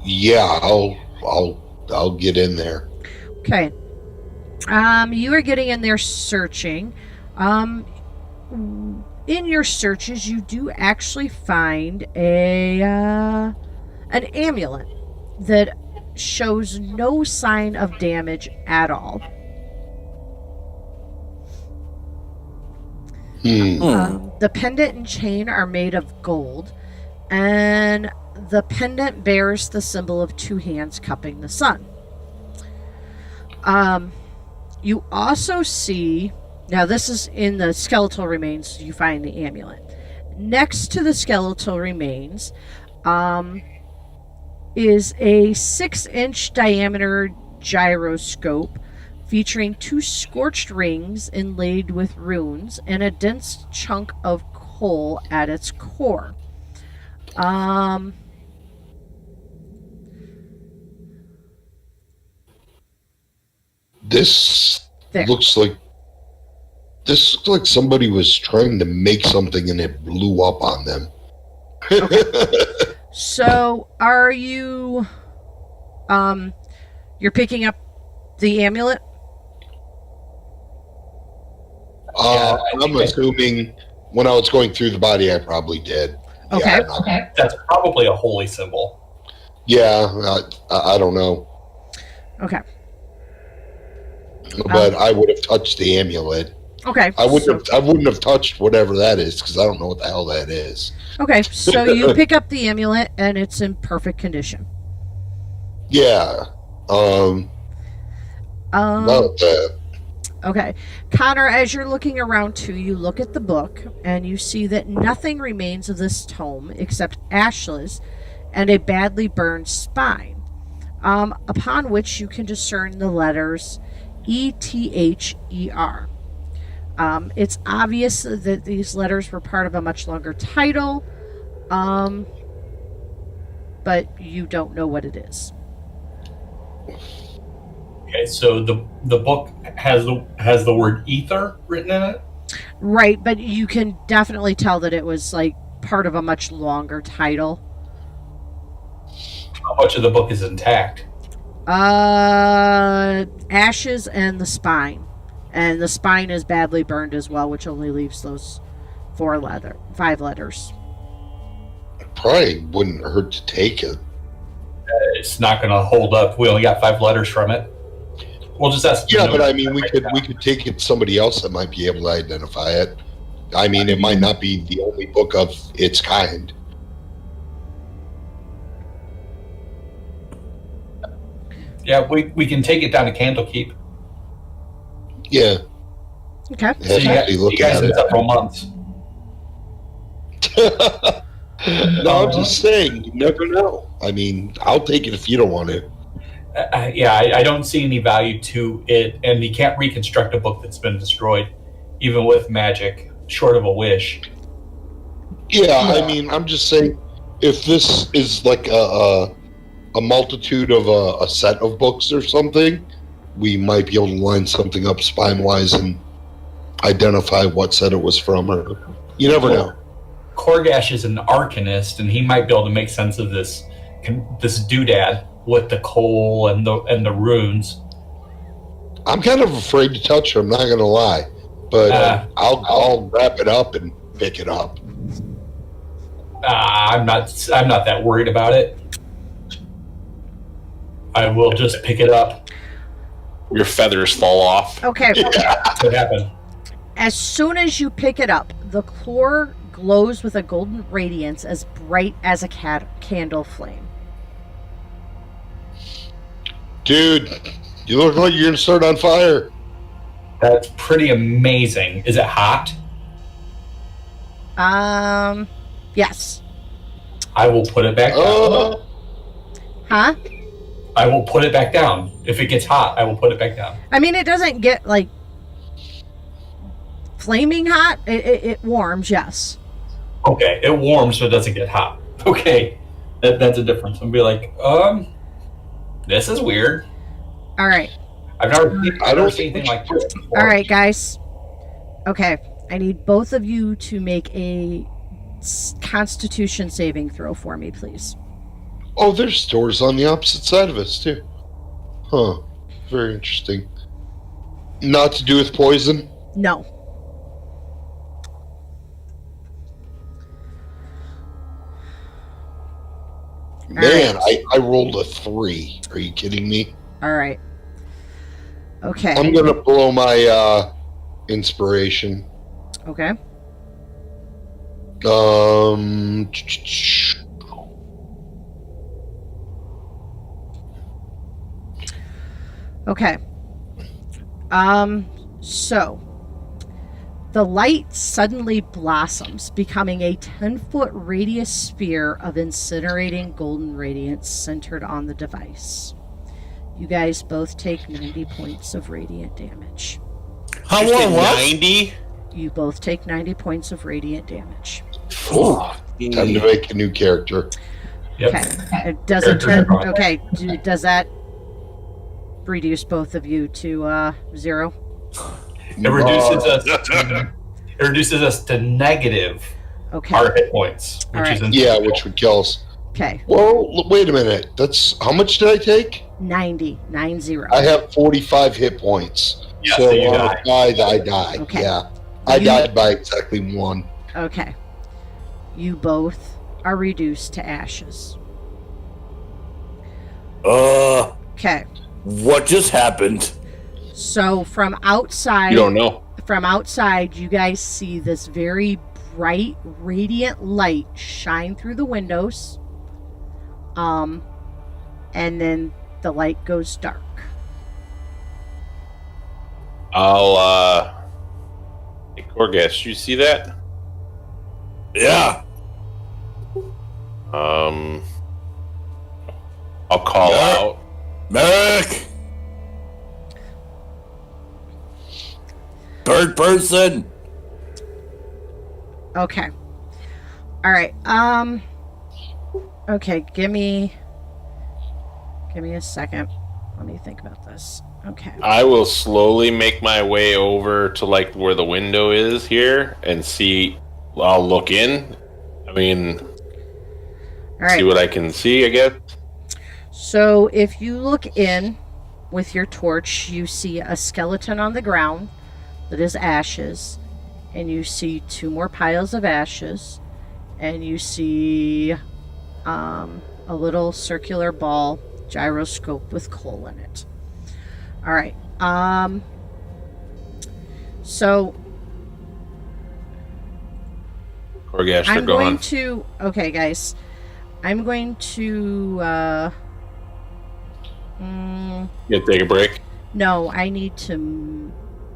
Yeah, I'll get in there. Okay. You are getting in there searching. In your searches, you do actually find an amulet that shows no sign of damage at all. The pendant and chain are made of gold, and the pendant bears the symbol of 2 hands cupping the sun. You also see, now this is in the skeletal remains, you find the amulet. Next to the skeletal remains is a 6-inch diameter gyroscope featuring 2 scorched rings inlaid with runes and a dense chunk of coal at its core. This There. looks like somebody was trying to make something and it blew up on them. So, are you you're picking up the amulet? I'm assuming when I was going through the body, I probably did. Okay. Okay. That's probably a holy symbol. Yeah, I don't know. Okay. But I would have touched the amulet. Okay. I wouldn't have touched whatever that is because I don't know what the hell that is. Okay, so you pick up the amulet and it's in perfect condition. Yeah. About that. Okay. Connor, as you're looking around too, you look at the book and you see that nothing remains of this tome except ashes and a badly burned spine, upon which you can discern the letters ETHER. It's obvious that these letters were part of a much longer title, but you don't know what it is. Okay, so the book has the word ether written in it. Right, but you can definitely tell that it was like part of a much longer title. How much of the book is intact? Ashes and the spine. And the spine is badly burned as well, which only leaves those 5 letters. Probably wouldn't hurt to take it. It's not going to hold up. We only got 5 letters from it. We'll just ask. Yeah, but I mean, we could take it to somebody else that might be able to identify it. I mean, it might not be the only book of its kind. Yeah, we can take it down to Candlekeep. Yeah. Okay. So you guys in several months. No, I'm just saying, you never know. I mean, I'll take it if you don't want it. I don't see any value to it, and you can't reconstruct a book that's been destroyed, even with magic, short of a wish. Yeah, I mean, I'm just saying, if this is like a multitude of a set of books or something, we might be able to line something up spine-wise and identify what set it was from, or you never know. Korgash is an arcanist, and he might be able to make sense of this doodad with the coal and the runes. I'm kind of afraid to touch it, I'm not gonna lie, but I'll wrap it up and pick it up. I'm not that worried about it. I will just pick it up. Your feathers fall off. Okay. What happened? As soon as you pick it up, the core glows with a golden radiance as bright as a candle flame. Dude, you look like you're gonna start on fire. That's pretty amazing. Is it hot? Yes. I will put it back down. Huh? I will put it back down. If it gets hot, I will put it back down. I mean, it doesn't get like flaming hot. It warms, yes. Okay, it warms, but it doesn't get hot. Okay, that's a difference. I'll be like, this is weird. All right. I've never seen anything like this before. All right, guys. Okay, I need both of you to make a Constitution saving throw for me, please. Oh, there's doors on the opposite side of us, too. Huh. Very interesting. Not to do with poison? No. Man, right. I rolled a 3. Are you kidding me? All right. Okay. I'm going to blow my inspiration. Okay. Okay. So the light suddenly blossoms, becoming a 10-foot radius sphere of incinerating golden radiance centered on the device. You guys both take 90 points of radiant damage. How long? What? 90? You both take 90 points of radiant damage. Time to make a new character. Yep. Okay. It doesn't turn. Okay. Does that reduce both of you to 0? It reduces us to negative Okay. our hit points, which All is right. Yeah, which would kill us. Okay. Well, wait a minute. That's how much did I take? 90. I have 45 hit points. Yeah, so so you on a die, I die. Okay. Yeah. I died by exactly 1. Okay. You both are reduced to ashes. Okay. What just happened? So from outside, You don't know. you guys see this very bright, radiant light shine through the windows. And then the light goes dark. Hey, Korgash, you see that? Yeah. I'll call out. Merrick! Bird person! Okay. All right. Okay, give me a second. Let me think about this. Okay. I will slowly make my way over to like where the window is here and see. I'll look in. I mean, All see right. what I can see, I guess. So if you look in with your torch, you see a skeleton on the ground that is ashes, and you see 2 more piles of ashes, and you see a little circular ball gyroscope with coal in it. All right. So Corgash, they're I'm gone. going to. Okay, guys. I'm going to. You take a break. No, I need to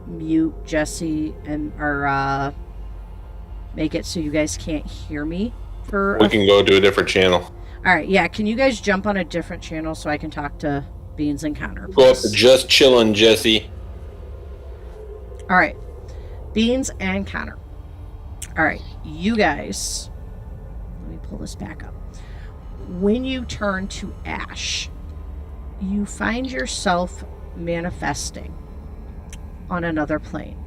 mute Jesse and or make it so you guys can't hear me for. We can go to a different channel. All right. Yeah. Can you guys jump on a different channel so I can talk to Beans and Connor? Go up to Please? just chilling, Jesse. All right. Beans and Connor. All right. You guys. Let me pull this back up. When you turn to ash, you find yourself manifesting on another plane.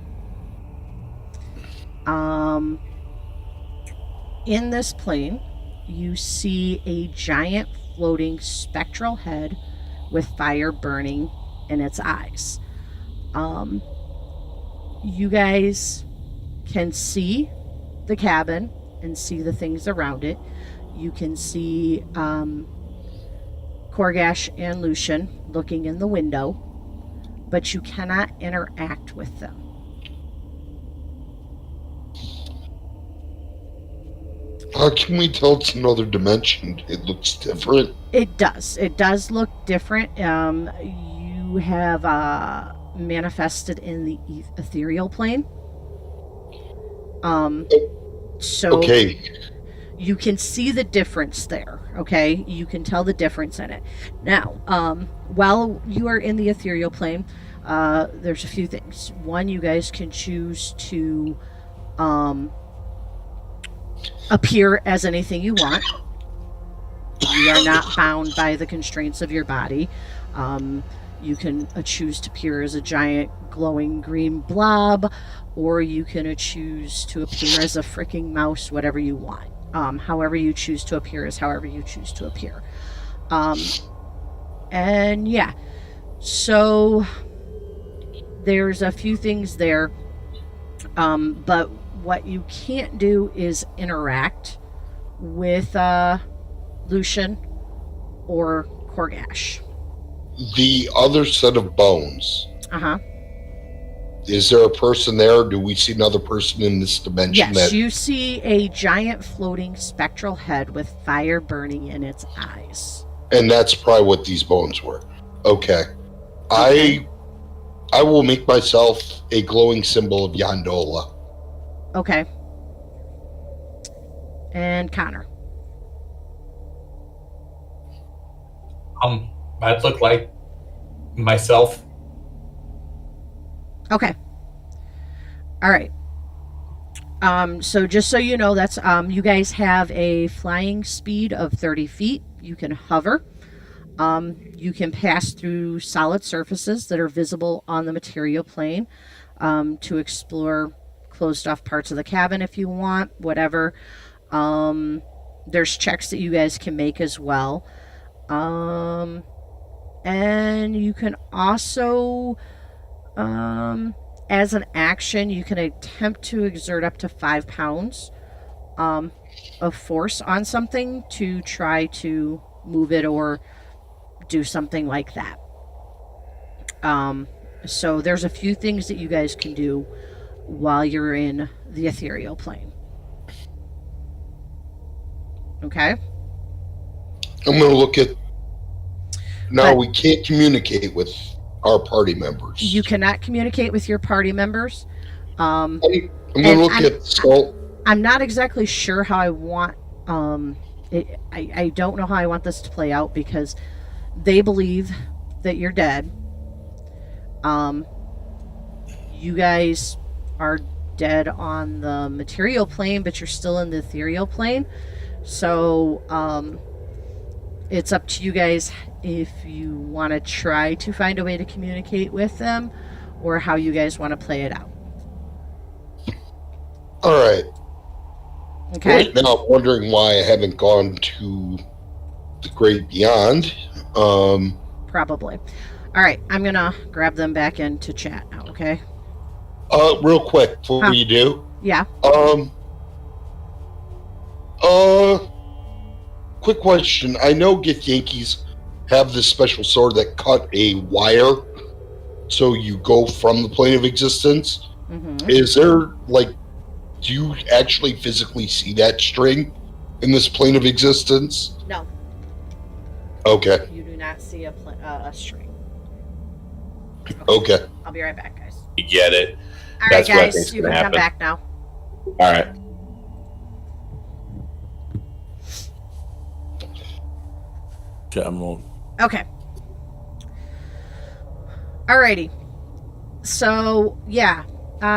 In this plane, you see a giant floating spectral head with fire burning in its eyes. You guys can see the cabin and see the things around it. You can see Korgash and Lucian looking in the window, but you cannot interact with them. How can we tell it's another dimension? It looks different. It does. It does look different. You have manifested in the ethereal plane. So Okay. you can see the difference there. Okay, you can tell the difference in it. Now, while you are in the ethereal plane, there's a few things. One, you guys can choose to appear as anything you want. You are not bound by the constraints of your body. You can choose to appear as a giant glowing green blob, or you can choose to appear as a freaking mouse, whatever you want. However you choose to appear is however you choose to appear. And yeah, so there's a few things there. But what you can't do is interact with Lucian or Korgash. The other set of bones. Uh-huh. Is there a person there? Or do we see another person in this dimension? Yes, you see a giant floating spectral head with fire burning in its eyes. And that's probably what these bones were. Okay. I will make myself a glowing symbol of Yandola. Okay. And Connor. I'd look like myself. Okay. All right. So just so you know, that's you guys have a flying speed of 30 feet. You can hover. You can pass through solid surfaces that are visible on the material plane to explore closed off parts of the cabin if you want, whatever. There's checks that you guys can make as well. And you can also, as an action, you can attempt to exert up to 5 pounds of force on something to try to move it or do something like that. So there's a few things that you guys can do while you're in the ethereal plane. Okay? I'm going to look at... No, But- we can't communicate with our party members. You cannot communicate with your party members. I'm going to and look at Salt. I'm not exactly sure how I want I don't know how I want this to play out because they believe that you're dead. You guys are dead on the material plane, but you're still in the ethereal plane. So It's up to you guys if you want to try to find a way to communicate with them or how you guys want to play it out. All right. Okay. Right now, I'm wondering why I haven't gone to the Great Beyond. Probably. All right, I'm going to grab them back into chat now, okay? Real quick before Huh. you do. Yeah. Quick question. I know Yankees have this special sword that cut a wire so you go from the plane of existence. Mm-hmm. Is there, like, do you actually physically see that string in this plane of existence? No, Okay. you do not see a string. Okay. I'll be right back, guys. You get it. All right, That's what I guys, think's you gonna can come happen. back now. All right. Okay, I'm rolling. Okay. Alrighty. So, yeah.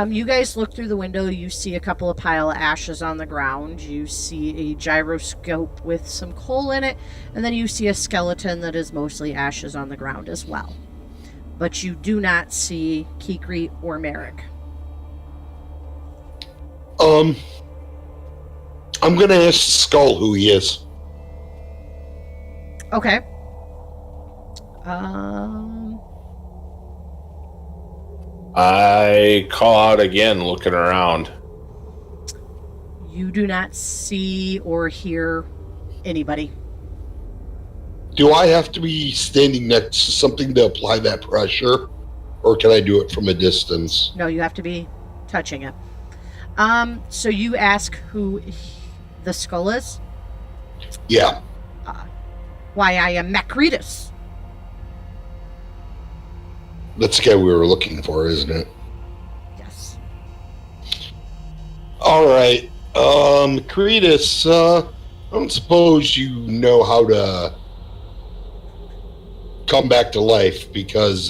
You guys look through the window. You see a couple of pile of ashes on the ground. You see a gyroscope with some coal in it. And then you see a skeleton that is mostly ashes on the ground as well. But you do not see Kikri or Merrick. I'm gonna ask Skull who he is. Okay. I call out again, looking around. You do not see or hear anybody. Do I have to be standing next to something to apply that pressure, or can I do it from a distance? No, you have to be touching it. So you ask who the skull is? Yeah. Why, I am Macretus. That's the guy we were looking for, isn't it? Yes. All right. Cretus, I don't suppose you know how to come back to life because,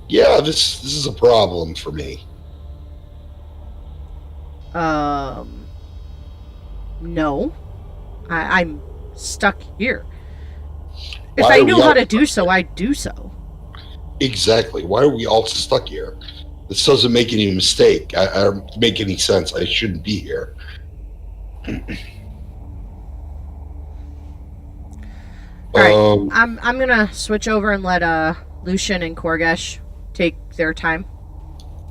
yeah, this is a problem for me. No. I'm stuck here. If Why I are knew we how all- to do so, I'd do so. Exactly. Why are we all stuck here? This doesn't make any mistake. I don't make any sense. I shouldn't be here. All right. I'm gonna switch over and let Lucian and Korgesh take their time.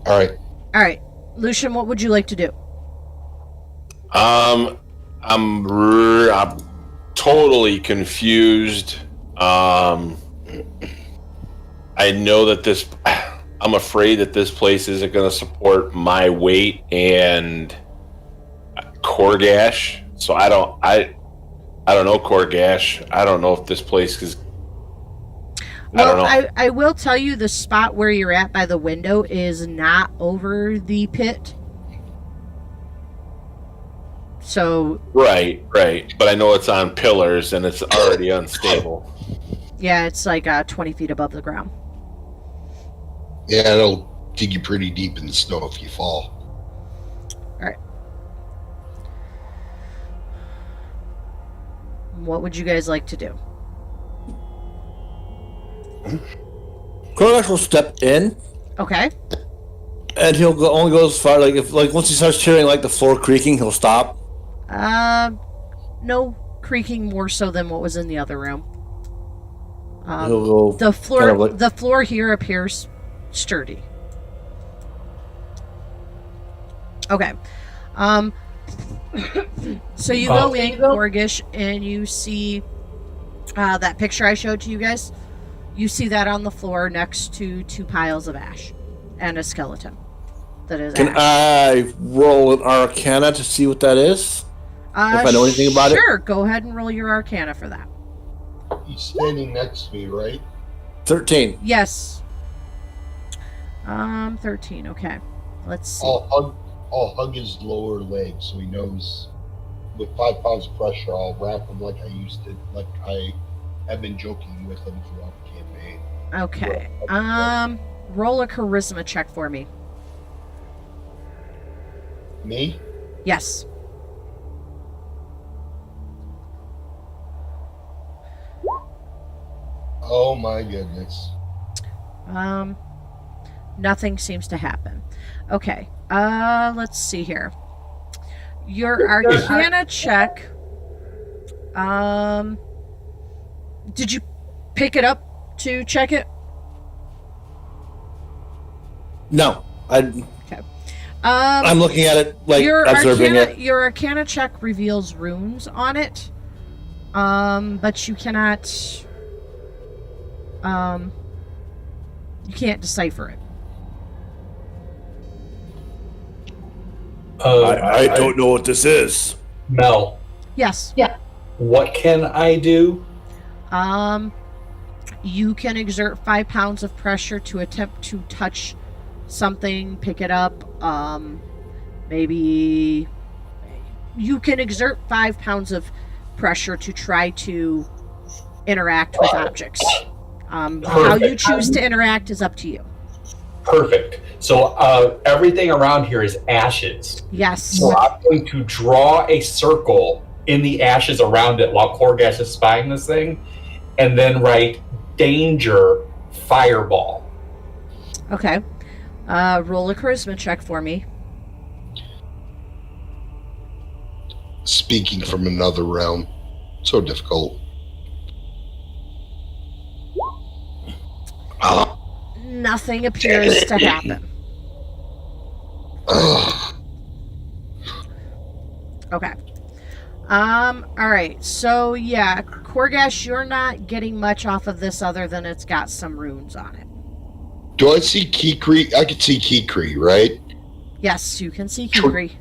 All right. All right, Lucian, what would you like to do? I'm totally confused. I know that I'm afraid that this place isn't going to support my weight and Korgash. So I don't know Korgash. I don't know if this place is. I don't know. I will tell you the spot where you're at by the window is not over the pit. So Right. But I know it's on pillars and it's already unstable. yeah, it's like 20 feet above the ground. Yeah, it'll dig you pretty deep in the snow if you fall. All right. What would you guys like to do? Krogash will step in, Okay. and he'll only go as far. Like once he starts hearing like the floor creaking, he'll stop. No creaking more so than what was in the other room. He'll go The floor, kind of like- the floor here appears sturdy. Okay. So you go in, Gorgish, and you see that picture I showed to you guys. You see that on the floor next to 2 piles of ash and a skeleton. That is Can ash. I roll an Arcana to see what that is? If I know anything about it? Sure, go ahead and roll your Arcana for that. He's standing next to me, right? 13. Yes. 13. Okay. Let's see. I'll hug his lower leg so he knows. With 5 pounds of pressure, I'll wrap him like I used to, like I have been joking with him throughout the campaign. Okay. Roll a charisma check for me. Me? Yes. Oh my goodness. Nothing seems to happen. Okay. Let's see here. Your Arcana check. Did you pick it up to check it? No, Okay. I'm looking at it like your observing Arcana, it. Your Arcana check reveals runes on it. But you cannot. You can't decipher it. I don't know what this is. Mel, Yes. what can I do? You can exert 5 pounds of pressure to attempt to touch something, pick it up. Maybe you can exert 5 pounds of pressure to try to interact with objects. How you choose to interact is up to you. Perfect. So everything around here is ashes. Yes. So I'm going to draw a circle in the ashes around it while Korgash is spying this thing, and then write danger fireball. Okay. Roll a charisma check for me. Speaking from another realm. So difficult. Nothing appears to happen. Okay. Alright, so yeah, Korgash, you're not getting much off of this other than it's got some runes on it. Do I see Kikri? I can see Kikri, right? Yes, you can see Kikri.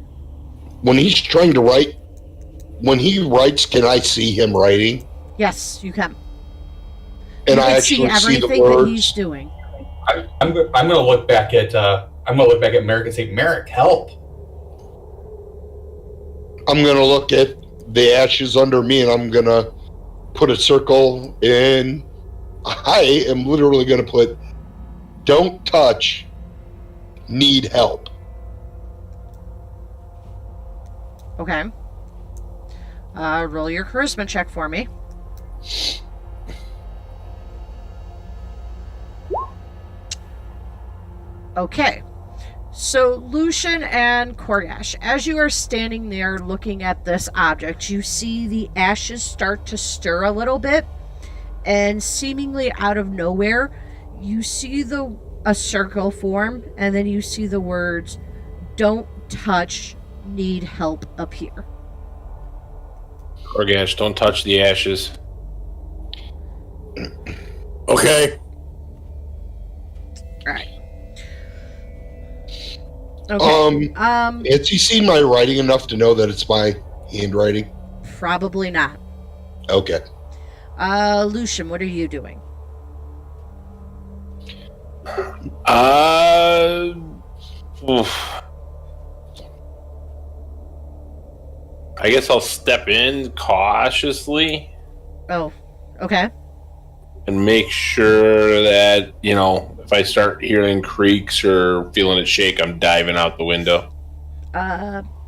When he's trying to write, when he writes, can I see him writing? Yes, you can. And you I can actually see everything see the words. that he's doing. I'm going to look back at Merrick and say, Merrick, help. I'm going to look at the ashes under me and I'm going to put a circle in. I am literally going to put, don't touch, need help. Okay. Roll your charisma check for me. Okay. So, Lucian and Korgash, as you are standing there looking at this object, you see the ashes start to stir a little bit, and seemingly out of nowhere, you see a circle form, and then you see the words, "Don't touch, need help" appear. Korgash, don't touch the ashes. Okay. Right. Okay. Has he seen my writing enough to know that it's my handwriting? Probably not. Okay. Lucian, what are you doing? Oof. I guess I'll step in cautiously Oh, okay. and make sure that, if I start hearing creaks or feeling it shake, I'm diving out the window.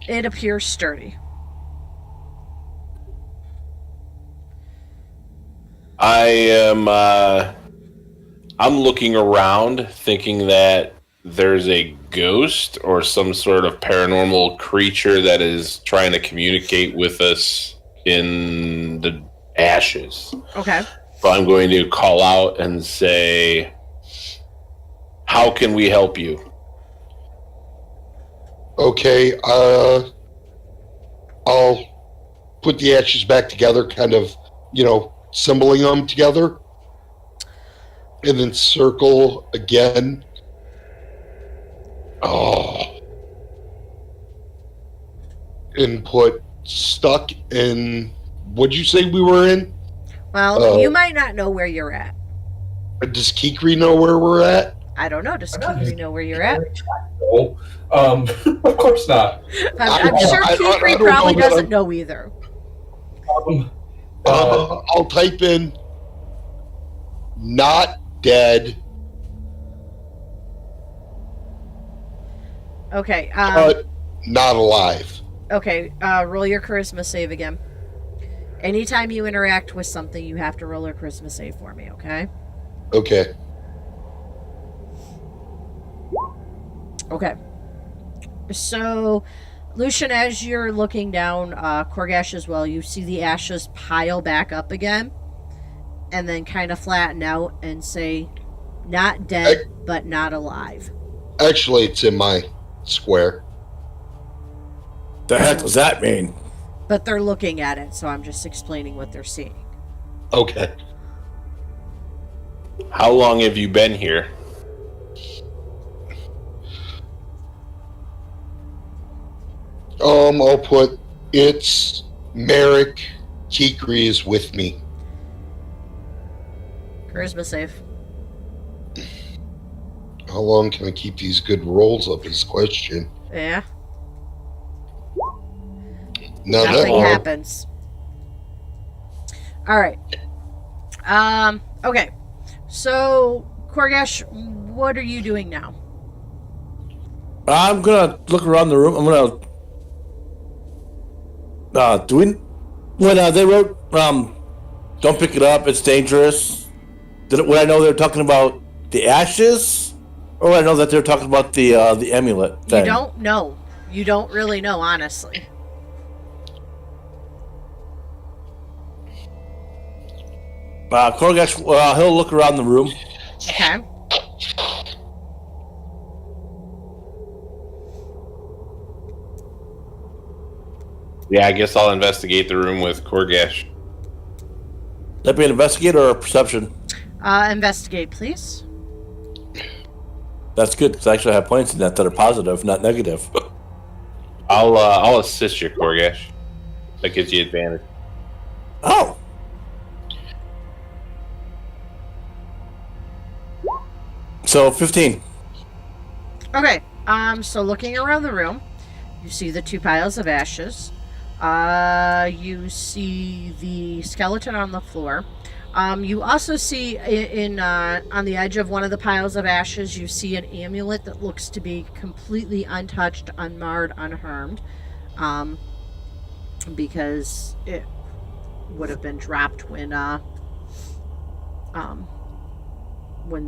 It appears sturdy. I'm looking around thinking that there's a ghost or some sort of paranormal creature that is trying to communicate with us in the ashes. Okay. So I'm going to call out and say, how can we help you? Okay, I'll put the ashes back together, kind of, symboling them together. And then circle again. And put stuck in, what'd you say we were in? Well, you might not know where you're at. Does Kikri know where we're at? I don't know. Does Kikri know where you're at? No. Of course not. I'm sure Kikri probably doesn't know either. I'll type in not dead, Okay. but not alive. Okay. Roll your charisma save again. Anytime you interact with something, you have to roll a charisma save for me, okay? Okay. Okay. So, Lucian, as you're looking down, Korgash as well, you see the ashes pile back up again and then kind of flatten out and say, not dead, but not alive. Actually, it's in my square. The heck does that mean? But they're looking at it, so I'm just explaining what they're seeing. Okay. How long have you been here? I'll put it's Merrick. Kikri is with me. Charisma save. How long can I keep these good rolls up is the question. Yeah. Not that Nothing long. happens. All right. Okay. So, Korgash, what are you doing now? I'm gonna look around the room. I'm gonna. When they wrote, "Don't pick it up. It's dangerous." Would I know they're talking about the ashes, or would I know that they're talking about the amulet thing? You don't know. You don't really know, honestly. Korgash, he'll look around the room. Okay. Yeah, I guess I'll investigate the room with Korgash. That be an investigate or a perception? Investigate, please. That's good because I actually have points in that are positive, not negative. I'll assist you, Korgash. That gives you advantage. Oh. So 15. Okay. So looking around the room, you see the two piles of ashes. You see the skeleton on the floor. You also see on the edge of one of the piles of ashes, you see an amulet that looks to be completely untouched, unmarred, unharmed, because it would have been dropped when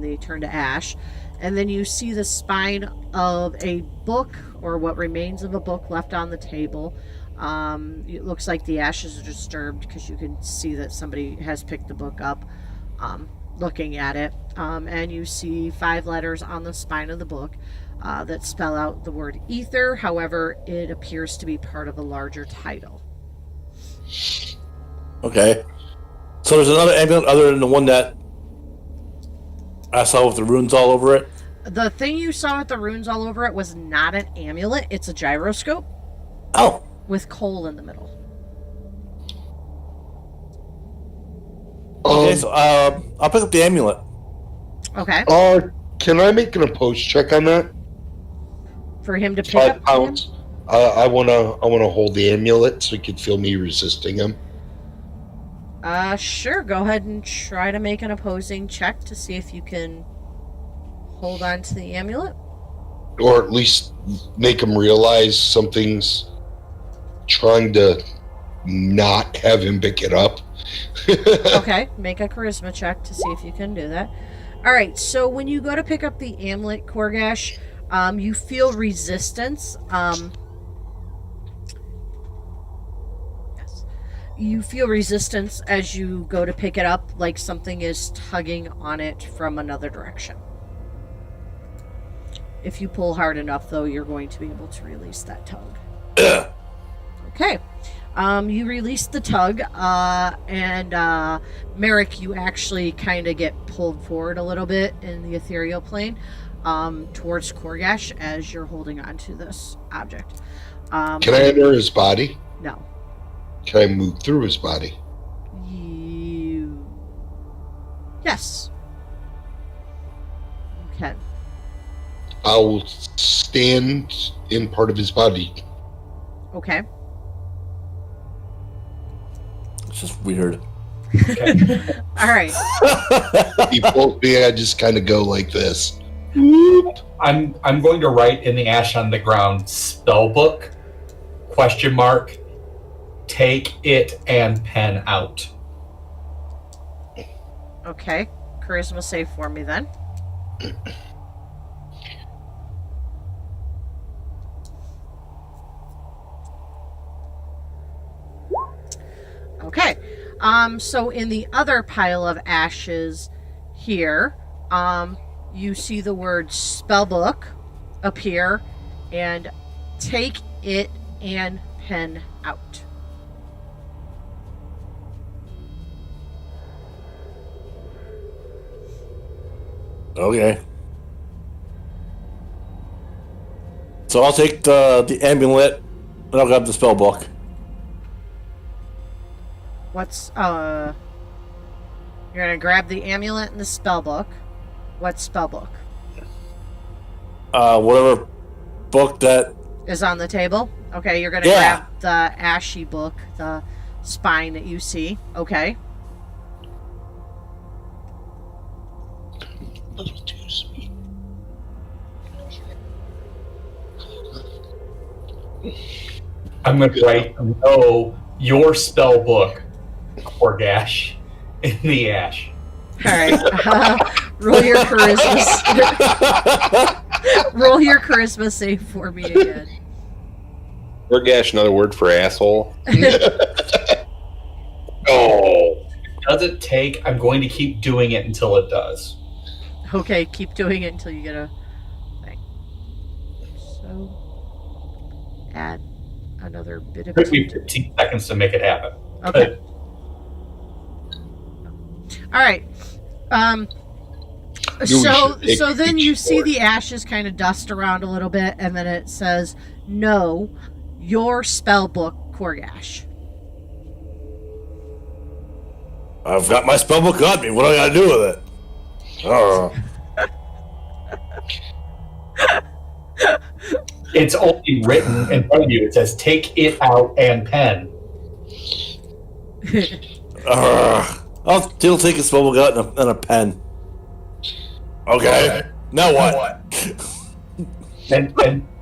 they turn to ash. And then you see the spine of a book, or what remains of a book, left on the table. It looks like the ashes are disturbed because you can see that somebody has picked the book up, looking at it. And you see 5 letters on the spine of the book that spell out the word ether. However, it appears to be part of a larger title. Okay. So there's another amulet other than the one that I saw with the runes all over it? The thing you saw with the runes all over it was not an amulet. It's a gyroscope. Oh. With coal in the middle. Okay, so I'll pick up the amulet. Okay. Can I make an opposed check on that? For him to pick 5 up pounds. I wanna hold the amulet so he could feel me resisting him. Sure. Go ahead and try to make an opposing check to see if you can hold on to the amulet. Or at least make him realize something's trying to not have him pick it up. Okay, make a charisma check to see if you can do that. All right, so when you go to pick up the amulet, Korgash, you feel resistance. Yes. You feel resistance as you go to pick it up, like something is tugging on it from another direction. If you pull hard enough, though, you're going to be able to release that tug. Okay. You release the tug, and Merrick, you actually kind of get pulled forward a little bit in the ethereal plane towards Korgash as you're holding on to this object. Can I enter his body? No. Can I move through his body? Yes. You can. I'll stand in part of his body. Okay. It's just weird. All right. He pulls me, I just kind of go like this. I'm going to write in the ash on the ground spell book ? take it and pen out. Okay. Charisma save for me then. Okay. So in the other pile of ashes here, you see the word spellbook appear and take it and pen out. Okay. So I'll take the amulet and I'll grab the spell book. What's you're gonna grab the amulet and the spellbook. What spellbook Whatever book that. is on the table? Okay, you're gonna Yeah. grab the ashy book, the spine that you see. Okay. Little too sweet. I'm going to write no your spell book, Korgash, in the ash. All right. Roll your charisma. Roll your charisma save for me again. Orgash, another word for asshole. Oh, Does it take? I'm going to keep doing it until it does. Okay, keep doing it until you get a thing. So, add another bit of. It took me 15 seconds to make it happen. Okay. All right. So then you see the ashes kind of dust around a little bit, and then it says, "No, your spell book, Korgash." I've got my spell book on me. What do I gotta do with it? It's only written in front of you. It says, take it out and pen. I'll still take a spell book out and a pen. Okay. Now what?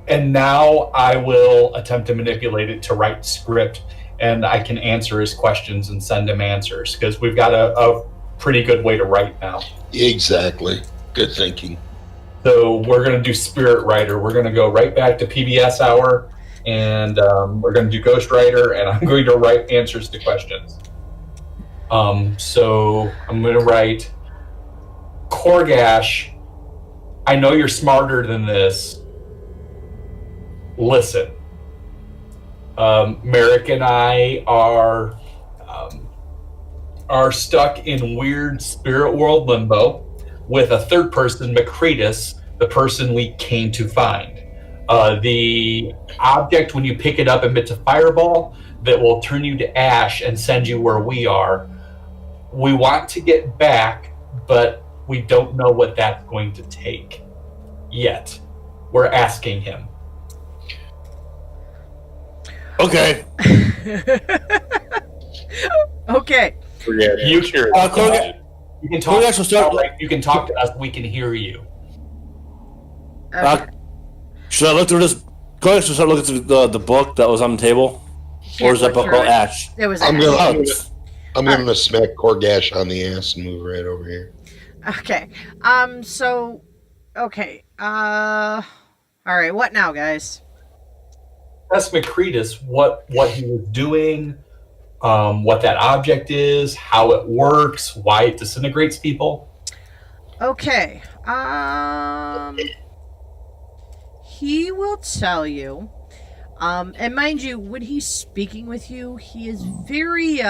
And now I will attempt to manipulate it to write script, and I can answer his questions and send him answers, because we've got a pretty good way to write now. exactly. Good thinking. So we're going to do Spirit Writer. We're going to go right back to PBS Hour, and we're going to do Ghost Writer, and I'm going to write answers to questions. So I'm going to write, Korgash, I know you're smarter than this. Listen. Merrick and I are stuck in weird spirit world limbo with a third person, Macretus, the person we came to find. The object, when you pick it up, emits a fireball that will turn you to ash and send you where we are. We want to get back, but we don't know what that's going to take yet. We're asking him. Okay. Okay. You can talk. Korgash will start. You can talk to us. We can hear you. Okay. Should I look through this? Korgash will start looking through the book that was on the table, or is that book called Ash? It was I'm ash. gonna smack Korgash on the ass and move right over here. Okay. So, okay. All right. What now, guys? Ask Macretus what he was doing, what that object is, how it works, why it disintegrates people. Okay. He will tell you. And mind you, when he's speaking with you, he is very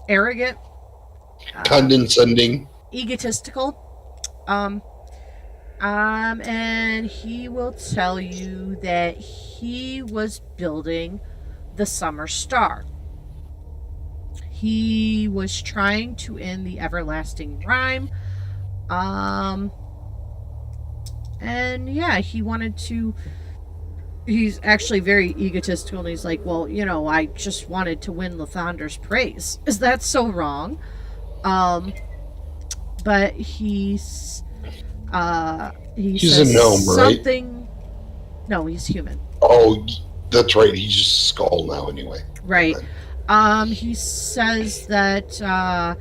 arrogant, Condescending. egotistical. And he will tell you that he was building the Summer Star. He was trying to end the everlasting rime. And yeah, he wanted to. He's actually very egotistical, and he's like, well, you know, I just wanted to win Lathander's praise. Is that so wrong? But he's he He's says a gnome, right? something. No, he's human. Oh, That's right. He's just a skull now, anyway. Right. He says that, how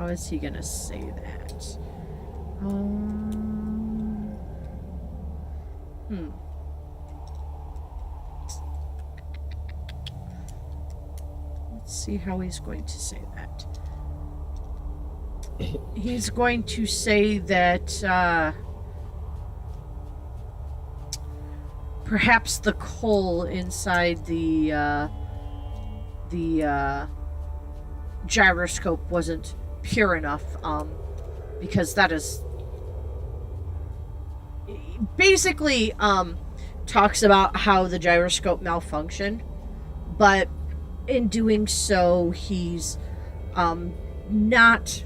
is he gonna say that? Let's see how he's going to say that. He's going to say that, perhaps the coal inside the gyroscope wasn't pure enough, because that is basically talks about how the gyroscope malfunctioned, but in doing so, he's not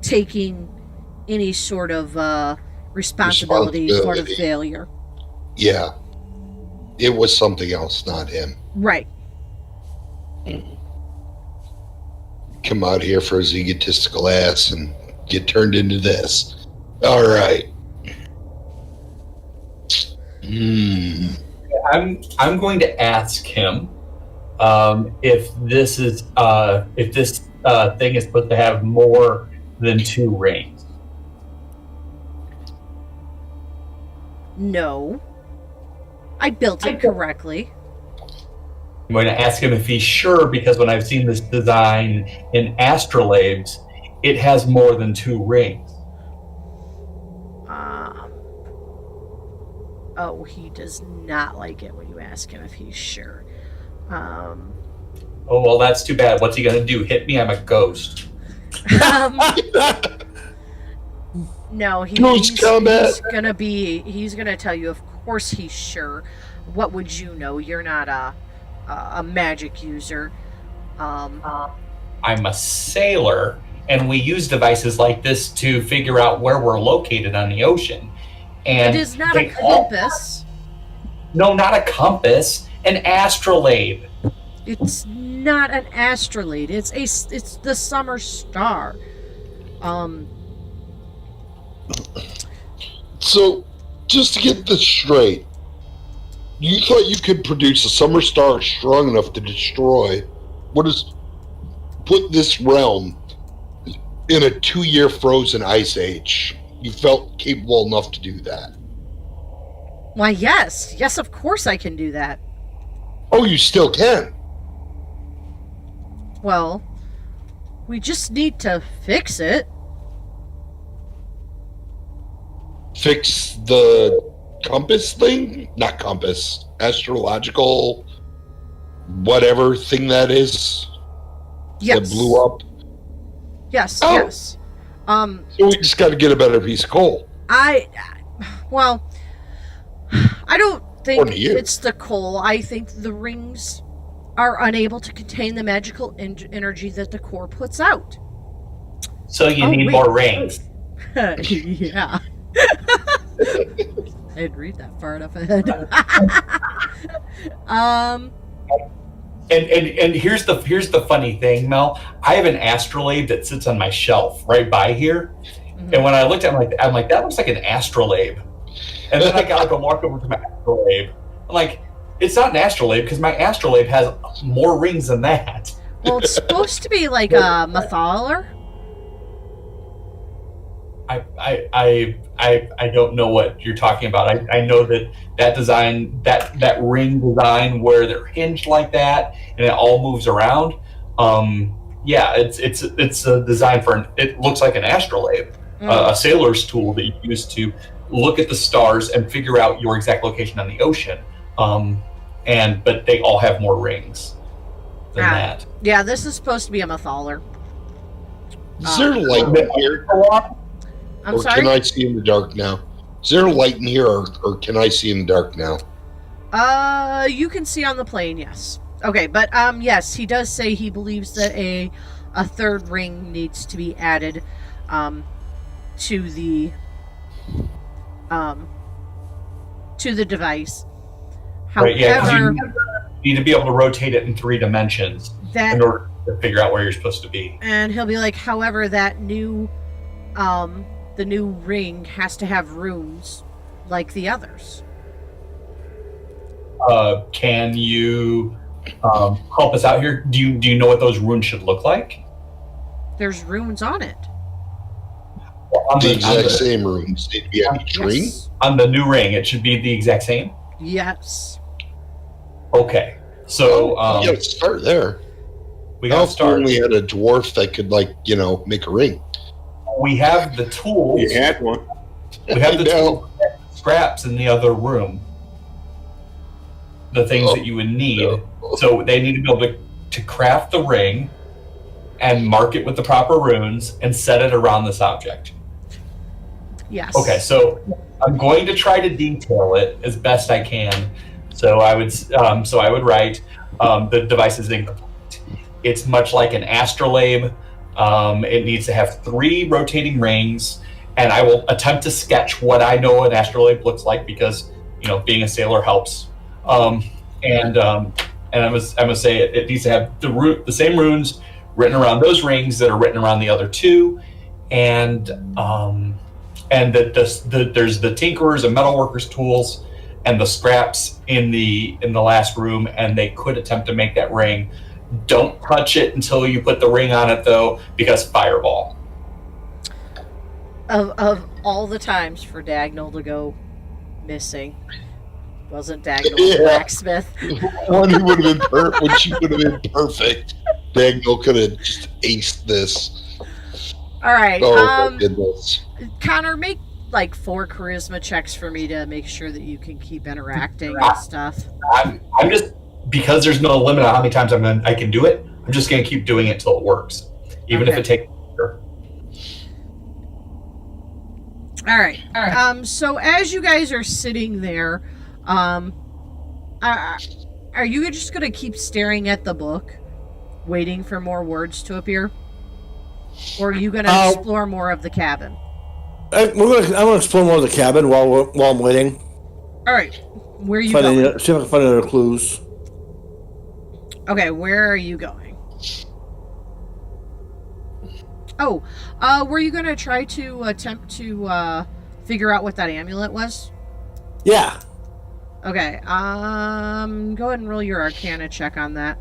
taking any sort of responsibility for the failure. Yeah. It was something else, not him. Right. Come out here for his egotistical ass and get turned into this. All right. I'm going to ask him if this is thing is supposed to have more than 2 rings. No. I built it correctly. I'm going to ask him if he's sure, because when I've seen this design in astrolabes, it has more than 2 rings. Oh, he does not like it when you ask him if he's sure. Oh, well, that's too bad. What's he going to do? Hit me? I'm a ghost. No, he's gonna tell you, of course he's sure. What would you know? You're not a magic user. I'm a sailor, and we use devices like this to figure out where we're located on the ocean. And it is not a compass. No, not a compass. An astrolabe. It's not an astrolabe. It's the summer star. So, just to get this straight, you thought you could produce a summer star strong enough to destroy put this realm in a 2-year frozen ice age. You felt capable enough to do that. Why, yes. Yes, of course I can do that. Oh, you still can? Well, we just need to fix it. Fix the compass thing? Not compass. Astrological whatever thing that is. Yes. That blew up. Yes, Oh. yes. So we just got to get a better piece of coal. I don't think According to you. it's the coal. I think the rings are unable to contain the magical energy that the core puts out. So you need more rings. Yeah. I didn't read that far enough ahead. And here's the funny thing, Mel. I have an astrolabe that sits on my shelf right by here, and when I looked at it, I'm like, that looks like an astrolabe. And then I got up and walked over to my astrolabe. I'm like, it's not an astrolabe because my astrolabe has more rings than that. Well, it's supposed to be like a mathaler. I don't know what you're talking about. I know that design, that ring design where they're hinged like that and it all moves around. Yeah, it's a design for it looks like an astrolabe, a sailor's tool that you use to look at the stars and figure out your exact location on the ocean. But they all have more rings than that. Yeah, this is supposed to be a mathaler. Is there light in here? I'm or sorry? can I see in the dark now? Is there light in here, or can I see in the dark now? You can see on the plane, yes. Okay, but yes, he does say he believes that a third ring needs to be added to the device. However, Right, yeah, 'cause you need to be able to rotate it in 3 dimensions in order to figure out where you're supposed to be. And he'll be like, however, that new the new ring has to have runes like the others. Can you help us out here? Do you know what those runes should look like? There's runes on it. On The the exact same rooms. They'd be on each ring. Yes. on the new ring, it should be the exact same. Yes. Okay, so Yeah, start there. we How got if to we start. only had a dwarf that could, like, make a ring? We have the tools. You had one. We have the I know. tools, scraps in the other room. The things that you would need. No. So they need to be able to craft the ring and mark it with the proper runes and set it around this object. Yes. Okay, so I'm going to try to detail it as best I can. So I would write the device is incomplete. It's much like an astrolabe. It needs to have 3 rotating rings, and I will attempt to sketch what I know an astrolabe looks like because being a sailor helps. And I must say it needs to have the same runes written around those rings that are written around the other 2, and there's the tinkerers and metalworkers tools and the scraps in the last room, and they could attempt to make that ring. Don't touch it until you put the ring on it, though, because fireball. Of all the times for Dagnall to go missing, wasn't Dagnall Yeah. blacksmith? One who would have been perfect. When she would have been perfect. Daniel could have just aced this. All right. Oh, my goodness. Connor, make like 4 charisma checks for me to make sure that you can keep interacting and stuff. I'm just, because there's no limit on how many times I can do it. I'm just going to keep doing it till it works, even if Okay. it takes longer. All right. So as you guys are sitting there, are you just going to keep staring at the book, waiting for more words to appear? Or are you going to explore more of the cabin? I'm gonna explore more of the cabin while I'm waiting. All right. Where are you going? See if I can find any other clues. Okay, where are you going? Oh, were you going to try to attempt to figure out what that amulet was? Yeah. Okay, go ahead and roll your Arcana check on that.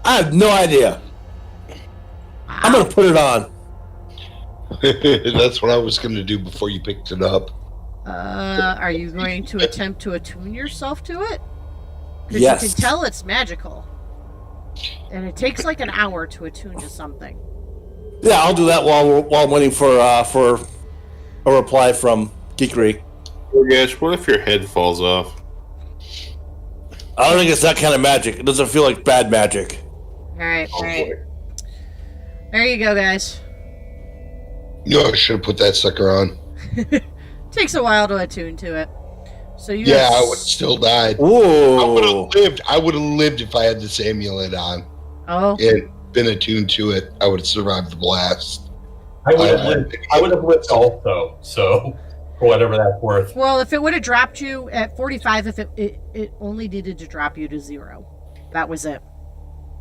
I have no idea. I'm gonna put it on. That's what I was going to do before you picked it up. Are you going to attempt to attune yourself to it? Because Yes. you can tell it's magical. And it takes like an hour to attune to something. Yeah, I'll do that while I'm waiting for a reply from Geekery. Oh gosh, what if your head falls off? I don't think it's that kind of magic. It doesn't feel like bad magic. Alright, Oh, boy. there you go, guys. I should have put that sucker on. Takes a while to attune to it. So you Yeah, guys- I would still died. I would Ooh. have lived. I would have lived if I had this amulet on Oh, and been attuned to it. I would have survived the blast. I would have lived also, so for whatever that's worth. well, if it would have dropped you at 45, if it only needed to drop you to 0. That was it.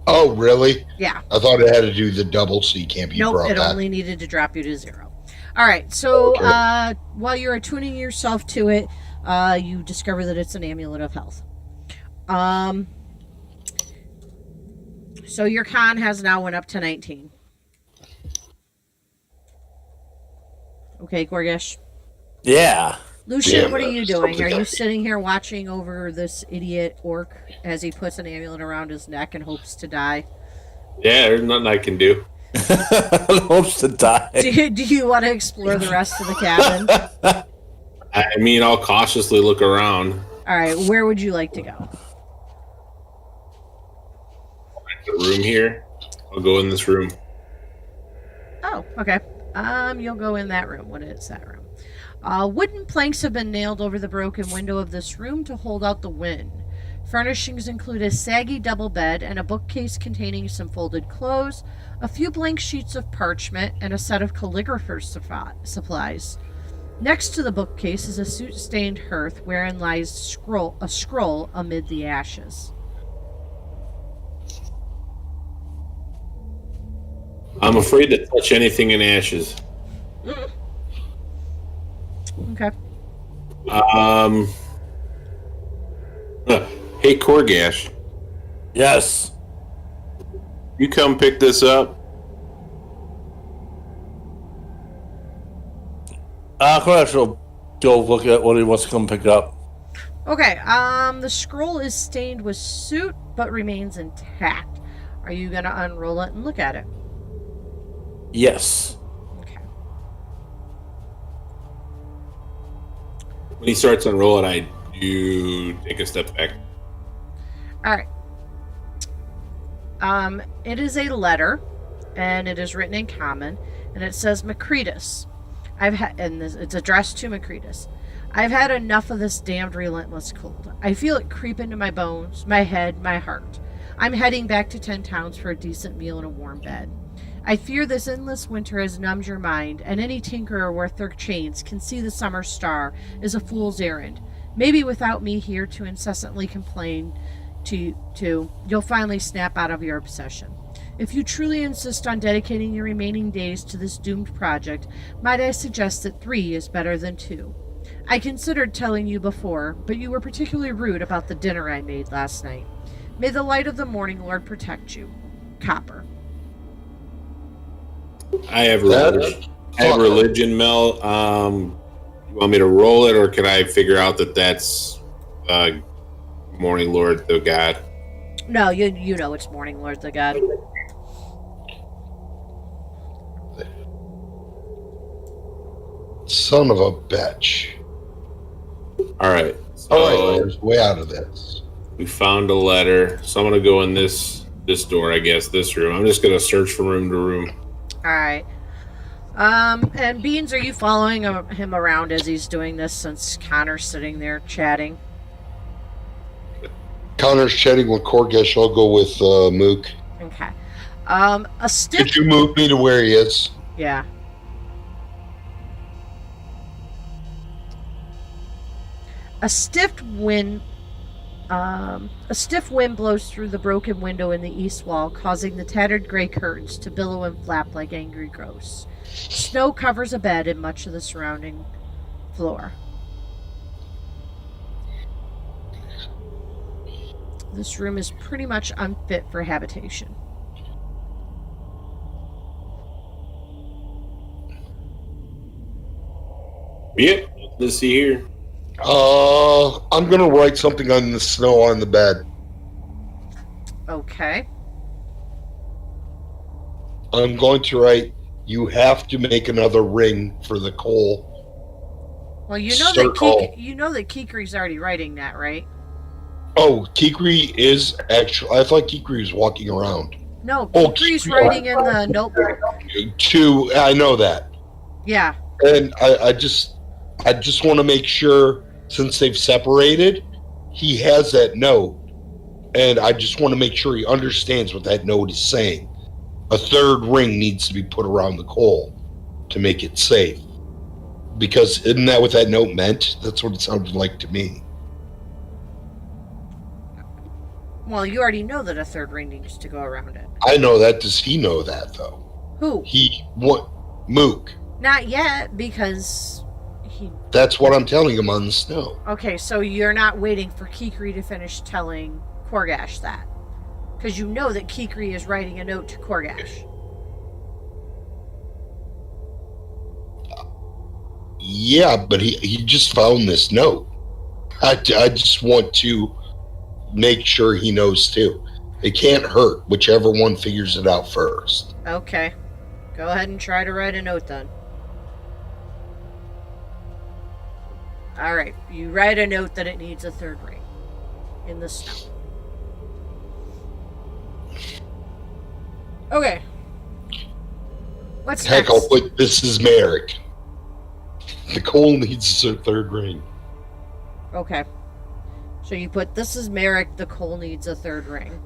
Oh, really? Yeah. I thought it had to do the double, so you can't be Nope, brought it back. only needed to drop you to 0. All right, so Okay. while you're attuning yourself to it, you discover that it's an amulet of health. So your con has now went up to 19. Okay, Gorgesh. Yeah. Lucian, Damn, what are you that's doing? something Are you else. sitting here watching over this idiot orc as he puts an amulet around his neck and hopes to die? Yeah, there's nothing I can do. Hopes to die. Do you want to explore the rest of the cabin? I mean, I'll cautiously look around. All right, where would you like to go? The room here. I'll go in this room. Oh, okay. You'll go in that room. What is that room? Wooden planks have been nailed over the broken window of this room to hold out the wind. Furnishings include a saggy double bed and a bookcase containing some folded clothes, a few blank sheets of parchment, and a set of calligrapher's supplies. Next to the bookcase is a soot-stained hearth wherein lies a scroll amid the ashes. I'm afraid to touch anything in ashes. Okay. Um. Hey, Korgash, Yes. you come pick this up. Correct. Will go look at what he wants to come pick up. Okay, the scroll is stained with soot but remains intact. Are you gonna unroll it and look at it? Yes. Okay. When he starts unrolling, I do take a step back. Alright. It is a letter, and it is written in common, and it says Macretus. It's addressed to Macretus. I've had enough of this damned relentless cold. I feel it creep into my bones, my head, my heart. I'm heading back to 10 towns for a decent meal and a warm bed. I fear this endless winter has numbed your mind, and any tinkerer worth their chains can see the summer star is a fool's errand. Maybe without me here to incessantly complain to you'll finally snap out of your obsession. If you truly insist on dedicating your remaining days to this doomed project, might I suggest that 3 is better than 2? I considered telling you before, but you were particularly rude about the dinner I made last night. May the light of the morning Lord protect you. Copper. I have religion, Mel. You want me to roll it, or can I figure out that that's Morning Lord, the god? No, you know it's Morning Lord the god. Son of a bitch. All right. All right, way out of this. We found a letter, so I'm gonna go in this door, I guess, this room. I'm just gonna search from room to room. Alright. And Beans, are you following him around as he's doing this since Connor's sitting there chatting? Connor's chatting with Korgesh. I'll go with Mook. Okay. A stiff... Could you move me to where he is? Yeah. A stiff wind blows through the broken window in the east wall, causing the tattered gray curtains to billow and flap like angry ghosts. Snow covers a bed and much of the surrounding floor. This room is pretty much unfit for habitation. Yep. Let's see here. I'm gonna write something on the snow on the bed. Okay. I'm going to write, you have to make another ring for the coal. Well, you know that Kikri's already writing that, right? Oh, Kikri is actually... I thought Kikri was walking around. No, Kikri's writing in the notebook. I know that. Yeah. And I just want to make sure, since they've separated, he has that note. And I just want to make sure he understands what that note is saying. A third ring needs to be put around the coal to make it safe. Because isn't that what that note meant? That's what it sounded like to me. Well, you already know that a third ring needs to go around it. I know that. Does he know that, though? Who? Mook. Not yet, because he... That's what I'm telling him on the snow. Okay, so you're not waiting for Kikri to finish telling Korgash that. Because you know that Kikri is writing a note to Korgash. Yeah, but he just found this note. I just want to make sure he knows too. It can't hurt, whichever one figures it out first. Okay. Go ahead and try to write a note then. Alright, you write a note that it needs a third ring in the snow. Okay. What's Heck, next? I'll put this is Merrick. The coal needs a third ring. Okay. So you put, this is Merrick, the coal needs a third ring.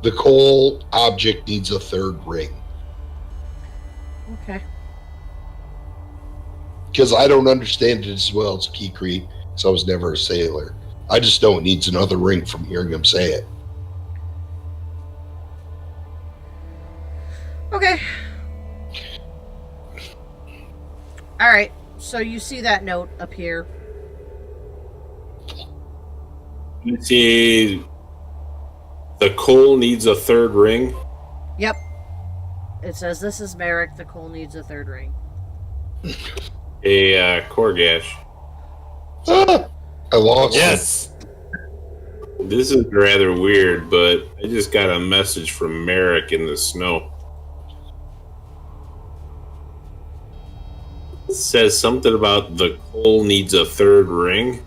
The coal object needs a third ring. Okay. Because I don't understand it as well as Kikri, because I was never a sailor. I just know it needs another ring from hearing him say it. Okay. Alright, so you see that note appear. You see, the coal needs a third ring. Yep. It says this is Merrick. The coal needs a third ring. A Korgash. Ah, I lost. Yes. This is rather weird, but I just got a message from Merrick in the snow. It says something about the coal needs a third ring.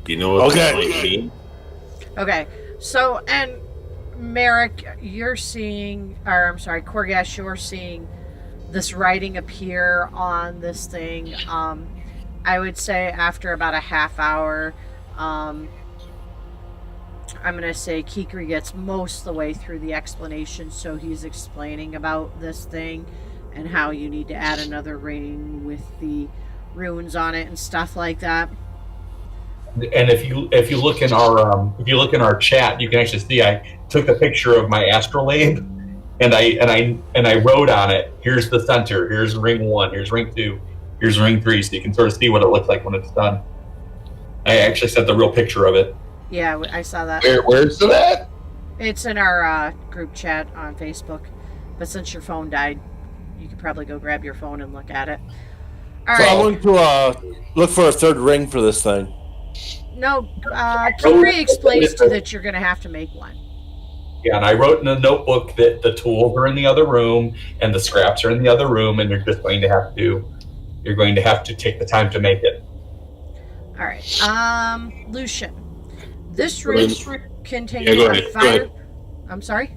Do you know what that might mean? Okay. So, and Merrick, you're seeing, or I'm sorry, Korgash, you're seeing this writing appear on this thing. I would say after about a half hour, I'm going to say Kikri gets most of the way through the explanation, so he's explaining about this thing and how you need to add another ring with the runes on it and stuff like that. And if you look in our chat, you can actually see I took a picture of my astrolabe, and I wrote on it. Here's the center. Here's ring 1. Here's ring 2. Here's ring 3. So you can sort of see what it looks like when it's done. I actually sent the real picture of it. Yeah, I saw that. Where's it at? It's in our group chat on Facebook. But since your phone died, you could probably go grab your phone and look at it. All So right. I want to look for a third ring for this thing. No, Kikri explains to you that you're going to have to make one. Yeah, and I wrote in a notebook that the tools are in the other room and the scraps are in the other room, and you're going to have to take the time to make it. All right. Lucian, this room contains Yeah, go a ahead. fire. Go ahead. I'm sorry.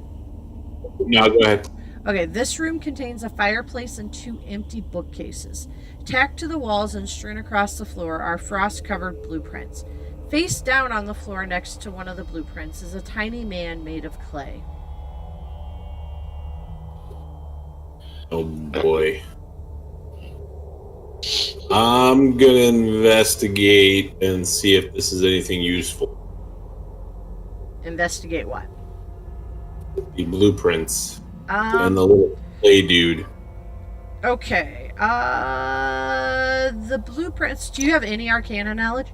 No, go ahead. Okay, this room contains a fireplace and 2 empty bookcases. Tacked to the walls and strewn across the floor are frost-covered blueprints. Face down on the floor next to one of the blueprints is a tiny man made of clay. Oh boy. I'm gonna investigate and see if this is anything useful. Investigate what? The blueprints and Um, the little clay dude. okay. The blueprints, do you have any Arcana knowledge?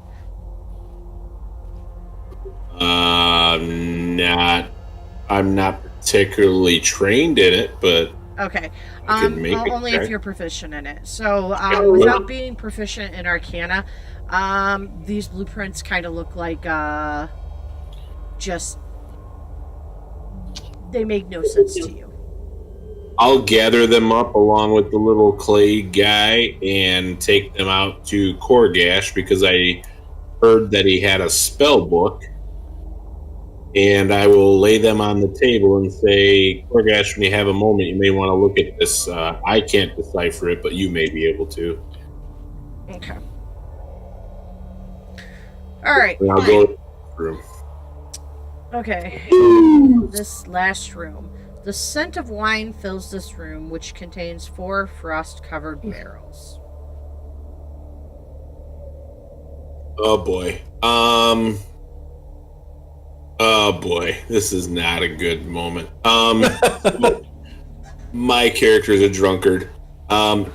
I'm not particularly trained in it, but Okay. I could make it. Only Okay. if you're proficient in it. So, without being proficient in Arcana, these blueprints kind of look like, just, they make no sense to you. I'll gather them up along with the little clay guy and take them out to Korgash because I heard that he had a spell book. And I will lay them on the table and say, Korgash, when you have a moment, you may want to look at this. I can't decipher it, but you may be able to. Okay. All right. And I'll go to the room. Okay. This last room. The scent of wine fills this room, which contains 4 frost-covered barrels. Oh boy. Oh boy, this is not a good moment. My character is a drunkard.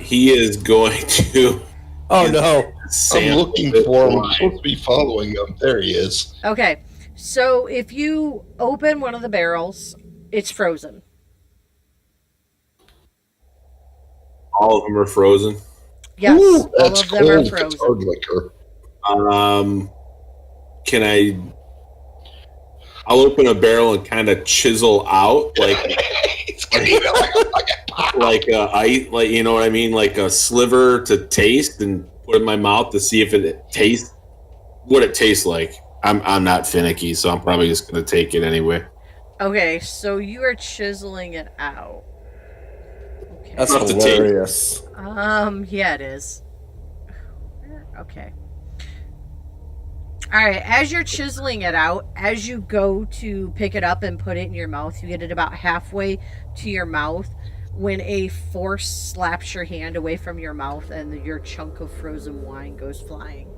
He is going to. Oh no! I'm looking for him. I'm supposed to be following him. There he is. Okay. So if you open one of the barrels, it's frozen. All of them are frozen. Yes, Ooh, all that's of them are cold. It's frozen. hard liquor. Can I? I'll open a barrel and kind of chisel out It's gonna eat it like a fucking pop. like you know what I mean, like a sliver to taste and put in my mouth to see if it tastes what it tastes like. I'm not finicky, so I'm probably just gonna take it anyway. Okay, so you are chiseling it out. Okay. That's Off the tape. hilarious. Yeah, it is. Okay. All right, as you're chiseling it out, as you go to pick it up and put it in your mouth, you get it about halfway to your mouth when a force slaps your hand away from your mouth and your chunk of frozen wine goes flying.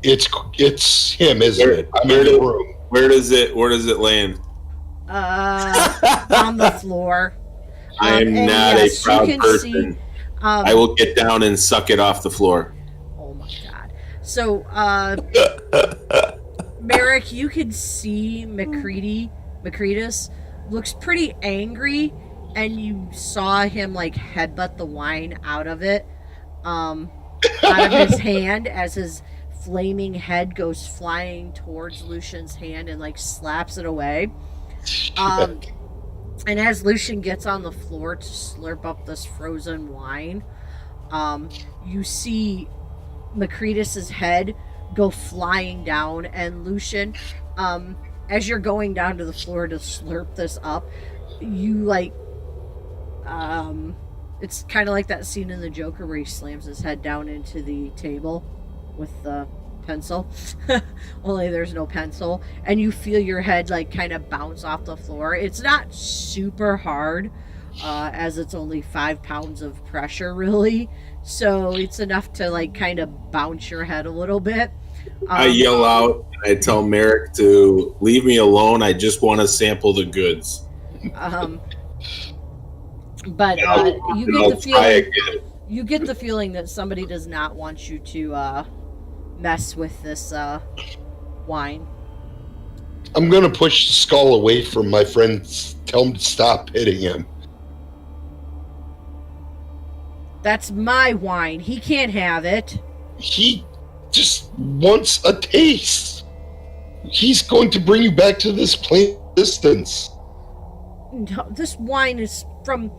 It's him, isn't it? I'm Where in the did- room. Where does it land? On the floor. I am and not yes, a proud you can person. see, I will get down and suck it off the floor. Oh my god. So, Merrick, you can see Macretus looks pretty angry, and you saw him like headbutt the wine out of his hand as his flaming head goes flying towards Lucian's hand and like slaps it away. And as Lucian gets on the floor to slurp up this frozen wine, you see Macretus's head go flying down, and Lucian, as you're going down to the floor to slurp this up, you like, it's kind of like that scene in the Joker where he slams his head down into the table with the pencil, only there's no pencil, and you feel your head like kind of bounce off the floor. It's not super hard, as it's only 5 pounds of pressure really, so it's enough to like kind of bounce your head a little bit. I yell out and I tell Merrick to leave me alone. I just want to sample the goods. But you get the feeling that somebody does not want you to mess with this wine. I'm gonna push the skull away from my friends. Tell him to stop hitting him. That's my wine. He can't have it. He just wants a taste. He's going to bring you back to this plain distance. No, this wine is from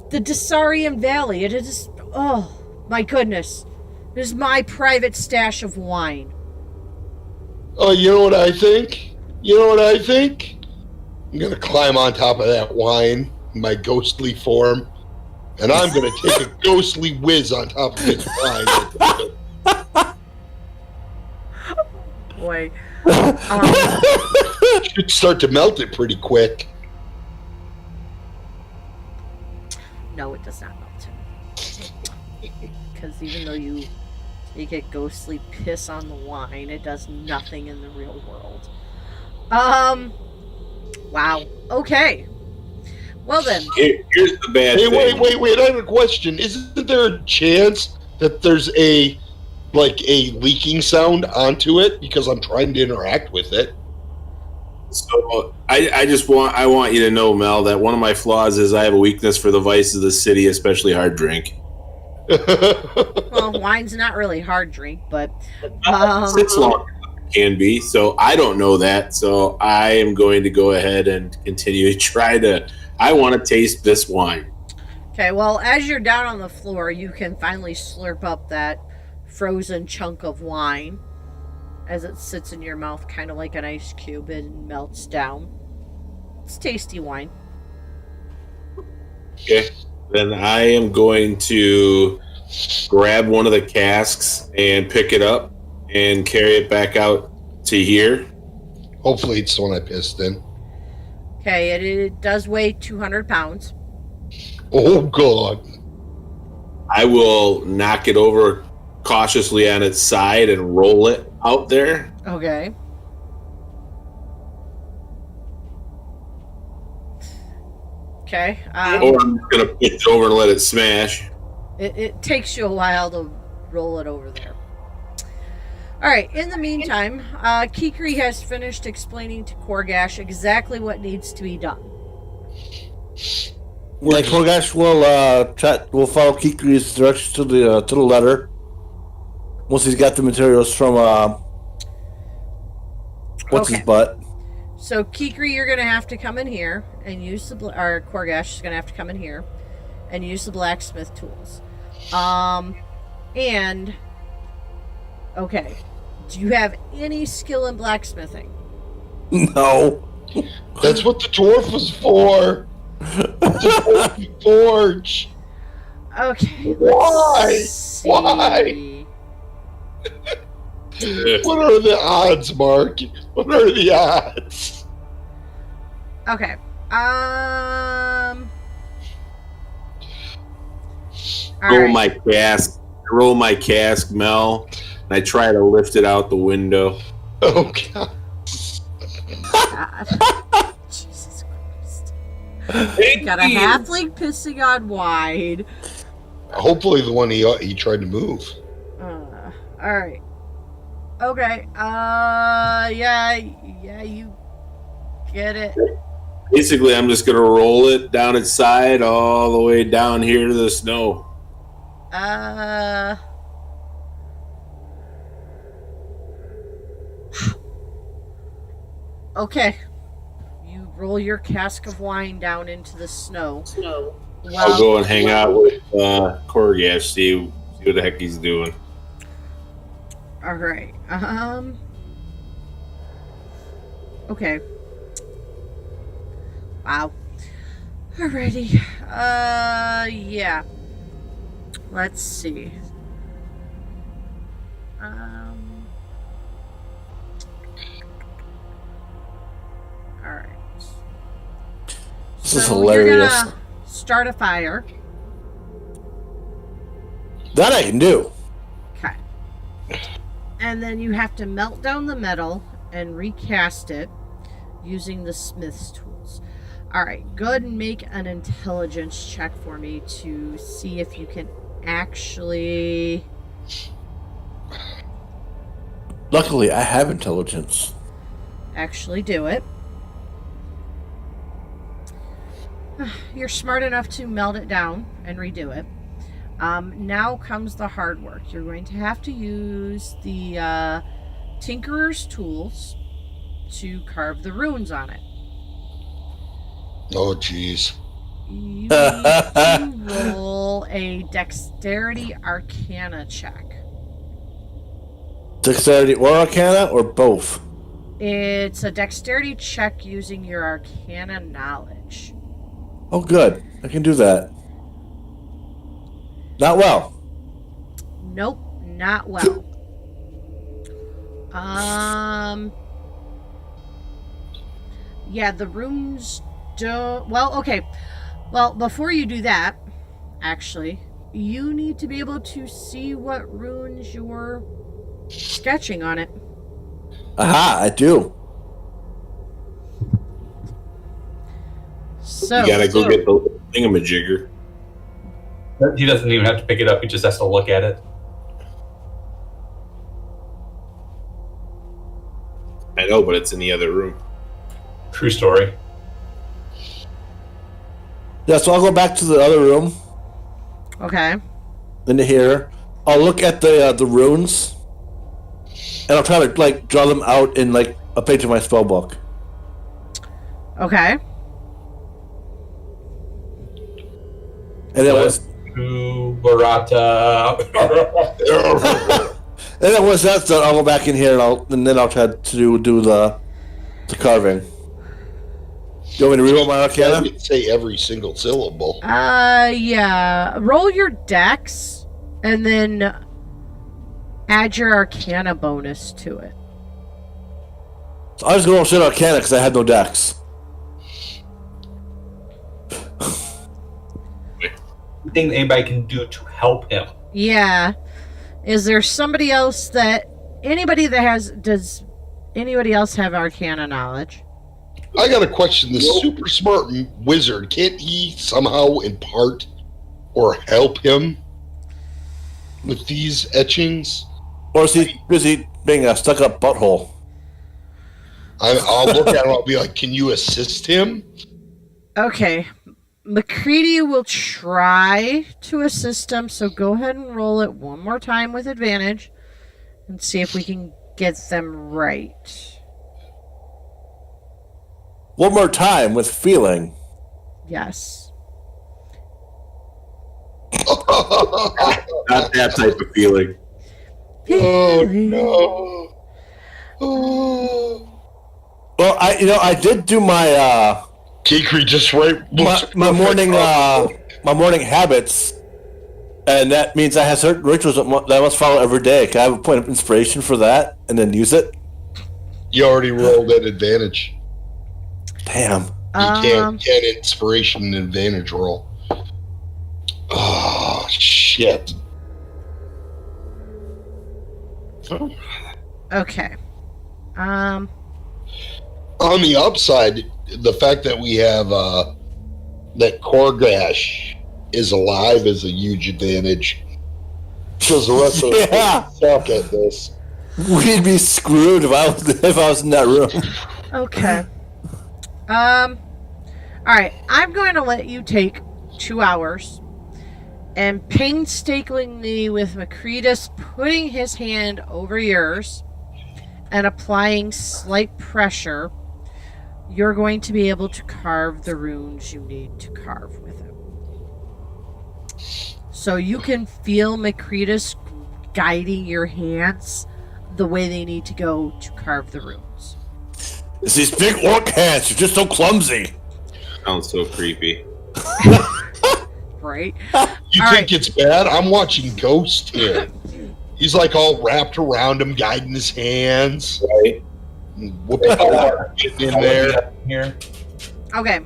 the Desarian Valley. It is, oh my goodness. It is my private stash of wine. Oh, you know what I think? I'm gonna climb on top of that wine in my ghostly form, and I'm gonna take a ghostly whiz on top of this wine. Boy. Should start to melt it pretty quick. No, it does not melt. Because even though you get ghostly piss on the wine, it does nothing in the real world. Wow. Okay. Well then. Here's the bad thing. Wait, I have a question. Isn't there a chance that there's a leaking sound onto it because I'm trying to interact with it? So I want you to know, Mel, that one of my flaws is I have a weakness for the vices of the city, especially hard drink. Well, wine's not really hard drink, but It's longer than it can be, so I don't know that. So I am going to go ahead and continue to try to. I want to taste this wine. Okay, well, as you're down on the floor, you can finally slurp up that frozen chunk of wine as it sits in your mouth, kind of like an ice cube, and melts down. It's tasty wine. Okay, then I am going to grab one of the casks and pick it up and carry it back out to here. Hopefully it's the one I pissed in. Okay, it does weigh 200 pounds. Oh, God. I will knock it over cautiously on its side and roll it out there. Okay. Okay. Or I'm just going to pitch it over and let it smash. It takes you a while to roll it over there. All right. In the meantime, Kikri has finished explaining to Korgash exactly what needs to be done. Like Korgash will follow Kikri's directions to the letter. Once he's got the materials from what's his butt. So Kikri, you're gonna have to come in here and use or Korgash is gonna have to come in here and use the blacksmith tools. And okay, do you have any skill in blacksmithing? No. That's what the dwarf was for. The dwarf forge. Okay. Why? What are the odds, Mark? What are the odds? Okay. Roll my cask, Mel, and I try to lift it out the window. Oh, God. Jesus Christ. You got a halfling pissing on wine. Hopefully the one he tried to move. Alright. Okay. Yeah, you get it. Basically, I'm just gonna roll it down its side all the way down here to the snow. Okay. You roll your cask of wine down into the snow. I'll go and hang out with Korgash, see what the heck he's doing. All right. Okay. Wow. Alrighty. Yeah. Let's see. All right. This is So hilarious. you're gonna start a fire. That I can do. Okay. And then you have to melt down the metal and recast it using the smith's tools. Alright, go ahead and make an intelligence check for me to see if you can actually... Luckily, I have intelligence. actually do it. You're smart enough to melt it down and redo it. Now comes the hard work. You're going to have to use the tinkerer's tools to carve the runes on it. Oh, jeez. You need to roll a dexterity arcana check. Dexterity or Arcana, or both? It's a dexterity check using your arcana knowledge. Oh, good. I can do that. Not well. Nope, not well. Yeah, the runes don't... Well, okay. Well, before you do that, actually, you need to be able to see what runes you're sketching on it. Aha, I do. So, You gotta go get the thingamajigger. He doesn't even have to pick it up. He just has to look at it. I know, but it's in the other room. True story. Yeah, so I'll go back to the other room. okay. Into here. I'll look at the runes, and I'll try to draw them out in a page of my spell book. Okay. And then once, Barata. that's done, I'll go back in here and then I'll try to do the carving. You want me to reroll my I Arcana? didn't say every single syllable. Yeah. Roll your dex, and then add your arcana bonus to it. So I was going to shit Arcana because I had no dex. Thing anybody can do to help him. Yeah. Is there somebody else does anybody else have arcana knowledge? I got a question. The super smart wizard, can't he somehow impart or help him with these etchings? Or is he busy being a stuck-up butthole? I'll look at him. I'll be like, can you assist him? Okay. McCready will try to assist him, so go ahead and roll it one more time with advantage and see if we can get them right. One more time with feeling. Yes. Not that type of feeling. Oh no! Oh. Well, I did do my Kikri just right. my morning habits, and that means I have certain rituals that I must follow every day. Can I have a point of inspiration for that, and then use it? You already rolled that advantage. Damn. You can't inspiration and advantage roll. Oh shit! Okay. On the upside, the fact that we have that Korgash is alive is a huge advantage because the rest of us suck at this. We'd be screwed if I was in that room. Okay. Alright, I'm going to let you take 2 hours and painstakingly with Macretus putting his hand over yours and applying slight pressure, you're going to be able to carve the runes you need to carve with it. So you can feel Macretus guiding your hands the way they need to go to carve the runes. It's these big orc hands. You're just so clumsy. Sounds so creepy. Right? You All think right. it's bad? I'm watching Ghost here. He's like all wrapped around him, guiding his hands. Right? Whooping getting in there. Here. Okay.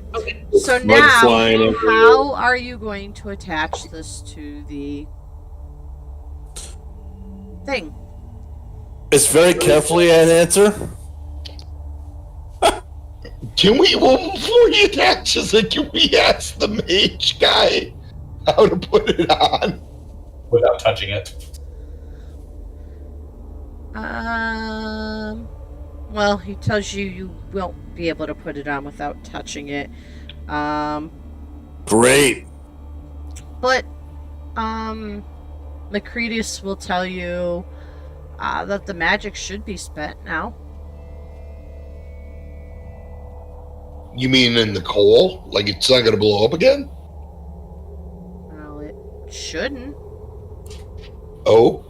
So Mud now, flying everywhere. how are you going to attach this to the thing? It's very carefully an answer. Can we, well, before he attaches it, can we ask the mage guy how to put it on? Without touching it. Well, he tells you won't be able to put it on without touching it. Great. But, Macretus will tell you that the magic should be spent now. You mean in the coal? Like it's not going to blow up again? Well, it shouldn't. Okay.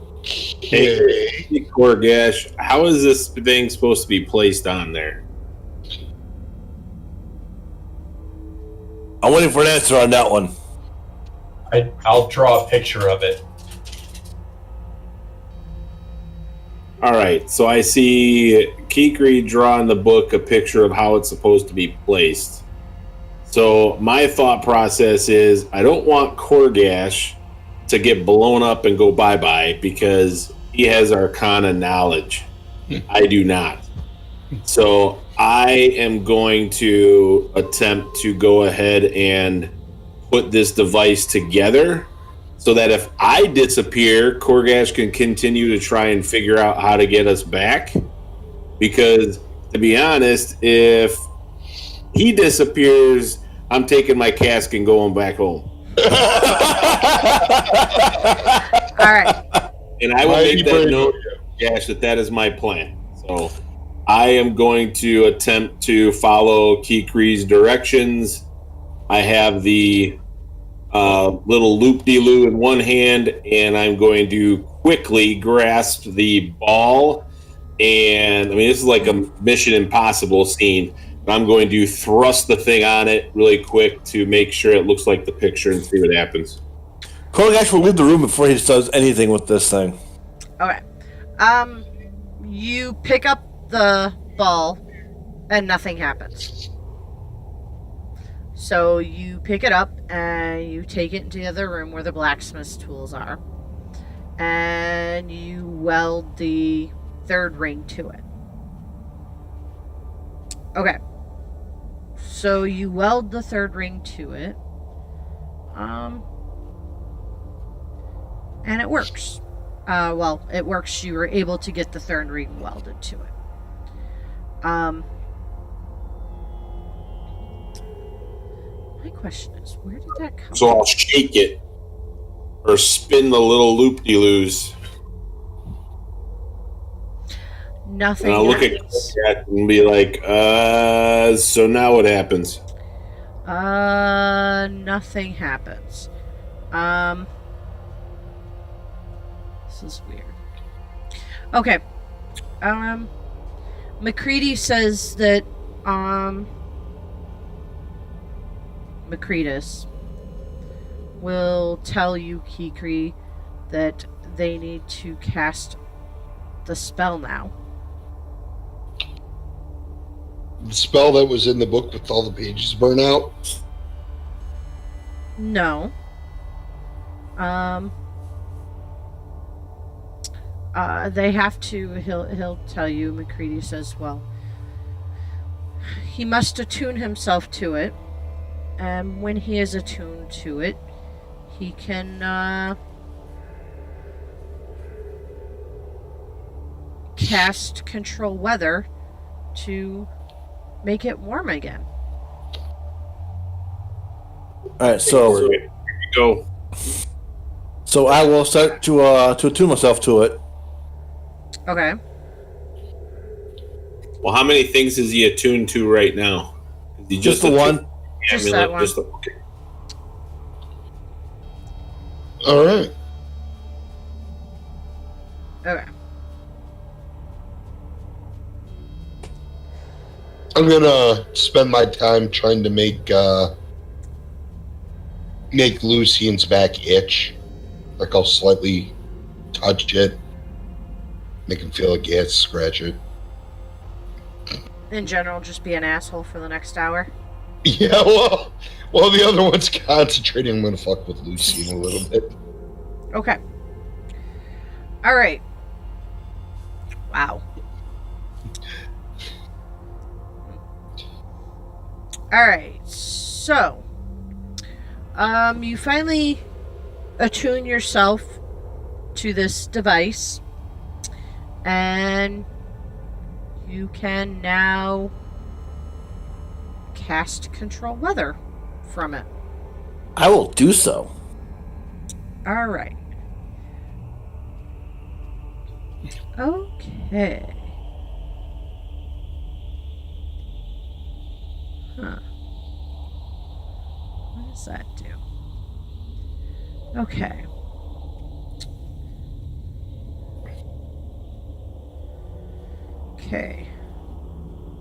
Hey, Korgash, how is this thing supposed to be placed on there? I'm waiting for an answer on that one. I'll draw a picture of it. All right, so I see Kikri draw in the book a picture of how it's supposed to be placed. So my thought process is I don't want Korgash to get blown up and go bye-bye because he has Arcana knowledge. I do not. So I am going to attempt to go ahead and put this device together so that if I disappear, Korgash can continue to try and figure out how to get us back. Because, to be honest, if he disappears, I'm taking my cask and going back home. Alright. And I will Mighty make that brave. note, Gash, that is my plan. So I am going to attempt to follow Kikri's directions. I have the little loop-de-loo in one hand, and I'm going to quickly grasp the ball. And, I mean, this is like a Mission Impossible scene. But I'm going to thrust the thing on it really quick to make sure it looks like the picture and see what happens. Korgash will leave the room before he does anything with this thing. Okay. You pick up the ball and nothing happens. So you pick it up and you take it into the other room where the blacksmith's tools are. And you weld the third ring to it. Okay. So you weld the third ring to it. And it works. Well, it works. You were able to get the third ring welded to it. My question is, where did that come So from? I'll shake it or spin the little loop-de-loos. Nothing And I'll look at happens. that and be like, so now what happens? Nothing happens. This is weird. Okay. McCready says that, Macretus will tell you, Kikri, that they need to cast the spell now. The spell that was in the book with all the pages burnt out. No. They have to. He'll tell you. McCready says, well, he must attune himself to it, and when he is attuned to it, he can cast control weather to make it warm again. All right, so Here we go. so I will start to attune myself to it. Okay. Well, how many things is he attuned to right now? Is he Just the attuned- one. Just amulet, that one. okay. All right. Okay. I'm gonna spend my time trying to make Lucian's back itch. Like I'll slightly touch it, make him feel like he has to scratch it. In general, just be an asshole for the next hour. Yeah, well, while the other one's concentrating, I'm gonna fuck with Lucian a little bit. Okay. All right. Wow. All right. So, you finally attune yourself to this device, and you can now cast control weather from it. I will do so. All right. Okay. Huh. What does that do? Okay. Okay.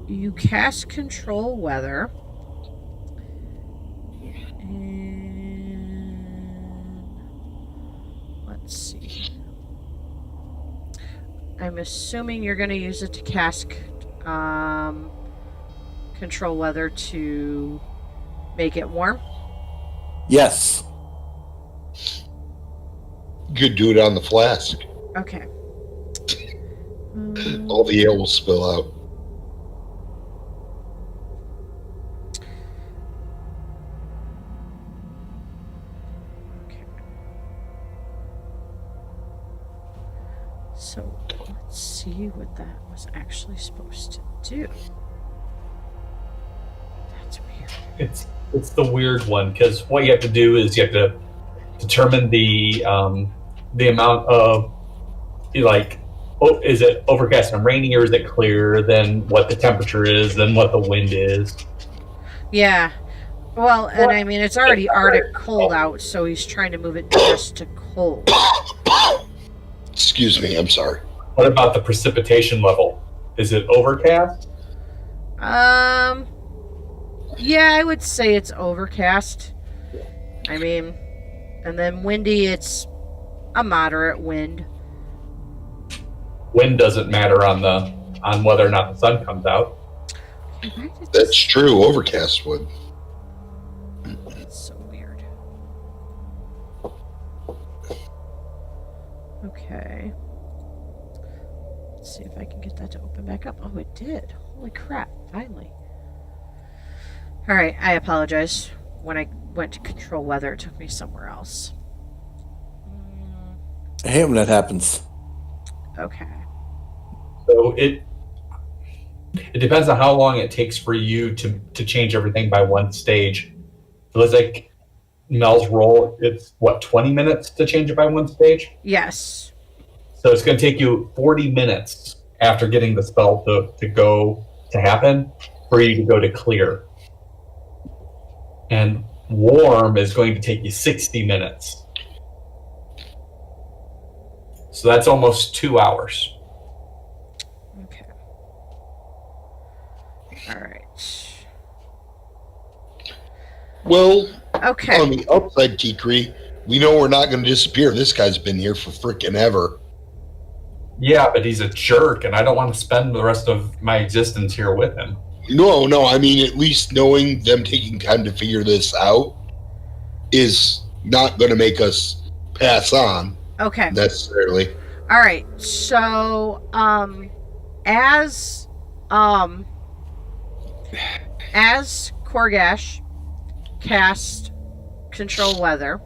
You cast control weather. And let's see. I'm assuming you're going to use it to cast control weather to make it warm. Yes. You could do it on the flask. Okay. All the ale will spill out. Okay. So let's see what that was actually supposed to do. That's weird. It's the weird one because what you have to do is you have to determine the amount of is it overcast and rainy or is it clear? Then what the temperature is, then what the wind is. Yeah. Well, and I mean it's already Arctic cold out, so he's trying to move it just to cold. Excuse me, I'm sorry. What about the precipitation level? Is it overcast? Yeah, I would say it's overcast. I mean, and then windy, it's a moderate wind. Wind doesn't matter on whether or not the sun comes out. That's true. Overcast would. That's so weird. Okay. Let's see if I can get that to open back up. Oh, it did. Holy crap, finally. Alright, I apologize. When I went to control weather, it took me somewhere else. I hate when that happens. Okay. So it depends on how long it takes for you to change everything by one stage. So let's like Mel's roll, it's what, 20 minutes to change it by one stage? Yes. So it's going to take you 40 minutes after getting the spell to happen for you to go to clear. And warm is going to take you 60 minutes. So that's almost 2 hours. Okay. Alright. Well, Okay. on the upside, Kikri, we know we're not going to disappear. This guy's been here for freaking ever. Yeah, but he's a jerk, and I don't want to spend the rest of my existence here with him. No, I mean, at least knowing them taking time to figure this out is not going to make us pass on Okay. necessarily. All right. So, as Korgash cast control weather,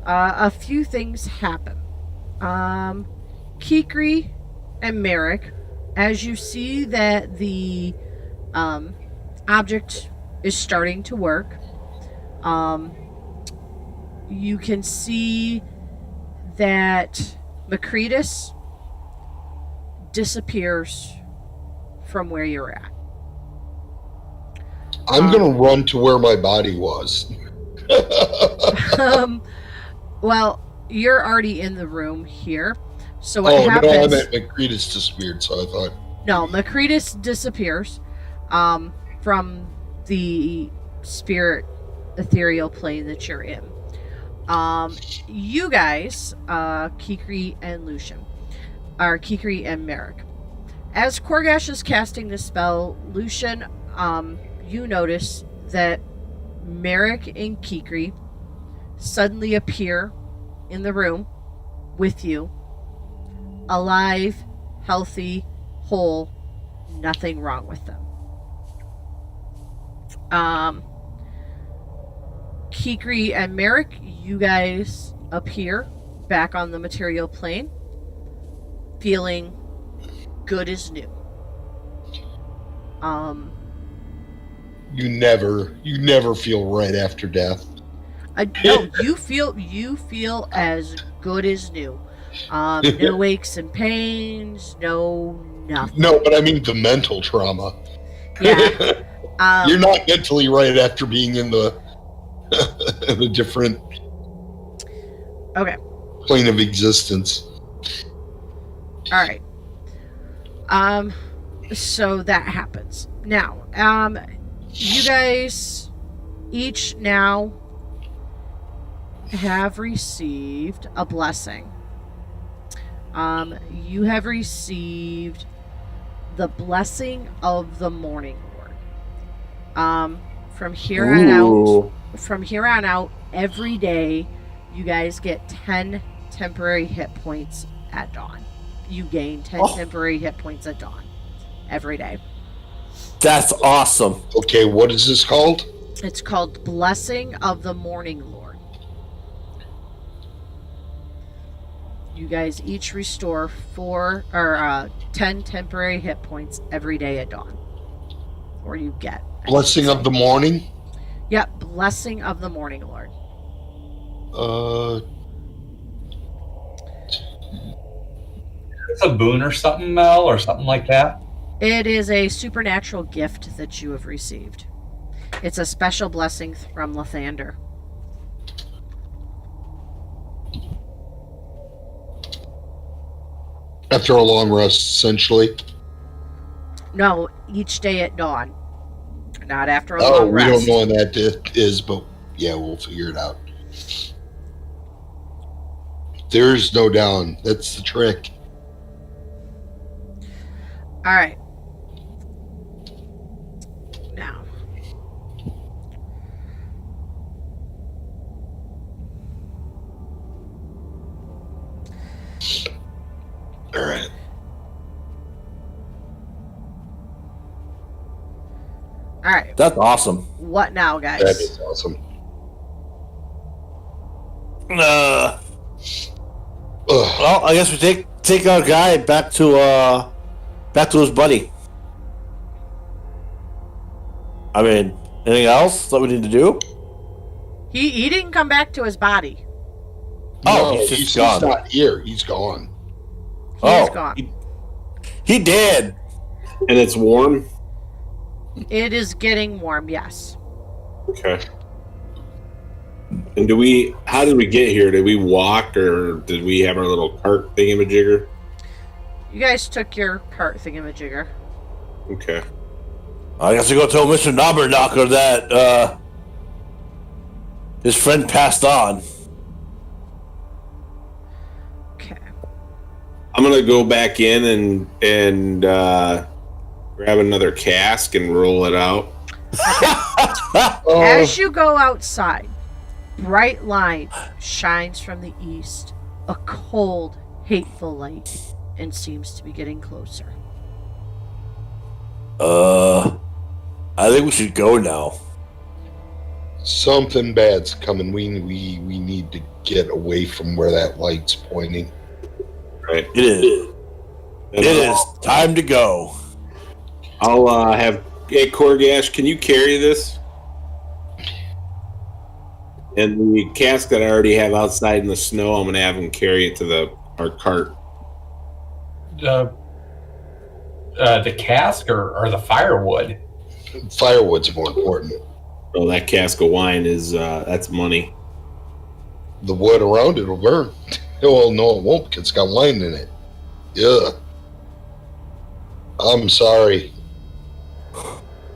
a few things happen. Kikri and Merrick, as you see that the object is starting to work, you can see that Macretus disappears from where you're at. I'm going to run to where my body was. Well, you're already in the room here. So what No, I happens? meant Macretus disappeared, so I thought. No, Macretus disappears from the spirit ethereal plane that you're in. You guys, Kikri and Lucian, are Kikri and Merrick. As Korgash is casting the spell, Lucian, you notice that Merrick and Kikri suddenly appear in the room with you, alive, healthy, whole, nothing wrong with them. Kikri and Merrick, you guys appear back on the material plane, feeling good as new. You never feel right after death. No, you feel as good as new. No aches and pains, no nothing. No, but I mean the mental trauma. Yeah. You're not mentally right after being in the different Okay. plane of existence. All right. So that happens. Now, you guys each now have received a blessing. You have received the blessing of the Morning Lord. From here on out, every day, you guys get 10 temporary hit points at dawn. You gain 10 temporary hit points at dawn every day. That's awesome. Okay, what is this called? It's called Blessing of the Morning Lord. You guys each restore 10 temporary hit points every day at dawn. Or you get. Blessing of the morning? Yep, Blessing of the Morning Lord. It's a boon or something, Mel, or something like that. It is a supernatural gift that you have received. It's a special blessing from Lathander. After a long rest, essentially. No, each day at dawn. Not after a Oh, long we rest. don't know when that is, but yeah, we'll figure it out. There's no down. That's the trick. All right. Now. All right. All right. That's awesome. What now, guys? That is awesome. Well, I guess we take our guy back to his buddy. I mean, anything else that we need to do? He didn't come back to his body. Oh, No, he's he's just gone. not here. He's gone. He is gone. He did. And it's warm. It is getting warm, yes. Okay. And how did we get here? Did we walk or did we have our little cart thingamajigger? You guys took your cart thingamajigger. Okay. I guess we go tell Mr. Knobberknocker that his friend passed on. Okay. I'm gonna go back in and grab another cask and roll it out. As you go outside, bright light shines from the east, a cold, hateful light, and seems to be getting closer. I think we should go now. Something bad's coming. We need to get away from where that light's pointing. Right. It is. And It is time to go. I'll have. Hey, Corgash, can you carry this? And the cask that I already have outside in the snow, I'm gonna have him carry it to our cart. The cask or the firewood? Firewood's more important. So that cask of wine is that's money. The wood around it will burn. Well, no, it won't because it's got wine in it. Yeah. I'm sorry.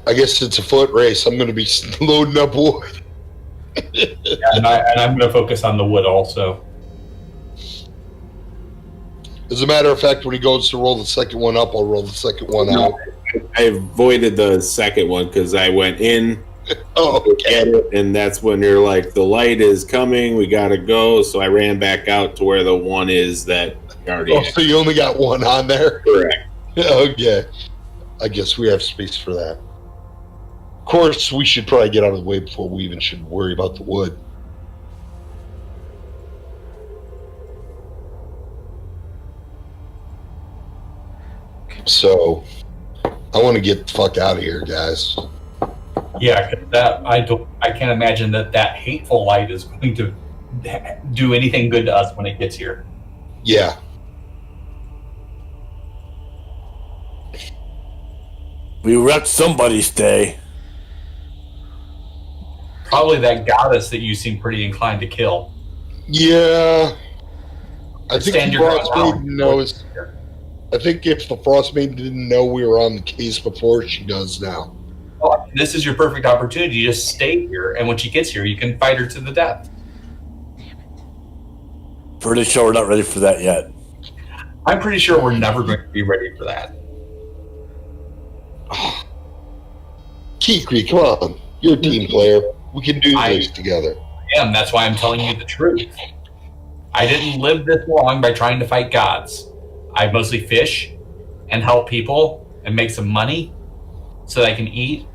I guess it's a foot race. I'm going to be loading up wood. And I'm going to focus on the wood also. As a matter of fact, when he goes to roll the second one up, I'll roll the second one out. I avoided the second one because I went in. Oh, okay. And that's when you're like, the light is coming, we gotta go. So I ran back out to where the one is that I already had. So you only got one on there? Correct. Okay. I guess we have space for that. Of course, we should probably get out of the way before we even should worry about the wood. So, I want to get the fuck out of here, guys. Yeah, 'cause I can't imagine that hateful light is going to do anything good to us when it gets here. Yeah. We wrecked somebody's day. Probably that goddess that you seem pretty inclined to kill. Yeah. I think Stand the your Frost ground. Maiden knows. I think if the Frost Maiden didn't know we were on the case before, she does now. Well, this is your perfect opportunity. Just stay here, and when she gets here, you can fight her to the death. Pretty sure we're not ready for that yet. I'm pretty sure we're never going to be ready for that. Kikri, come on. You're a team player. We can do this together. That's why I'm telling you the truth. I didn't live this long by trying to fight gods. I mostly fish and help people and make some money so that I can eat.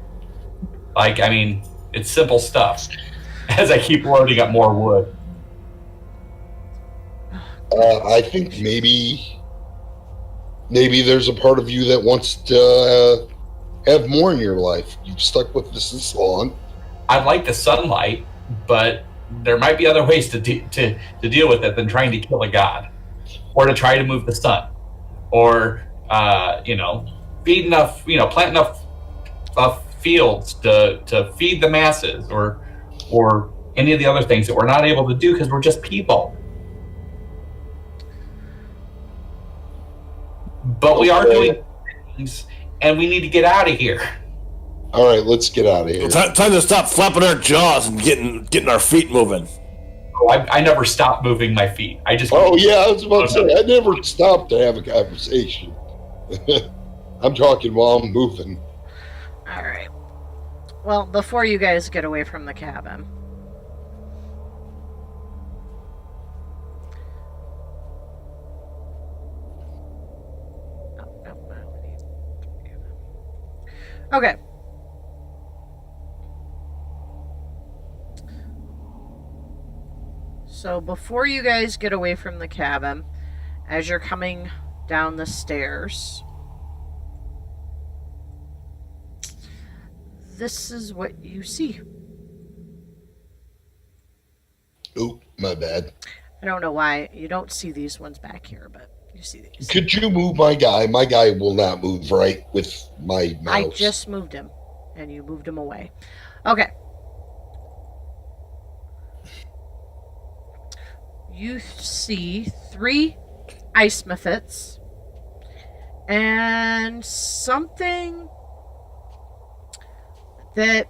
It's simple stuff. As I keep loading up more wood. I think maybe there's a part of you that wants to have more in your life. You've stuck with this long. I like the sunlight, but there might be other ways to deal with it than trying to kill a god, or to try to move the sun, or feed enough, plant enough fields to feed the masses, or any of the other things that we're not able to do because we're just people. But we are doing things, and we need to get out of here. All right, let's get out of here. Time to stop flapping our jaws and getting our feet moving. Oh, I never stopped moving my feet. I just. Oh yeah, I was about to say I never stopped to have a conversation. I'm talking while I'm moving. All right. Well, before you guys get away from the cabin, okay. So before you guys get away from the cabin, as you're coming down the stairs, this is what you see. Oh, my bad. I don't know why you don't see these ones back here, but you see these. Could you move my guy? My guy will not move right with my mouse. I just moved him, and you moved him away. Okay. You see 3 ice mephits and something that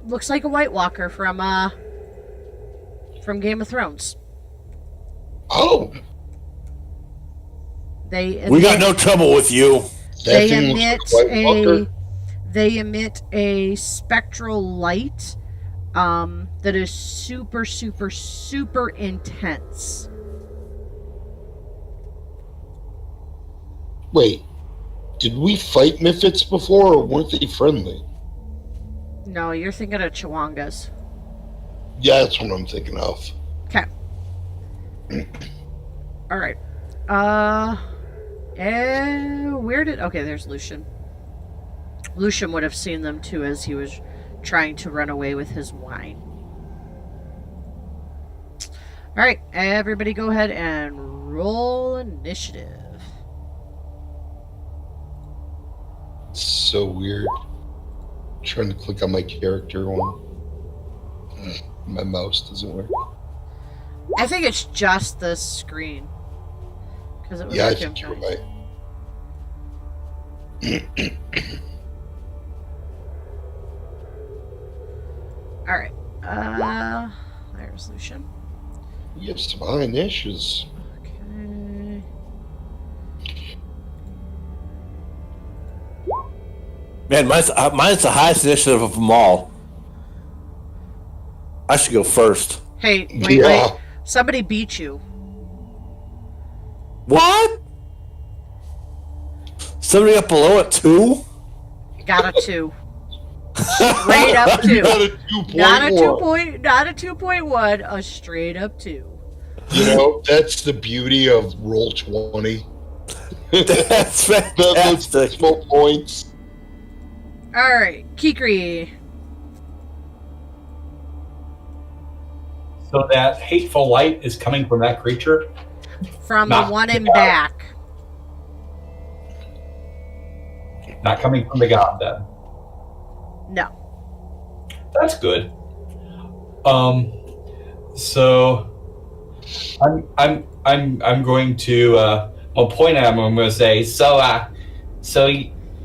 looks like a White Walker from Game of Thrones. Oh, We got no trouble with you. that thing looks like White Walker. They emit a spectral light that is super, super, super intense. Wait, did we fight Mephits before, or weren't they friendly? No, you're thinking of Chwangas. Yeah, that's what I'm thinking of. Okay. All right. Where did? Okay, there's Lucian. Lucian would have seen them too as he was trying to run away with his wine. All right, everybody, go ahead and roll initiative. So weird. Trying to click on my character one. My mouse doesn't work. I think it's just this screen. Because it was Yeah, I like think you're him. right. All right. There's Lucian. You have some high issues. Okay. Man, mine's the highest initiative of them all. I should go first. Hey, wait. Yeah. Somebody beat you. What? Somebody up below it too? Got a 2. Straight up 2. Not a 2.1. Not a 2.1. A straight up 2. You know, that's the beauty of roll 20. That's Those fantastic. small points. All right, Kikri. So that hateful light is coming from that creature? From Not the one in the god. back. Not coming from the god then. No. That's good. So I'm going to I'll point at him. I'm going to say, so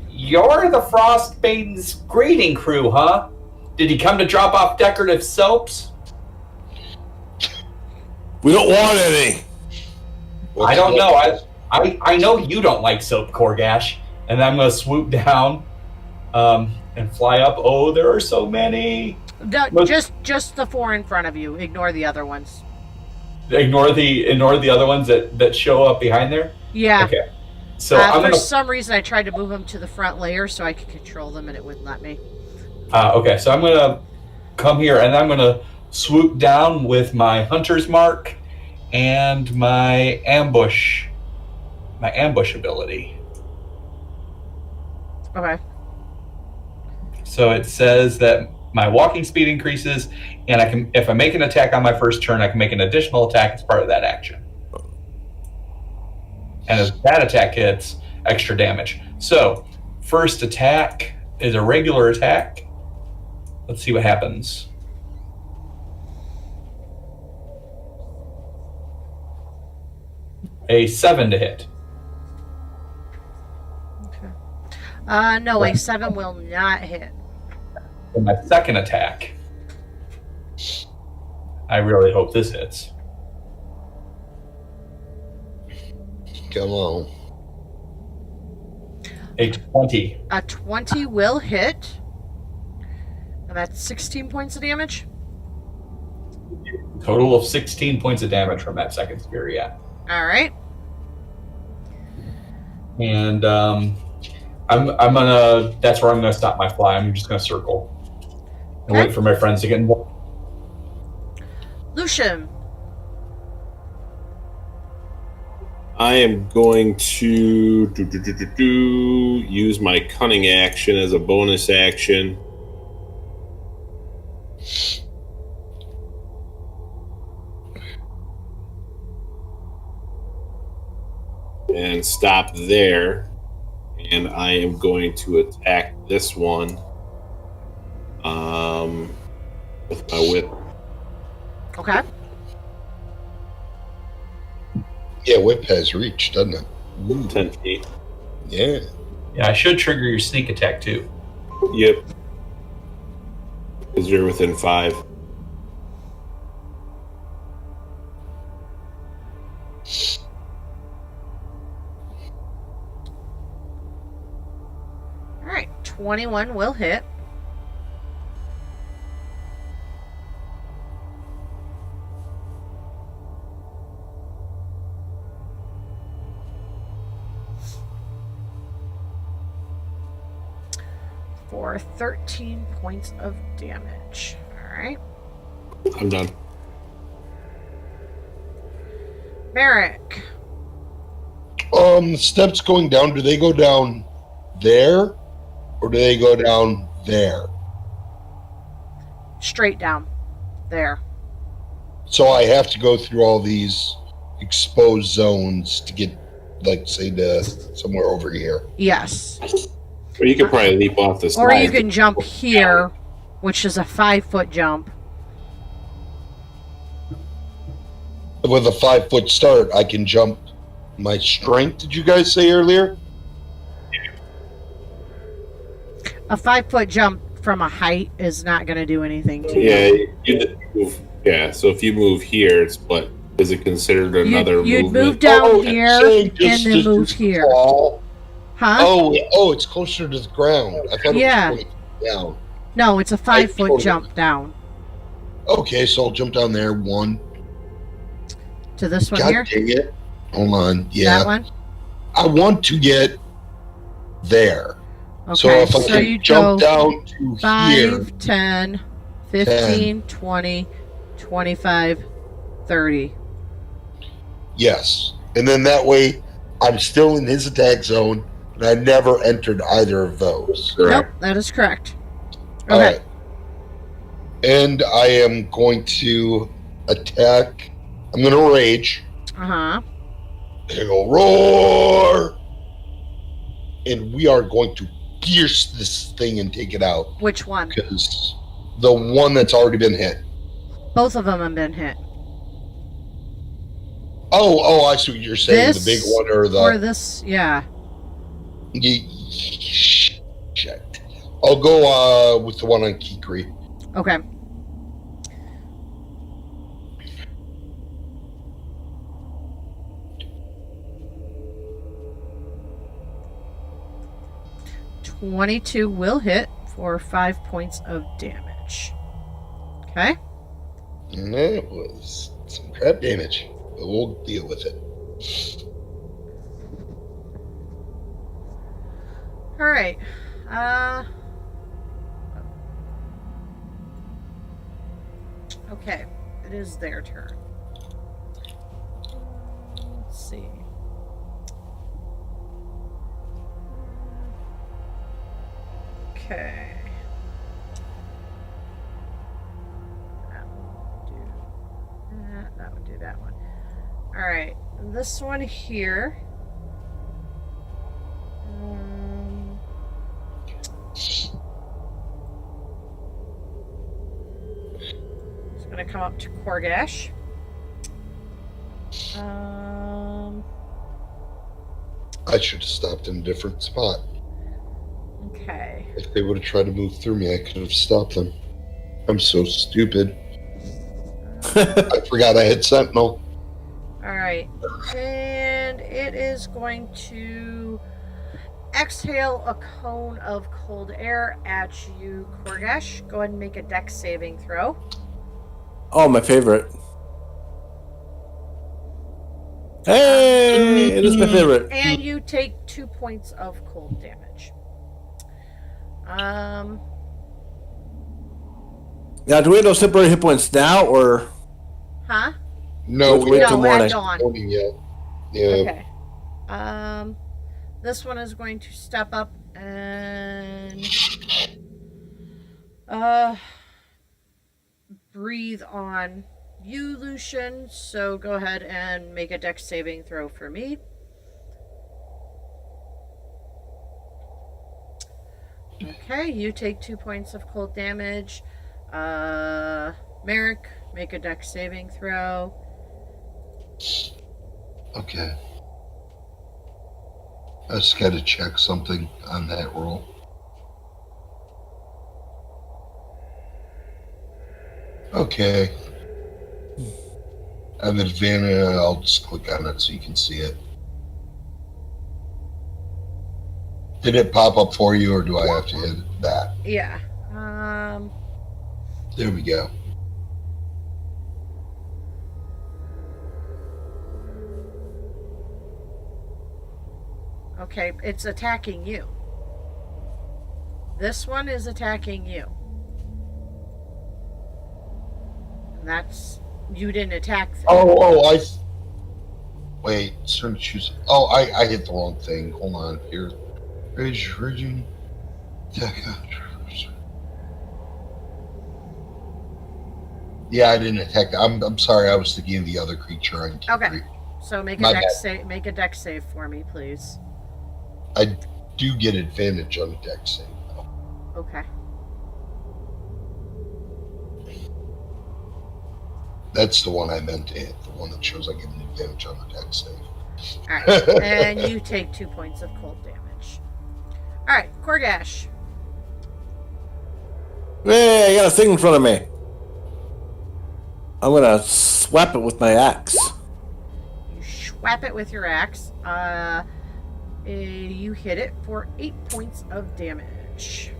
you're the Frost Maiden's greeting crew, huh? Did he come to drop off decorative soaps? We don't want any. I don't know. I know you don't like soap, Korgash. And I'm going to swoop down and fly up. Oh, there are so many. Just the 4 in front of you. Ignore the other ones. Ignore the other ones that show up behind there. Yeah. Okay. So For some reason, I tried to move them to the front layer so I could control them, and it wouldn't let me. Okay, so I'm gonna come here and I'm gonna swoop down with my hunter's mark and my ambush ability. Okay. So it says that my walking speed increases, and I can, if I make an attack on my first turn, I can make an additional attack as part of that action. And if that attack hits, extra damage. So, first attack is a regular attack. Let's see what happens. A 7 to hit. Okay. No, a 7 will not hit. And my second attack, I really hope this hits. Come on. A 20. A 20 will hit. And that's 16 points of damage. Total of 16 points of damage from that second spear, yeah. All right. And I'm gonna. That's where I'm gonna stop my fly. I'm just gonna circle and Okay. wait for my friends to get involved. Lucian. I am going to use my cunning action as a bonus action. And stop there. And I am going to attack this one with my whip. Okay. Yeah, whip has reach, doesn't it? Ooh, 10 feet. yeah. Yeah, I should trigger your sneak attack too. Yep. Because you're within 5. All right. 21 will hit. For 13 points of damage. All right. I'm done. Merrick. The steps going down, do they go down there? Or do they go down there? Straight down. There. So I have to go through all these exposed zones to get, like, say, to somewhere over here. Yes. Or you could probably leap off the side. Or you can jump here, which is a 5-foot jump. With a 5-foot start, I can jump my strength, did you guys say earlier? A 5-foot jump from a height is not going to do anything to you. Yeah, so if you move here, it's what? Is it considered another You'd movement? move down here saying and then move here. fall. Huh? Oh, it's closer to the ground. I thought Yeah. it was going down. No, it's a 5-foot totally- jump down. Okay, so I'll jump down there. One. To this one God here? dang it. Hold on. Yeah. That one? I want to get there. Okay, So if I can you jump go down to 5, here. 10, 15, 20, 25, 30. Yes. And then that way I'm still in his attack zone and I never entered either of those. Nope, that is correct. Okay. All right. And I am going to attack. I'm going to rage. Uh-huh. And go roar. And we are going to pierce this thing and take it out. Which one? Because the one that's already been hit. Both of them have been hit. Oh, I see what you're saying. This the big one or the. Or this, yeah. Shit. I'll go with the one on Kikri. Okay. $22 will hit for 5 points of damage. Okay. And that was some crap damage. But we'll deal with it. All right. Okay. It is their turn. Let's see. Okay. That will do that. That would do that one. All right. This one here. It's going to come up to Korgash. I should have stopped in a different spot. Okay. If they would have tried to move through me, I could have stopped them. I'm so stupid. I forgot I had Sentinel. All right. And it is going to exhale a cone of cold air at you, Korgash. Go ahead and make a dex saving throw. Oh, my favorite. Hey, it is my favorite. And you take 2 points of cold damage. Now, do we have those temporary hit points now, or? Huh? No, Let's we wait don't till No, morning. at dawn. morning yet. Yeah. Okay. This one is going to step up and breathe on you, Lucian. So go ahead and make a dex saving throw for me. Okay, you take 2 points of cold damage. Merrick, make a dex saving throw. Okay. I just got to check something on that roll. Okay. I have advantage. I'll just click on it so you can see it. Did it pop up for you, or do I have to hit that? Yeah. There we go. Okay, it's attacking you. This one is attacking you. And that's... You didn't attack them. Oh, Wait, certain choose. Oh, I hit the wrong thing. Hold on here. Raging. Yeah, I didn't attack. I'm sorry. I was thinking of the other creature on Q3. Okay. So make a My dex bad. save. Make a dex save for me, please. I do get advantage on the deck save. Okay. That's the one I meant to hit. The one that shows I get an advantage on the deck save. All right. And you take 2 points of cold damage. All right, Korgash. Hey, I got a thing in front of me. I'm gonna swap it with my axe. You swap it with your axe. You hit it for 8 points of damage.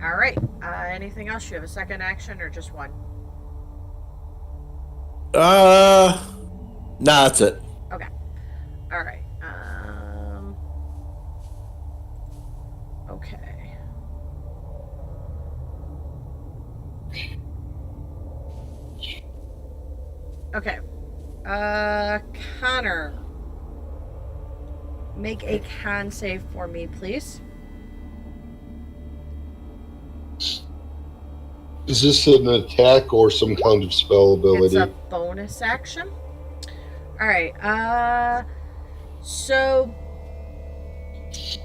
All right. Anything else? You have a second action or just one? Nah, that's it. Okay. All right. Okay. Okay. Connor. Make a con save for me, please. Is this an attack or some kind of spell ability? It's a bonus action. All right. So,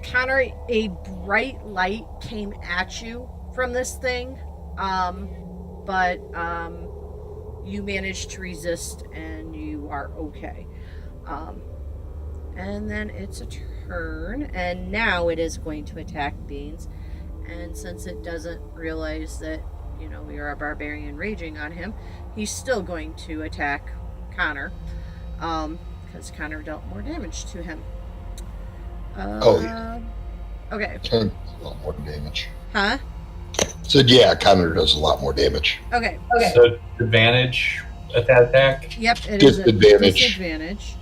Connor, a bright light came at you from this thing, but you managed to resist, and you are okay. And then it's a turn, and now it is going to attack Beans. And since it doesn't realize that, you know, we are a barbarian raging on him, he's still going to attack Connor, because Connor dealt more damage to him. Yeah. Okay. A lot more damage. Huh? Said, yeah, Connor does a lot more damage. Okay. So advantage at that attack? Yep, it is a Disadvantage. disadvantage.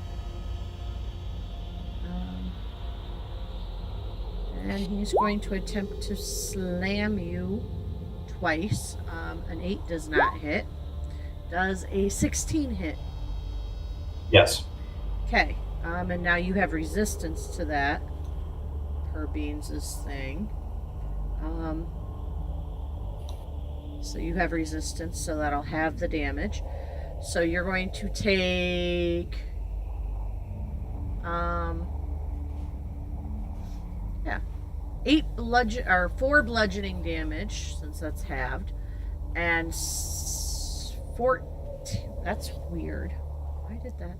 And he's going to attempt to slam you twice. An 8 does not hit. Does a 16 hit? Yes. Okay. And now you have resistance to that, per Beans' thing. So you have resistance, so that'll have the damage. So you're going to take... 4 bludgeoning damage, since that's halved, and 14. That's weird. Why did that?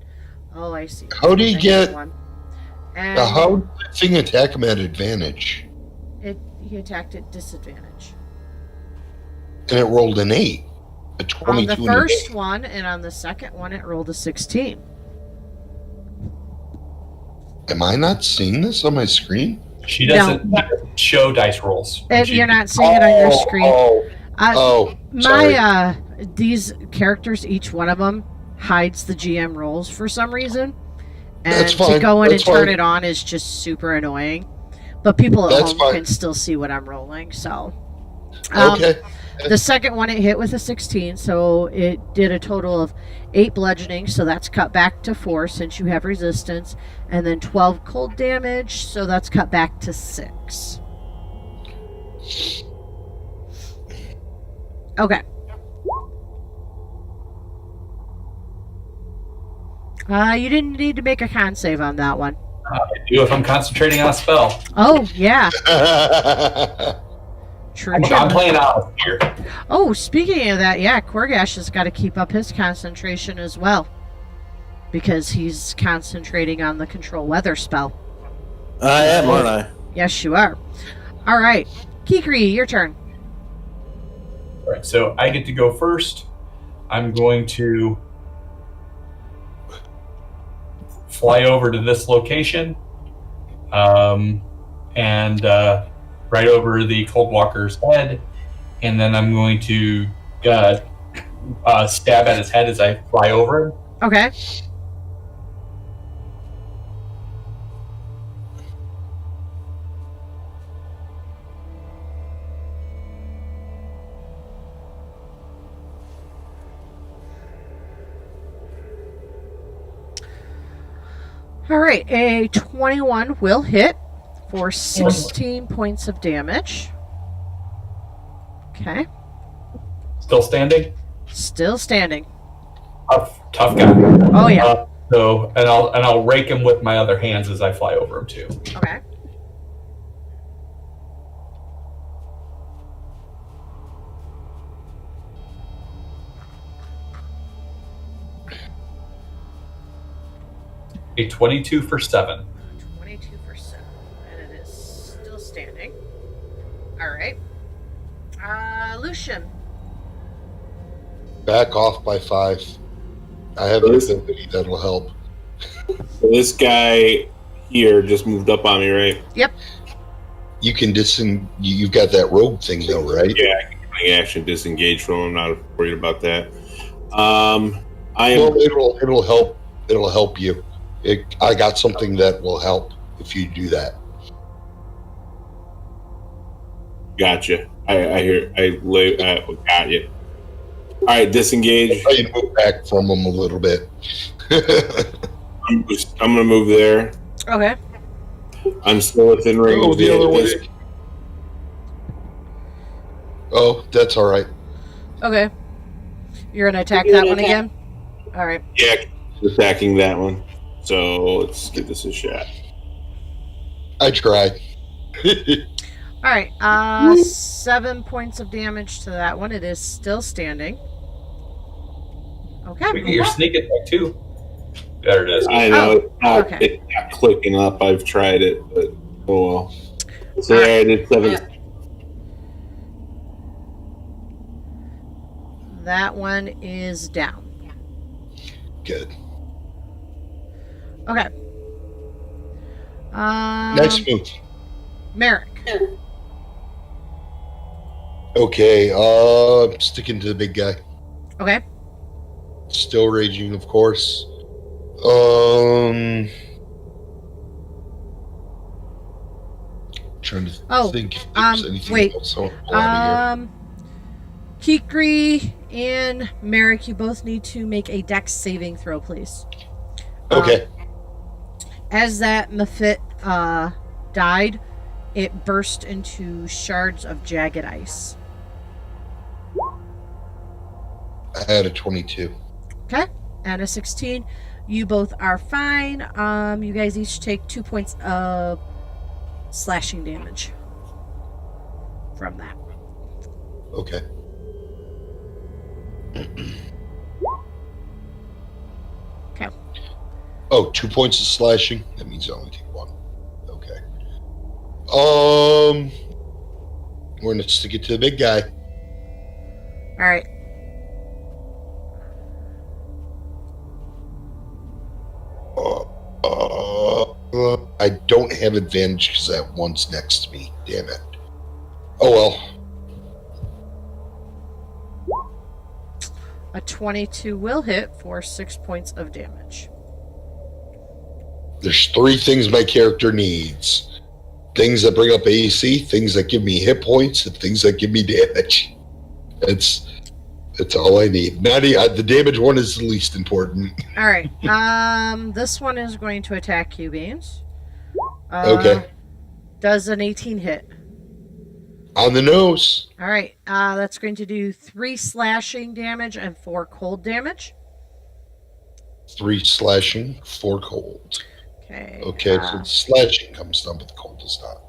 Oh, I see. How do you get? One. And How did that thing attack him at advantage? He attacked at disadvantage. And it rolled an 8. A 22 On the and first an one, and on the second one, it rolled a 16. 8. Am I not seeing this on my screen? She doesn't show dice rolls. You're not seeing it on your screen. Sorry. These characters, each one of them hides the GM rolls for some reason, and That's fine. to go in That's and turn fine. it on is just super annoying. But people at That's home fine. can still see what I'm rolling. So, Okay. the second one it hit with a 16, so it did a total of 8 bludgeoning, so that's cut back to 4 since you have resistance, and then 12 cold damage, so that's cut back to 6. Okay. You didn't need to make a con save on that one. I do if I'm concentrating on a spell. Oh, yeah. True. I'm playing out here. Oh, speaking of that, yeah, Korgash has got to keep up his concentration as well. Because he's concentrating on the control weather spell. I am, aren't I? Yes, you are. All right. Kikri, your turn. All right, so I get to go first. I'm going to fly over to this location, and right over the Cold Walker's head, and then I'm going to stab at his head as I fly over him. Okay. All right, a 21 will hit for 16 points of damage. Okay, Still standing. still standing. Tough guy. Oh yeah. And I'll rake him with my other hands as I fly over him too. Okay. A 22 for 7. 22 for 7, and it is still standing. All right. Lucian. Back off by 5. I have an ability that'll help. So this guy here just moved up on me, right? Yep. You can you've got that rogue thing though, right? Yeah, I can actually disengage from him. I'm not worried about that. I am. Well, it'll help. It'll help you. I got something that will help if you do that. Gotcha. I hear. Got you. All right, disengage. I can move back from them a little bit. I'm gonna move there. Okay. I'm still within range. Go the other way. Oh, that's all right. Okay. You're gonna attack that one again? All right. Yeah, attacking that one. So let's give this a shot. I tried. All right. 7 points of damage to that one. It is still standing. Okay. We get your sneak attack too. There it is. I know okay. it's not clicking up. I've tried it, but oh well. So there, I did 7. That one is down. Good. Okay. Next move. Merrick. Okay. Sticking to the big guy. Okay. Still raging, of course. Trying to think if there's anything wait. else I want to pull out of here. Kikri and Merrick, you both need to make a dex saving throw, please. Okay. As that Mephit died, it burst into shards of jagged ice. I had a 22. Okay. And a 16. You both are fine. You guys each take 2 points of slashing damage from that. Okay. Okay. Oh, 2 points of slashing? That means I only take 1. Okay. We're going to stick it to the big guy. All right. I don't have advantage because that one's next to me. Damn it. Oh well. A 22 will hit for 6 points of damage. There's 3 things my character needs. Things that bring up AC, things that give me hit points, and things that give me damage. That's all I need. The damage one is the least important. All right. This one is going to attack you, Beans. Okay. Does an 18 hit? On the nose. All right. That's going to do 3 slashing damage and 4 cold damage. 3 slashing, 4 cold. Okay. Okay, so the slashing comes down, but the cold does not.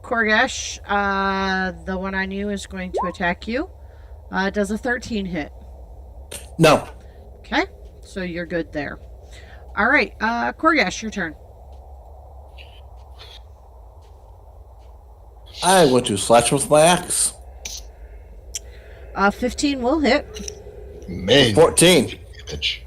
Korgesh, the one on you is going to attack you. Does a 13 hit? No. Okay. So you're good there. All right. Korgesh, your turn. I want to slash with my axe. 15 will hit. Man. 14. Damage.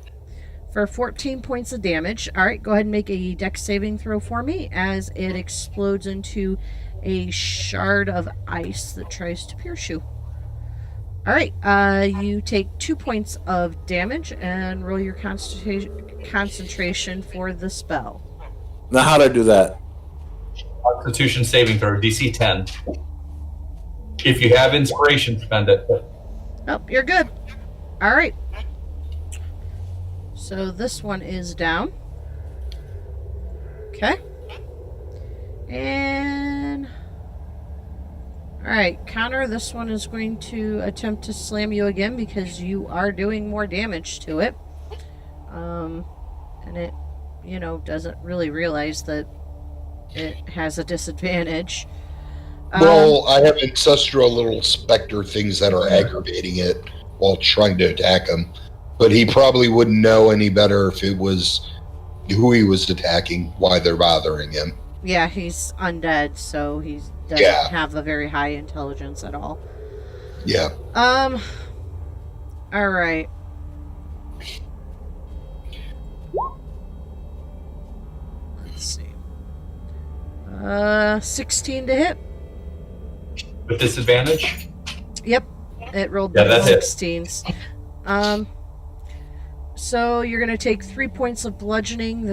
For 14 points of damage. All right, go ahead and make a dex saving throw for me as it explodes into a shard of ice that tries to pierce you. All right, you take 2 points of damage and roll your concentration for the spell. Now, how do I do that? Constitution saving throw, DC 10. If you have inspiration, spend it. Oh, you're good. All right. So this one is down. Okay. And alright, Connor, this one is going to attempt to slam you again because you are doing more damage to it. And it, doesn't really realize that it has a disadvantage. Well, I have ancestral little specter things that are aggravating it while trying to attack him. But he probably wouldn't know any better if it was who he was attacking, why they're bothering him. Yeah, he's undead, so he doesn't have a very high intelligence at all. Yeah. Alright. Let's see. 16 to hit. With disadvantage? Yep. It rolled Yeah, both that hit. 16s. So you're going to take 3 points of bludgeoning.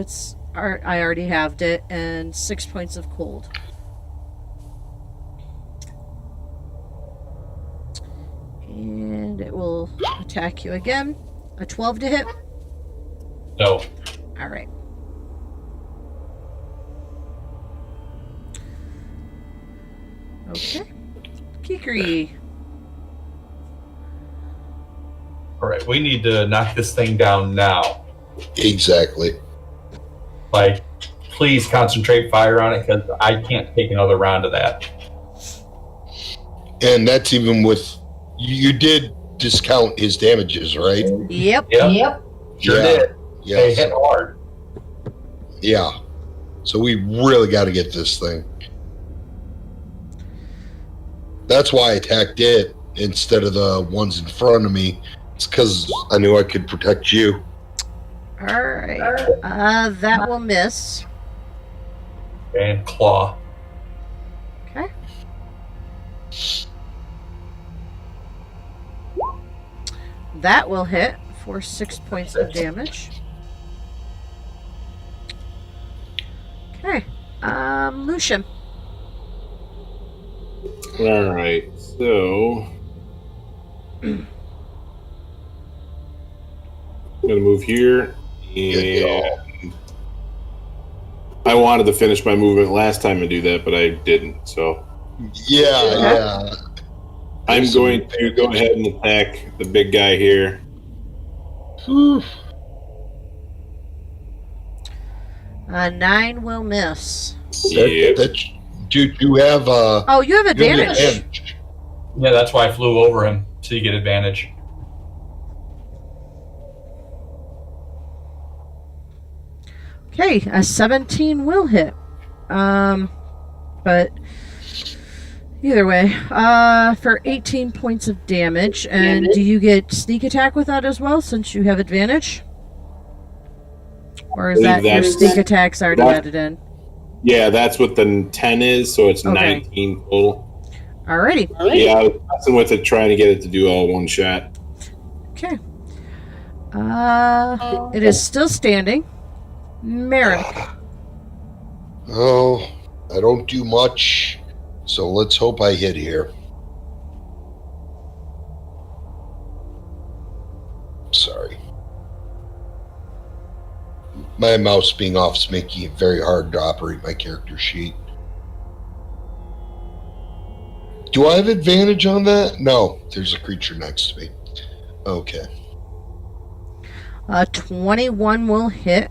I already halved it, and 6 points of cold. And it will attack you again. A 12 to hit. No. All right. Okay. Kikri. All right, we need to knock this thing down now. Exactly. Like, please concentrate fire on it because I can't take another round of that. And that's even with... You did discount his damages, right? Yep. Yep. Sure Yeah. did. They Yes. hit hard. Yeah. So we really got to get this thing. That's why I attacked it instead of the ones in front of me. It's because I knew I could protect you. All right. That will miss. And claw. Okay. That will hit for 6 points of damage. Okay. Lucian. All right, so I'm gonna move here, and I wanted to finish my movement last time and do that, but I didn't. So Yeah. I'm going to go ahead and attack the big guy here. Whew. 9 will miss. Yeah. Do you have Oh, you have you have advantage. Yeah, that's why I flew over him, so you get advantage. Okay, a 17 will hit. But either way, for 18 points of damage. And do you get sneak attack with that as well, since you have advantage? Or is that your sneak attack's already added in? Yeah, that's what the 10 is, so it's Okay. 19 total. Alrighty. Yeah, I was messing with it, trying to get it to do all one shot. Okay. It is still standing. Merrick. Oh, I don't do much, so let's hope I hit here. Sorry. My mouse being off is making it very hard to operate my character sheet. Do I have advantage on that? No, there's a creature next to me. Okay. 21 will hit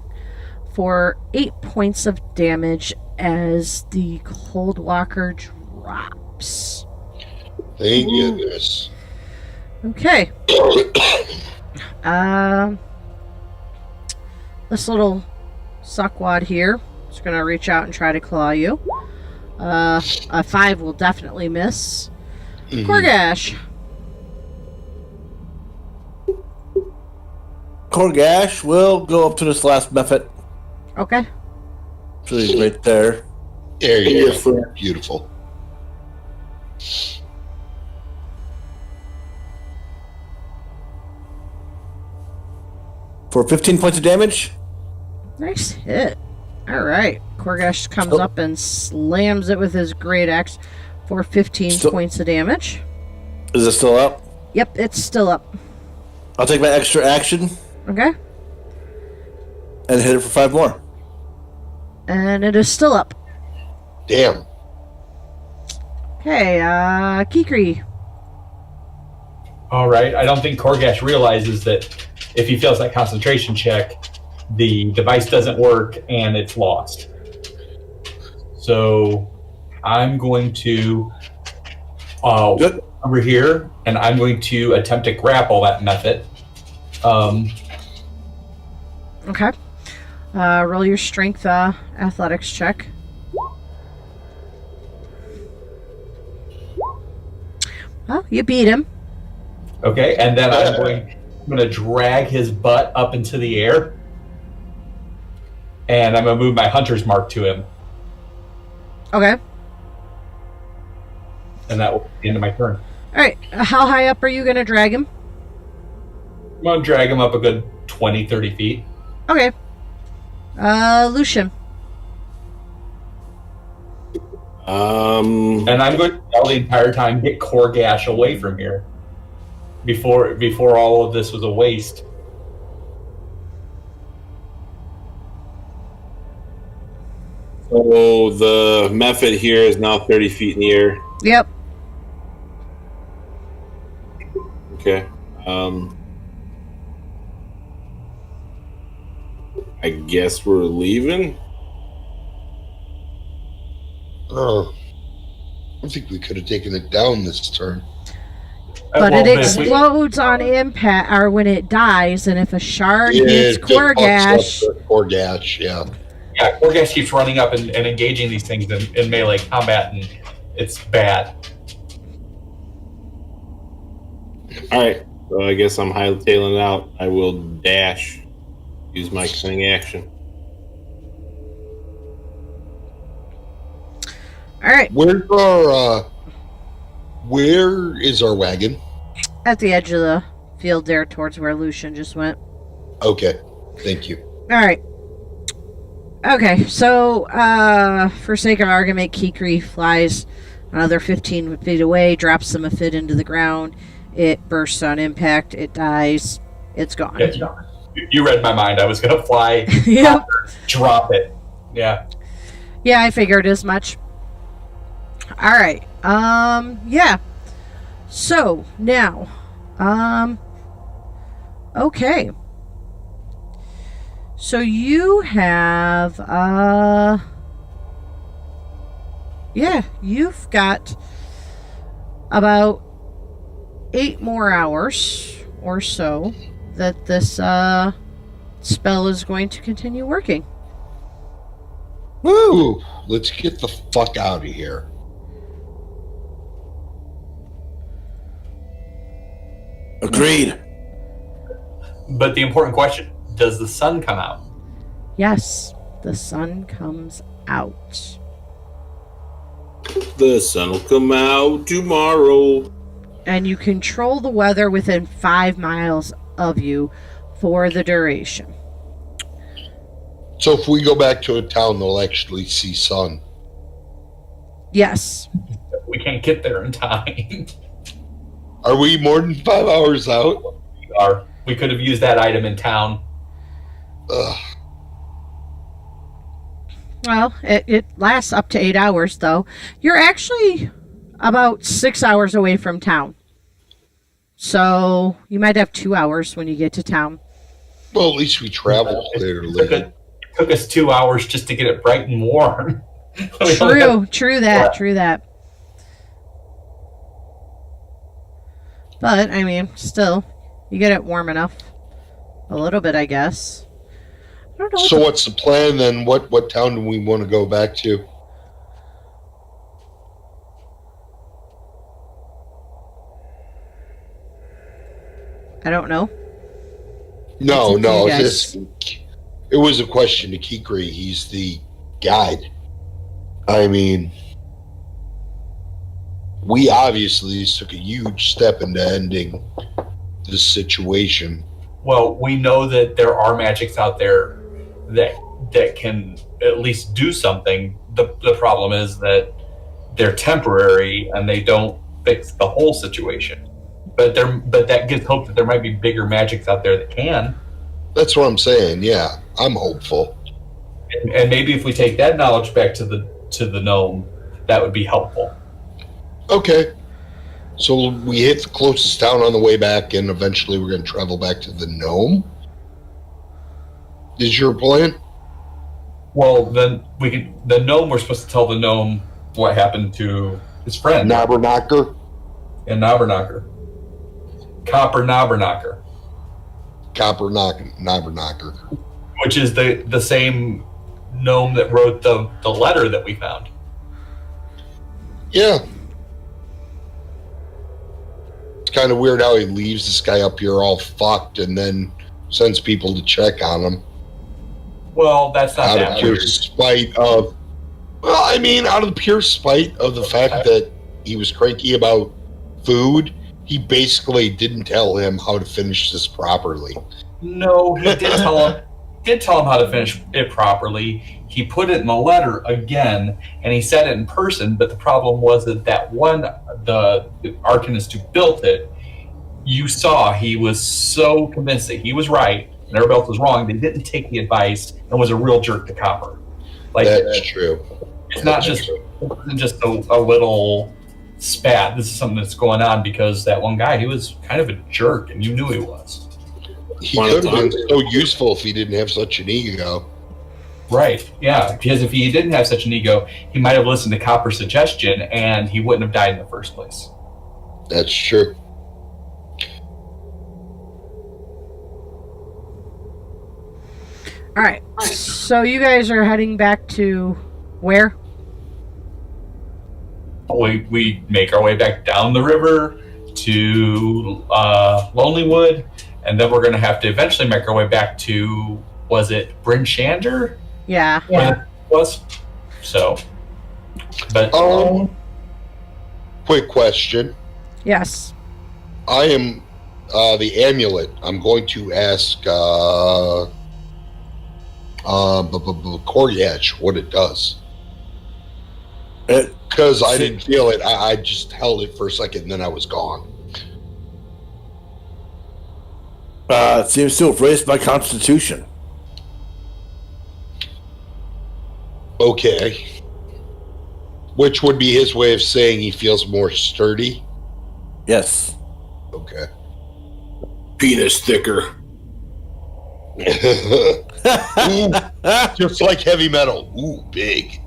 for 8 points of damage as the Cold Walker drops. Thank goodness. Okay. This little suckwad here is going to reach out and try to claw you. A 5 will definitely miss. Korgash. Korgash will go up to this last method. Okay. So he's right there. There you go. Beautiful. For 15 points of damage. Nice hit. Alright. Korgash comes up and slams it with his great axe for 15 points of damage. Is it still up? Yep, it's still up. I'll take my extra action Okay. and hit it for 5 more. And it is still up. Damn. Okay, Kikri. All right. I don't think Korgash realizes that if he fails that concentration check, the device doesn't work and it's lost. So I'm going to over here, and I'm going to attempt to grapple that method. Okay. Roll your strength athletics check. Well, you beat him. Okay, and then I'm going to drag his butt up into the air, and I'm going to move my hunter's mark to him. Okay. And that will be the end of my turn. All right. How high up are you going to drag him? I'm going to drag him up a good 20, 30 feet. Okay. Lucian. And I'm going to yell the entire time, get Korgash away from here. Before all of this was a waste. So the method here is now 30 feet in the air. Yep. Okay. I guess we're leaving. Oh, I think we could have taken it down this turn. But it explodes on impact, or when it dies, and if a shard hits Korgash... Korgash, yeah. Yeah, Korgash keeps running up and engaging these things in melee combat, and it's bad. Alright, so I guess I'm hightailing out. I will dash. Use my cunning action. Alright. Where is our wagon? At the edge of the field there, towards where Lucian just went. Okay, thank you. Alright. Okay, so, for sake of argument, Kikri flies another 15 feet away, drops the Mephit into the ground. It bursts on impact, it dies, it's gone. You read my mind. I was going to fly, Yep. drop it. Yeah. Yeah, I figured as much. Alright, yeah. So, now, okay. So you have, yeah, you've got about 8 more hours or so that this, spell is going to continue working. Woo! Let's get the fuck out of here. Agreed. But the important question, does the sun come out? Yes, the sun comes out. The sun will come out tomorrow. And you control the weather within 5 miles of you for the duration. So if we go back to a town, they'll actually see sun. Yes. We can't get there in time. Are we more than 5 hours out? We could have used that item in town. Ugh. Well, it lasts up to 8 hours, though. You're actually about 6 hours away from town. So you might have 2 hours when you get to town. Well, at least we traveled clearly. It took us 2 hours just to get it bright and warm. True that. But, I mean, still, you get it warm enough. A little bit, I guess. I don't know. So what's the plan then? What town do we want to go back to? I don't know. No, Yes. it was a question to Kikri. He's the guide. I mean, we obviously took a huge step into ending this situation. Well, we know that there are magics out there that can at least do something. The problem is that they're temporary and they don't fix the whole situation. But that gives hope that there might be bigger magics out there that can. That's what I'm saying. Yeah, I'm hopeful. And maybe if we take that knowledge back to the gnome, that would be helpful. Okay. So we hit the closest town on the way back, and eventually we're going to travel back to the gnome. Is your plan? Well, then the gnome. We're supposed to tell the gnome what happened to his friend. Knobberknocker? And Knobberknocker. Copper Knobberknocker. Knobberknocker. Which is the same gnome that wrote the letter that we found. Yeah. It's kind of weird how he leaves this guy up here all fucked and then sends people to check on him. Well, that's not Out that of pure weird. spite of... Well, I mean, out of the pure spite of the fact that he was cranky about food, he basically didn't tell him how to finish this properly. No, he did tell him. Did tell him how to finish it properly. He put it in the letter again, and he said it in person. But the problem was that one, the arcanist who built it, you saw he was so convinced that he was right and everybody else was wrong. They didn't take the advice and was a real jerk to Copper. Like That's true. It's not just it wasn't just a little spat. This is something that's going on because that one guy, he was kind of a jerk, and you knew he was. He could have been so useful if he didn't have such an ego. Right, yeah, because if he didn't have such an ego, he might have listened to Copper's suggestion and he wouldn't have died in the first place. That's true. All right. So you guys are heading back to where? We make our way back down the river to Lonelywood, and then we're going to have to eventually make our way back to, was it Bryn Shander? Yeah. Where it was? So, but... Quick question. Yes. I am the amulet. I'm going to ask Koryach what it does. Because I didn't feel it. I just held it for a second and then I was gone. It seems to have raised my constitution. Okay. Which would be his way of saying he feels more sturdy? Yes. Okay. Penis thicker. Ooh, just like heavy metal. Ooh, big.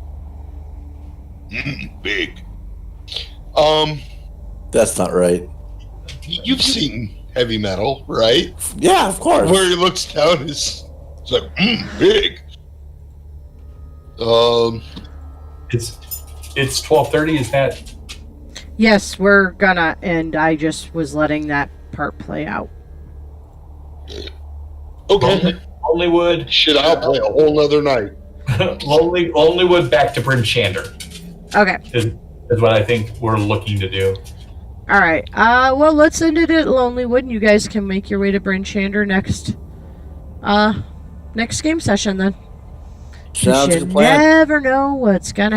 Big. That's not right. You've seen heavy metal, right? Yeah, of course. Where he looks down is it's like big. It's 12:30. Is that? Yes, we're gonna end. I just was letting that part play out. Okay. Lonelywood. Shit, I'll play a whole nother night. Lonelywood back to Bryn Shander Okay. is what I think we're looking to do. All right. Well, let's end it at Lonelywood, and you guys can make your way to Bryn Shander next game session then. Sounds you like a should plan. never know what's gonna happen.